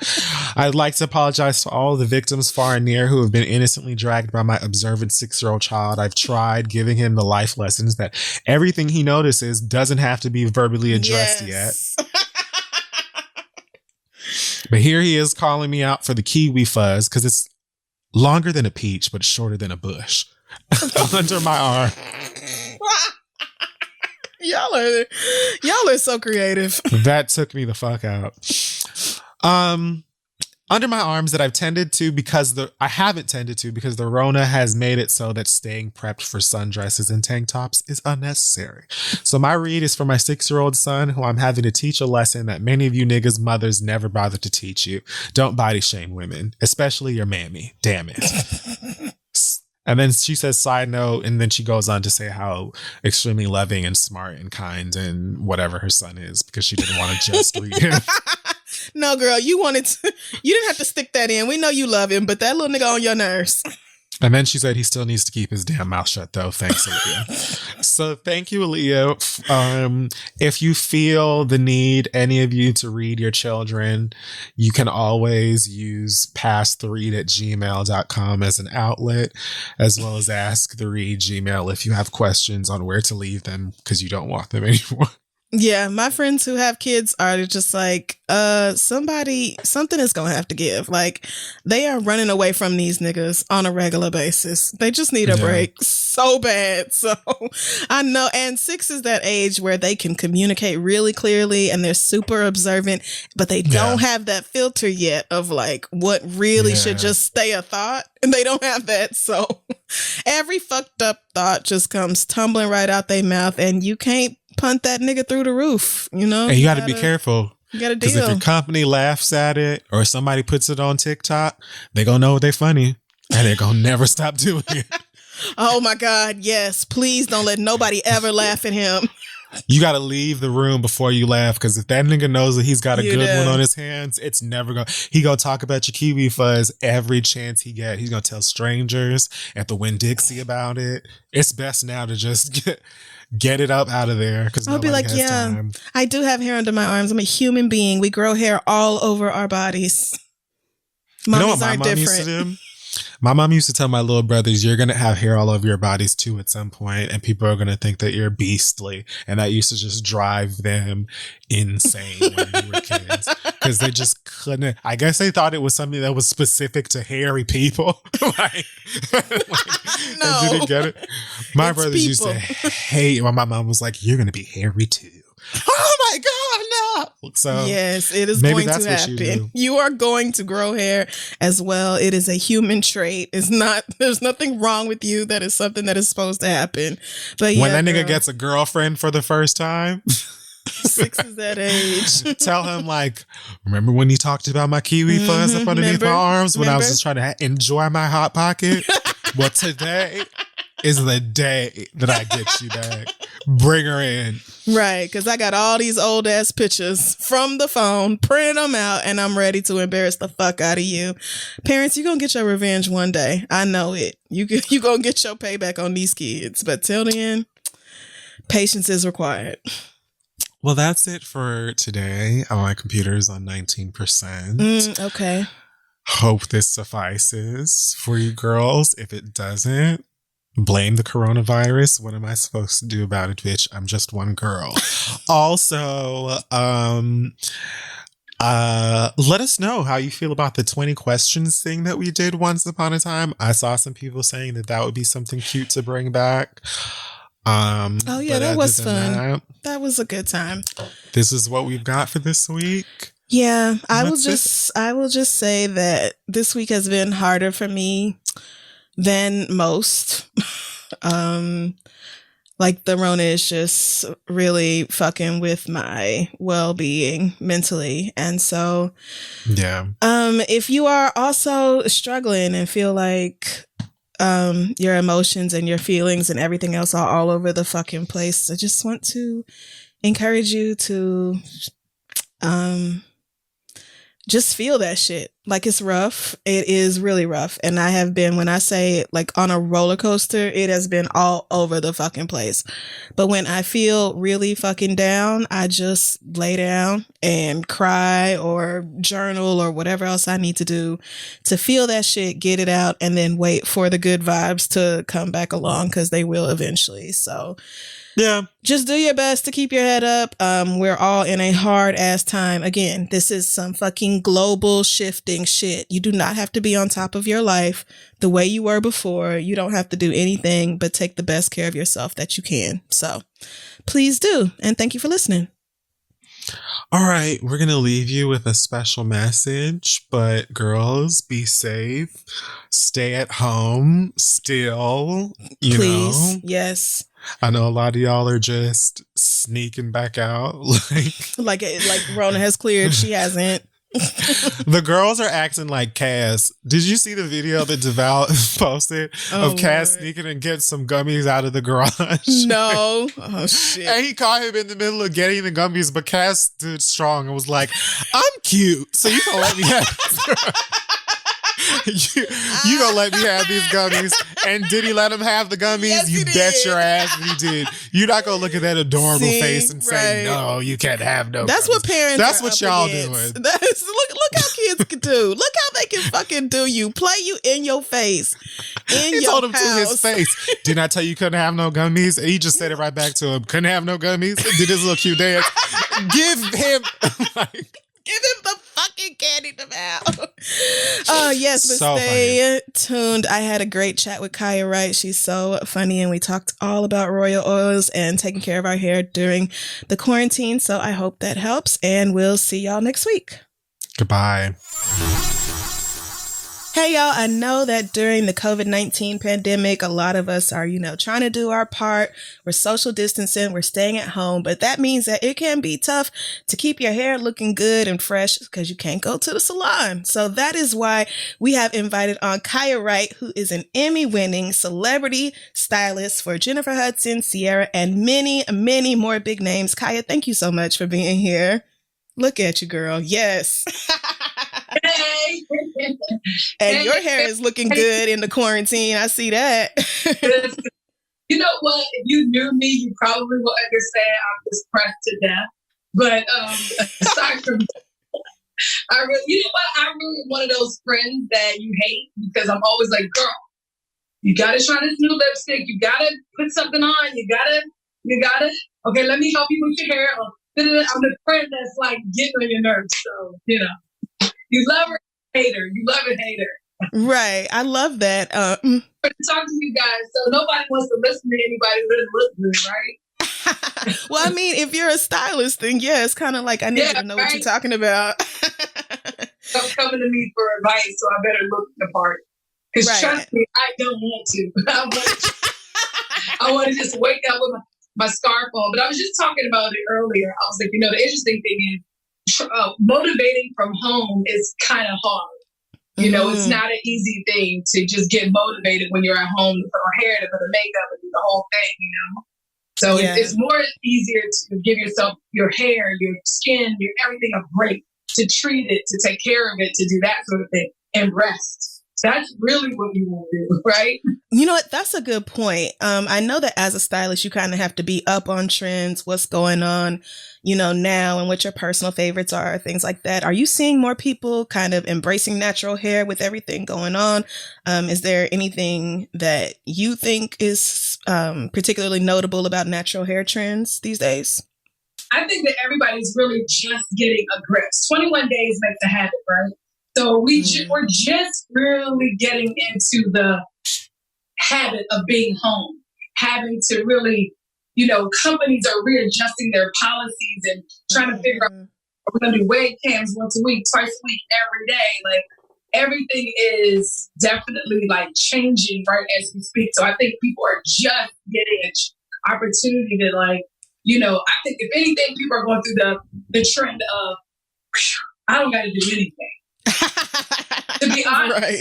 [SPEAKER 2] I'd like to apologize to all the victims far and near who have been innocently dragged by my observant 6-year-old child. I've tried giving him the life lessons that everything he notices doesn't have to be verbally addressed yet. But here he is calling me out for the kiwi fuzz because it's longer than a peach, but shorter than a bush. Under my arm.
[SPEAKER 1] Y'all are so creative.
[SPEAKER 2] That took me the fuck out. Under my arms that I haven't tended to because the Rona has made it so that staying prepped for sundresses and tank tops is unnecessary. So my read is for my 6-year-old son, who I'm having to teach a lesson that many of you niggas' mothers never bothered to teach you. Don't body shame women, especially your mammy. Damn it. And then she says, side note, and then she goes on to say how extremely loving and smart and kind and whatever her son is because she didn't want to just read him.
[SPEAKER 1] No, girl, you didn't have to stick that in. We know you love him, but that little nigga on your nerves.
[SPEAKER 2] And then she said he still needs to keep his damn mouth shut, though. Thanks, Aaliyah. So thank you, Aaliyah. If you feel the need, any of you, to read your children, you can always use passttheread@gmail.com as an outlet, as well as Ask the Read Gmail if you have questions on where to leave them because you don't want them anymore.
[SPEAKER 1] Yeah, my friends who have kids are just like, something is gonna have to give. Like, they are running away from these niggas on a regular basis. They just need a break so bad. So I know, and 6 is that age where they can communicate really clearly and they're super observant, but they don't have that filter yet of like what really should just stay a thought. And they don't have that. So every fucked up thought just comes tumbling right out their mouth, and you can't punt that nigga through the roof, you know?
[SPEAKER 2] And you gotta be careful.
[SPEAKER 1] You gotta deal.
[SPEAKER 2] Because if your company laughs at it or somebody puts it on TikTok, they gonna know they're funny and they're gonna never stop doing it.
[SPEAKER 1] Oh my God, yes. Please don't let nobody ever laugh at him.
[SPEAKER 2] You gotta leave the room before you laugh, because if that nigga knows that he's got a good one on his hands, it's never gonna. He gonna talk about your kiwi fuzz every chance he get. He's gonna tell strangers at the Winn-Dixie about it. It's best now to just get it up out of there, because I'll be like, time.
[SPEAKER 1] I do have hair under my arms. I'm a human being. We grow hair all over our bodies. Mommies, you know what my mom used to do?
[SPEAKER 2] My mom used to tell my little brothers, you're going to have hair all over your bodies too at some point, and people are going to think that you're beastly. And that used to just drive them insane when we were kids, because they just couldn't. I guess they thought it was something that was specific to hairy people. like,
[SPEAKER 1] no,
[SPEAKER 2] I didn't get it. My brothers used to hate when my mom was like, you're going to be hairy too. Oh my God, no. So
[SPEAKER 1] yes, it is going to happen. You are going to grow hair as well. It is a human trait. It's not, there's nothing wrong with you. That is something that is supposed to happen. But
[SPEAKER 2] when that nigga gets a girlfriend for the first time,
[SPEAKER 1] 6 is that age.
[SPEAKER 2] Tell him, like, remember when you talked about my kiwi fuzz up underneath my arms when I was just trying to enjoy my Hot Pocket? Well, today is the day that I get you back. Bring her in.
[SPEAKER 1] Right, because I got all these old ass pictures from the phone, print them out, and I'm ready to embarrass the fuck out of you. Parents, you're going to get your revenge one day. I know it. You going to get your payback on these kids. But till then, patience is required.
[SPEAKER 2] Well, that's it for today. My computer's on 19%.
[SPEAKER 1] Okay.
[SPEAKER 2] Hope this suffices for you girls. If it doesn't, Blame the coronavirus. What am I supposed to do about it, bitch? I'm just one girl. Also, let us know how you feel about the 20 questions thing that we did once upon a time. I saw some people saying that would be something cute to bring back.
[SPEAKER 1] Oh yeah, that was fun. That was a good time.
[SPEAKER 2] This is what we've got for this week.
[SPEAKER 1] Yeah, I will just say that this week has been harder for me than most. Like the Rona is just really fucking with my well-being mentally. And so,
[SPEAKER 2] yeah.
[SPEAKER 1] If you are also struggling and feel like your emotions and your feelings and everything else are all over the fucking place, I just want to encourage you to just feel that shit. Like, it's rough. It is really rough. And I have been, when I say like on a roller coaster, it has been all over the fucking place. But when I feel really fucking down, I just lay down and cry or journal or whatever else I need to do to feel that shit, get it out, and then wait for the good vibes to come back along, because they will eventually. So yeah, just do your best to keep your head up. We're all in a hard ass time. Again, this is some fucking global shifting shit. You do not have to be on top of your life the way you were before. You don't have to do anything but take the best care of yourself that you can. So please do. And thank you for listening.
[SPEAKER 2] All right, we're going to leave you with a special message, but girls, be safe. Stay at home still, please.
[SPEAKER 1] Yes.
[SPEAKER 2] I know a lot of y'all are just sneaking back out.
[SPEAKER 1] like Rona has cleared. She hasn't.
[SPEAKER 2] The girls are acting like Cass. Did you see the video that Deval posted of Cass sneaking and getting some gummies out of the garage?
[SPEAKER 1] No. Oh, shit.
[SPEAKER 2] And he caught him in the middle of getting the gummies, but Cass stood strong and was like, I'm cute, so you can let me have you gonna let me have these gummies. And did he let him have the gummies? Yes, you bet your ass he did. You're not gonna look at that adorable face and say, no, you can't have no
[SPEAKER 1] That's
[SPEAKER 2] gummies.
[SPEAKER 1] What parents
[SPEAKER 2] That's
[SPEAKER 1] are
[SPEAKER 2] what y'all
[SPEAKER 1] against.
[SPEAKER 2] doing.
[SPEAKER 1] Look how kids can do. Look how they can fucking do you. Play you in your face.
[SPEAKER 2] He told him to his face. Didn't I tell you couldn't have no gummies? And he just said it right back to him. Couldn't have no gummies? Did his little cute dance. Give him
[SPEAKER 1] the fucking candy to mouth. Yes, but
[SPEAKER 2] so
[SPEAKER 1] stay tuned. I had a great chat with Kaya Wright. She's so funny, and we talked all about royal oils and taking care of our hair during the quarantine. So I hope that helps, and we'll see y'all next week.
[SPEAKER 2] Goodbye.
[SPEAKER 1] Hey, y'all, I know that during the COVID-19 pandemic, a lot of us are, trying to do our part. We're social distancing, we're staying at home, but that means that it can be tough to keep your hair looking good and fresh because you can't go to the salon. So that is why we have invited on Kaya Wright, who is an Emmy-winning celebrity stylist for Jennifer Hudson, Ciara, and many, many more big names. Kaya, thank you so much for being here. Look at you, girl. Yes.
[SPEAKER 3] Hey.
[SPEAKER 1] And your hair is looking good in the quarantine. I see that.
[SPEAKER 3] You know what? If you knew me, you probably will understand I'm just pressed to death. But aside from I'm really one of those friends that you hate because I'm always like, girl, you gotta try this new lipstick. You gotta put something on. You gotta. Okay, let me help you with your hair. I'm the friend that's like getting on your nerves. So you love her, hate her. You love and hate her.
[SPEAKER 1] Right. I love that.
[SPEAKER 3] Talk to you guys. So nobody wants to listen to anybody who doesn't look good, right?
[SPEAKER 1] Well, I mean, if you're a stylist, then yeah, it's kind of like I need you to know what you're talking about.
[SPEAKER 3] Don't coming to me for advice, so I better look the part. Because trust me, I don't want to. I want to just wake up with my scarf on. But I was just talking about it earlier. I was like, the interesting thing is motivating from home is kind of hard. It's not an easy thing to just get motivated when you're at home to put on hair, to put on makeup, and do the whole thing, So it's more easier to give yourself your hair, your skin, your everything a break, to treat it, to take care of it, to do that sort of thing, and rest. That's really what you want to do, right?
[SPEAKER 1] You know what? That's a good point. I know that as a stylist, you kind of have to be up on trends, what's going on, now and what your personal favorites are, things like that. Are you seeing more people kind of embracing natural hair with everything going on? Is there anything that you think is particularly notable about natural hair trends these days?
[SPEAKER 3] I think that everybody's really just getting a grip. 21 days makes a habit, right? So we're just really getting into the habit of being home, having to really, companies are readjusting their policies and trying to figure out, we're going to do wave cams once a week, twice a week, every day. Like, everything is definitely like changing right as we speak. So I think people are just getting an opportunity to I think if anything, people are going through the trend of, I don't got to do anything. To be honest,
[SPEAKER 1] right.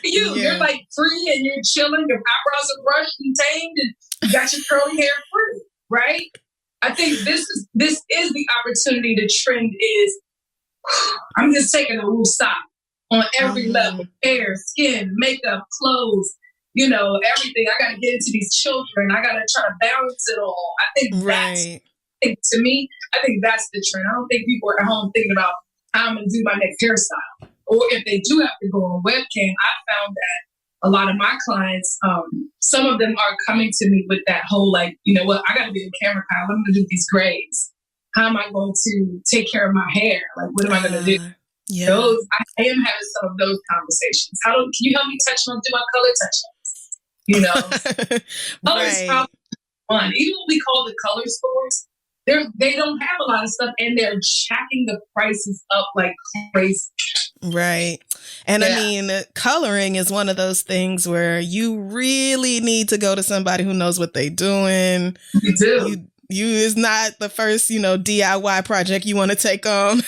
[SPEAKER 3] You're like free and you're chilling. Your eyebrows are brushed and tamed, and you got your curly hair free, right? I think this is the opportunity. The trend is, I'm just taking a little stop on every level: hair, skin, makeup, clothes. Everything. I got to get into these children. I got to try to balance it all. I think to me, I think that's the trend. I don't think people are at home thinking about how I'm going to do my next hairstyle. Or if they do have to go on webcam, I found that a lot of my clients, some of them are coming to me with that whole, I got to be a camera guy. What am I going to do with these grades? How am I going to take care of my hair? Like, what am I going to do?
[SPEAKER 1] Yeah.
[SPEAKER 3] I am having some of those conversations. Can you help me do my color touch-ups? Colors probably fun. Even when we call the color stores, they don't have a lot of stuff, and they're jacking the prices up like crazy.
[SPEAKER 1] Right. And I mean, coloring is one of those things where you really need to go to somebody who knows what they're doing.
[SPEAKER 3] You do.
[SPEAKER 1] You is not the first, DIY project you want to take on.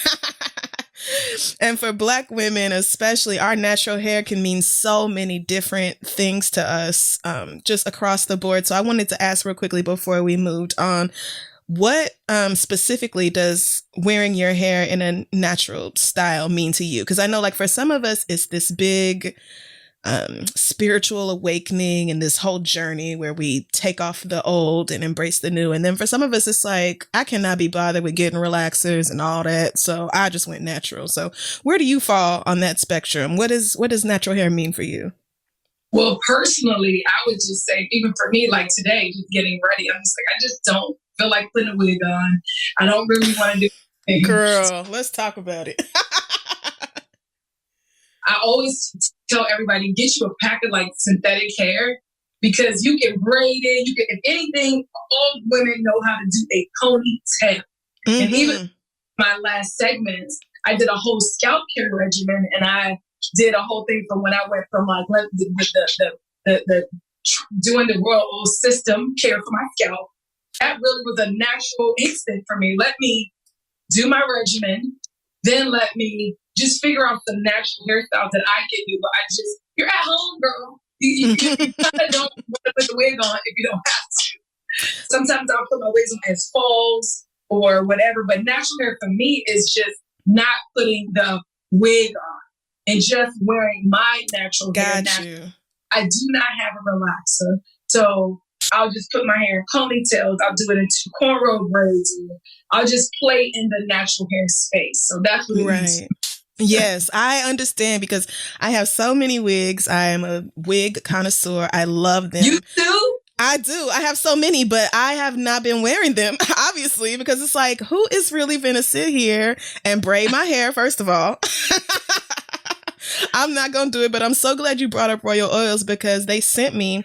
[SPEAKER 1] And for Black women, especially, our natural hair can mean so many different things to us, just across the board. So I wanted to ask real quickly before we moved on, what specifically does wearing your hair in a natural style mean to you? Because I know, for some of us, it's this big spiritual awakening and this whole journey where we take off the old and embrace the new. And then for some of us, it's like, I cannot be bothered with getting relaxers and all that. So I just went natural. So where do you fall on that spectrum? What does natural hair mean for you?
[SPEAKER 3] Well, personally, I would just say, even for me, like today, just getting ready, I'm just like, I just don't feel like putting a wig on. I don't really want to do anything.
[SPEAKER 1] Girl, let's talk about it.
[SPEAKER 3] I always tell everybody, get you a pack of synthetic hair, because you can braid it. You can, if anything, all women know how to do a ponytail. Mm-hmm. And even my last segments, I did a whole scalp care regimen, and I did a whole thing from when I went from the doing the royal oil system care for my scalp. That really was a natural instinct for me. Let me do my regimen, then let me just figure out some natural hairstyles that I can do. But you're at home, girl. You kind of don't want to put the wig on if you don't have to. Sometimes I'll put my wigs on as falls or whatever. But natural hair for me is just not putting the wig on and just wearing my natural hair.
[SPEAKER 1] Got you.
[SPEAKER 3] I do not have a relaxer. So I'll just put my hair in ponytails. I'll do it into cornrow braids. I'll just play in the natural hair space. So that's what it is.
[SPEAKER 1] Yes, I understand, because I have so many wigs. I am a wig connoisseur. I love them.
[SPEAKER 3] You do?
[SPEAKER 1] I do. I have so many, but I have not been wearing them, obviously, because it's like, who is really going to sit here and braid my hair, first of all? I'm not going to do it, but I'm so glad you brought up Royal Oils, because they sent me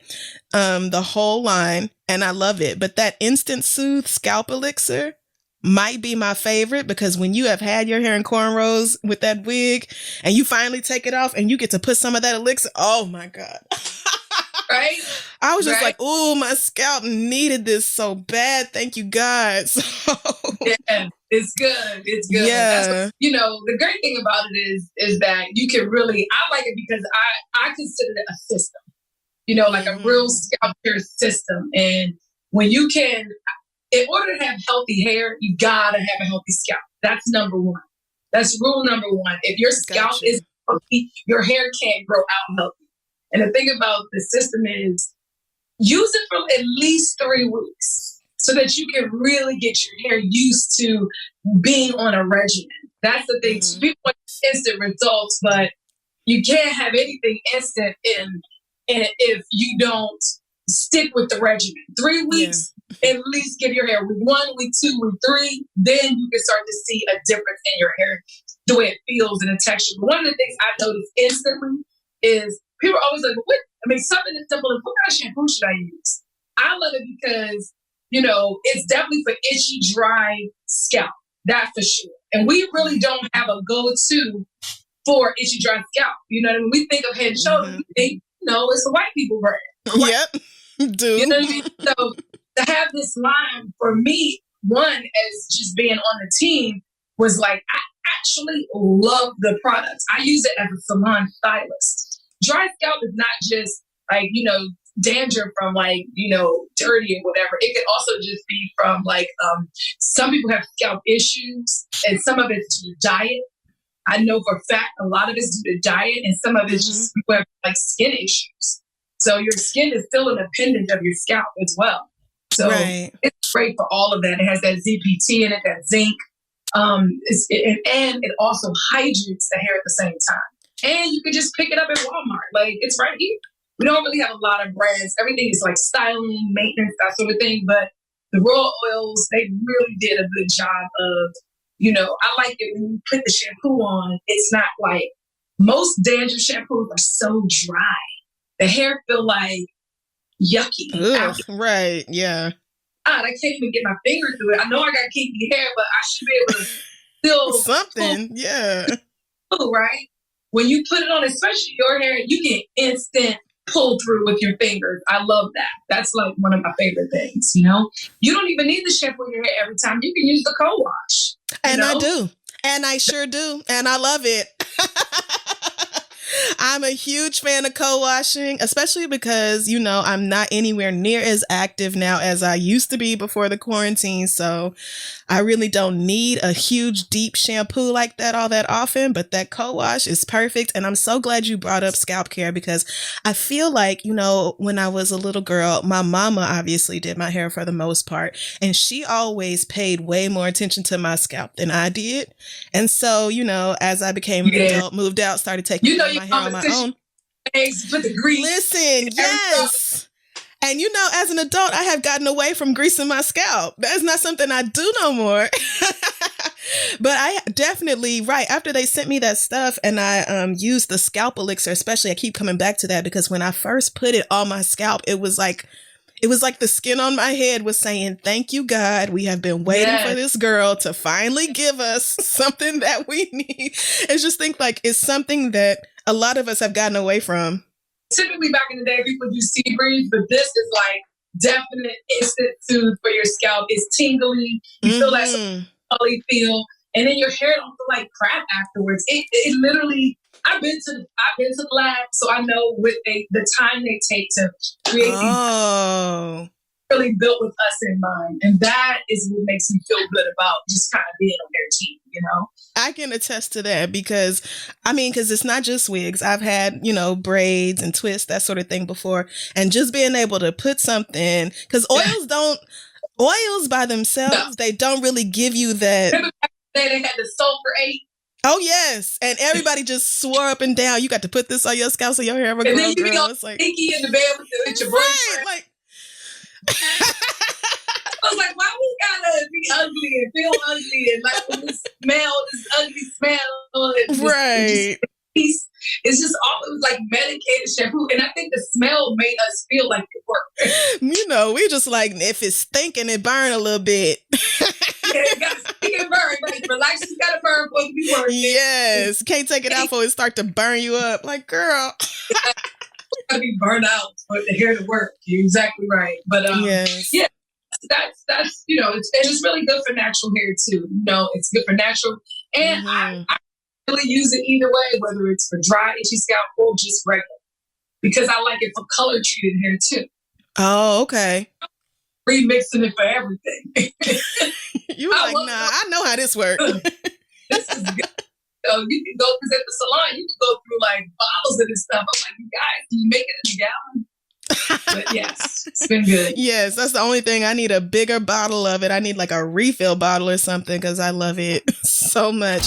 [SPEAKER 1] the whole line and I love it. But that Instant Soothe Scalp Elixir might be my favorite, because when you have had your hair in cornrows with that wig and you finally take it off and you get to put some of that elixir, oh my God.
[SPEAKER 3] Right?
[SPEAKER 1] I was just like, oh, my scalp needed this so bad. Thank you, God. So
[SPEAKER 3] yeah, it's good. It's good.
[SPEAKER 1] Yeah.
[SPEAKER 3] The great thing about it is that you can really, I like it because I consider it a system, a real scalp care system. And when you can, in order to have healthy hair, you gotta have a healthy scalp. That's number one. That's rule number one. If your scalp is healthy, your hair can't grow out healthy. And the thing about the system is use it for at least 3 weeks so that you can really get your hair used to being on a regimen. That's the thing. Mm-hmm. People want instant results, but you can't have anything instant if you don't stick with the regimen. 3 weeks, at least give your hair week 1, week 2, week 3. Then you can start to see a difference in your hair, the way it feels and the texture. But one of the things I noticed instantly is people are always like, what? I mean, something as simple as what kind of shampoo should I use? I love it because, it's definitely for itchy, dry scalp. That for sure. And we really don't have a go-to for itchy, dry scalp. You know what I mean? We think of Head and Shoulders, we think, it's a white people brand. Right?
[SPEAKER 1] Yep. Do.
[SPEAKER 3] You know what I mean? So to have this line for me, one, as just being on the team, was like, I actually love the products. I use it as a salon stylist. Dry scalp is not just like, dandruff from like, dirty or whatever. It could also just be from like, some people have scalp issues and some of it's due to diet. I know for a fact a lot of it's due to diet and some of it's just people have like skin issues. So your skin is still an appendage of your scalp as well. So it's great for all of that. It has that ZPT in it, that zinc. And it also hydrates the hair at the same time. And you can just pick it up at Walmart. Like, it's right here. We don't really have a lot of brands. Everything is like styling, maintenance, that sort of thing. But the Royal Oils, they really did a good job of, I like it when you put the shampoo on. It's not like most dandruff shampoos are so dry. The hair feel like yucky.
[SPEAKER 1] Ugh, right, yeah.
[SPEAKER 3] I can't even get my finger through it. I know I got kinky hair, but I should be able to still
[SPEAKER 1] something, yeah.
[SPEAKER 3] Right? When you put it on, especially your hair, you get instant pull through with your fingers. I love that. That's like one of my favorite things, You don't even need to shampoo your hair every time. You can use the co-wash.
[SPEAKER 1] And I do. And I sure do. And I love it. I'm a huge fan of co-washing, especially because, I'm not anywhere near as active now as I used to be before the quarantine. So I really don't need a huge, deep shampoo like that all that often. But that co-wash is perfect. And I'm so glad you brought up Scalp Care because I feel like, when I was a little girl, my mama obviously did my hair for the most part. And she always paid way more attention to my scalp than I did. And so, as I became an adult, moved out, started taking care of my hair on my own.
[SPEAKER 3] Put the grease.
[SPEAKER 1] Listen, yes. And as an adult, I have gotten away from greasing my scalp. That's not something I do no more. But I definitely, right, after they sent me that stuff and I used the scalp elixir, especially, I keep coming back to that because when I first put it on my scalp, it was like the skin on my head was saying, thank you, God. We have been waiting for this girl to finally give us something that we need. And just think like it's something that a lot of us have gotten away from.
[SPEAKER 3] Typically back in the day, people use sea breeze, but this is like definite instant soothe for your scalp. It's tingly. You feel that tingly feel. And then your hair don't feel like crap afterwards. It literally, I've been to the lab, so I know the time they take to create these really built with us in mind. And that is what makes me feel good about just kind of being on their team,
[SPEAKER 1] I can attest to that because it's not just wigs. I've had, braids and twists, that sort of thing before. And just being able to put something, because oils by themselves, they don't really give you that.
[SPEAKER 3] Remember back in the day they had the sulfur-8?
[SPEAKER 1] Oh, yes. And everybody just swore up and down, you got to put this on your scalp so your hair will grow.
[SPEAKER 3] And then you be all
[SPEAKER 1] it's like,
[SPEAKER 3] stinky in the bed with your boyfriend.
[SPEAKER 1] Right,
[SPEAKER 3] I was like, why we gotta be ugly and feel ugly and like when this ugly smell?
[SPEAKER 1] Right.
[SPEAKER 3] It's just all, it was like medicated shampoo. And I think the smell made us feel like it worked.
[SPEAKER 1] We just like, if it's stinking, it burn a little bit.
[SPEAKER 3] It got to stink and burn. Like, relax, you gotta burn for it to be worth it.
[SPEAKER 1] Yes. Can't take it out for it start to burn you up. Like, girl.
[SPEAKER 3] Gotta be burned out for the hair to work. You're exactly right. But that's it's really good for natural hair too. It's good for natural, and I really use it either way, whether it's for dry, itchy scalp or just regular, because I like it for color treated hair too.
[SPEAKER 1] Oh, okay.
[SPEAKER 3] Remixing it for everything.
[SPEAKER 1] You like, nah, I know how this works.
[SPEAKER 3] This is good. So you can go, because at the salon, you can go through like bottles of this stuff. I'm like, you guys, can you make it in a gallon? But yes, it's been good.
[SPEAKER 1] Yes, that's the only thing. I need a bigger bottle of it. I need like a refill bottle or something because I love it so much.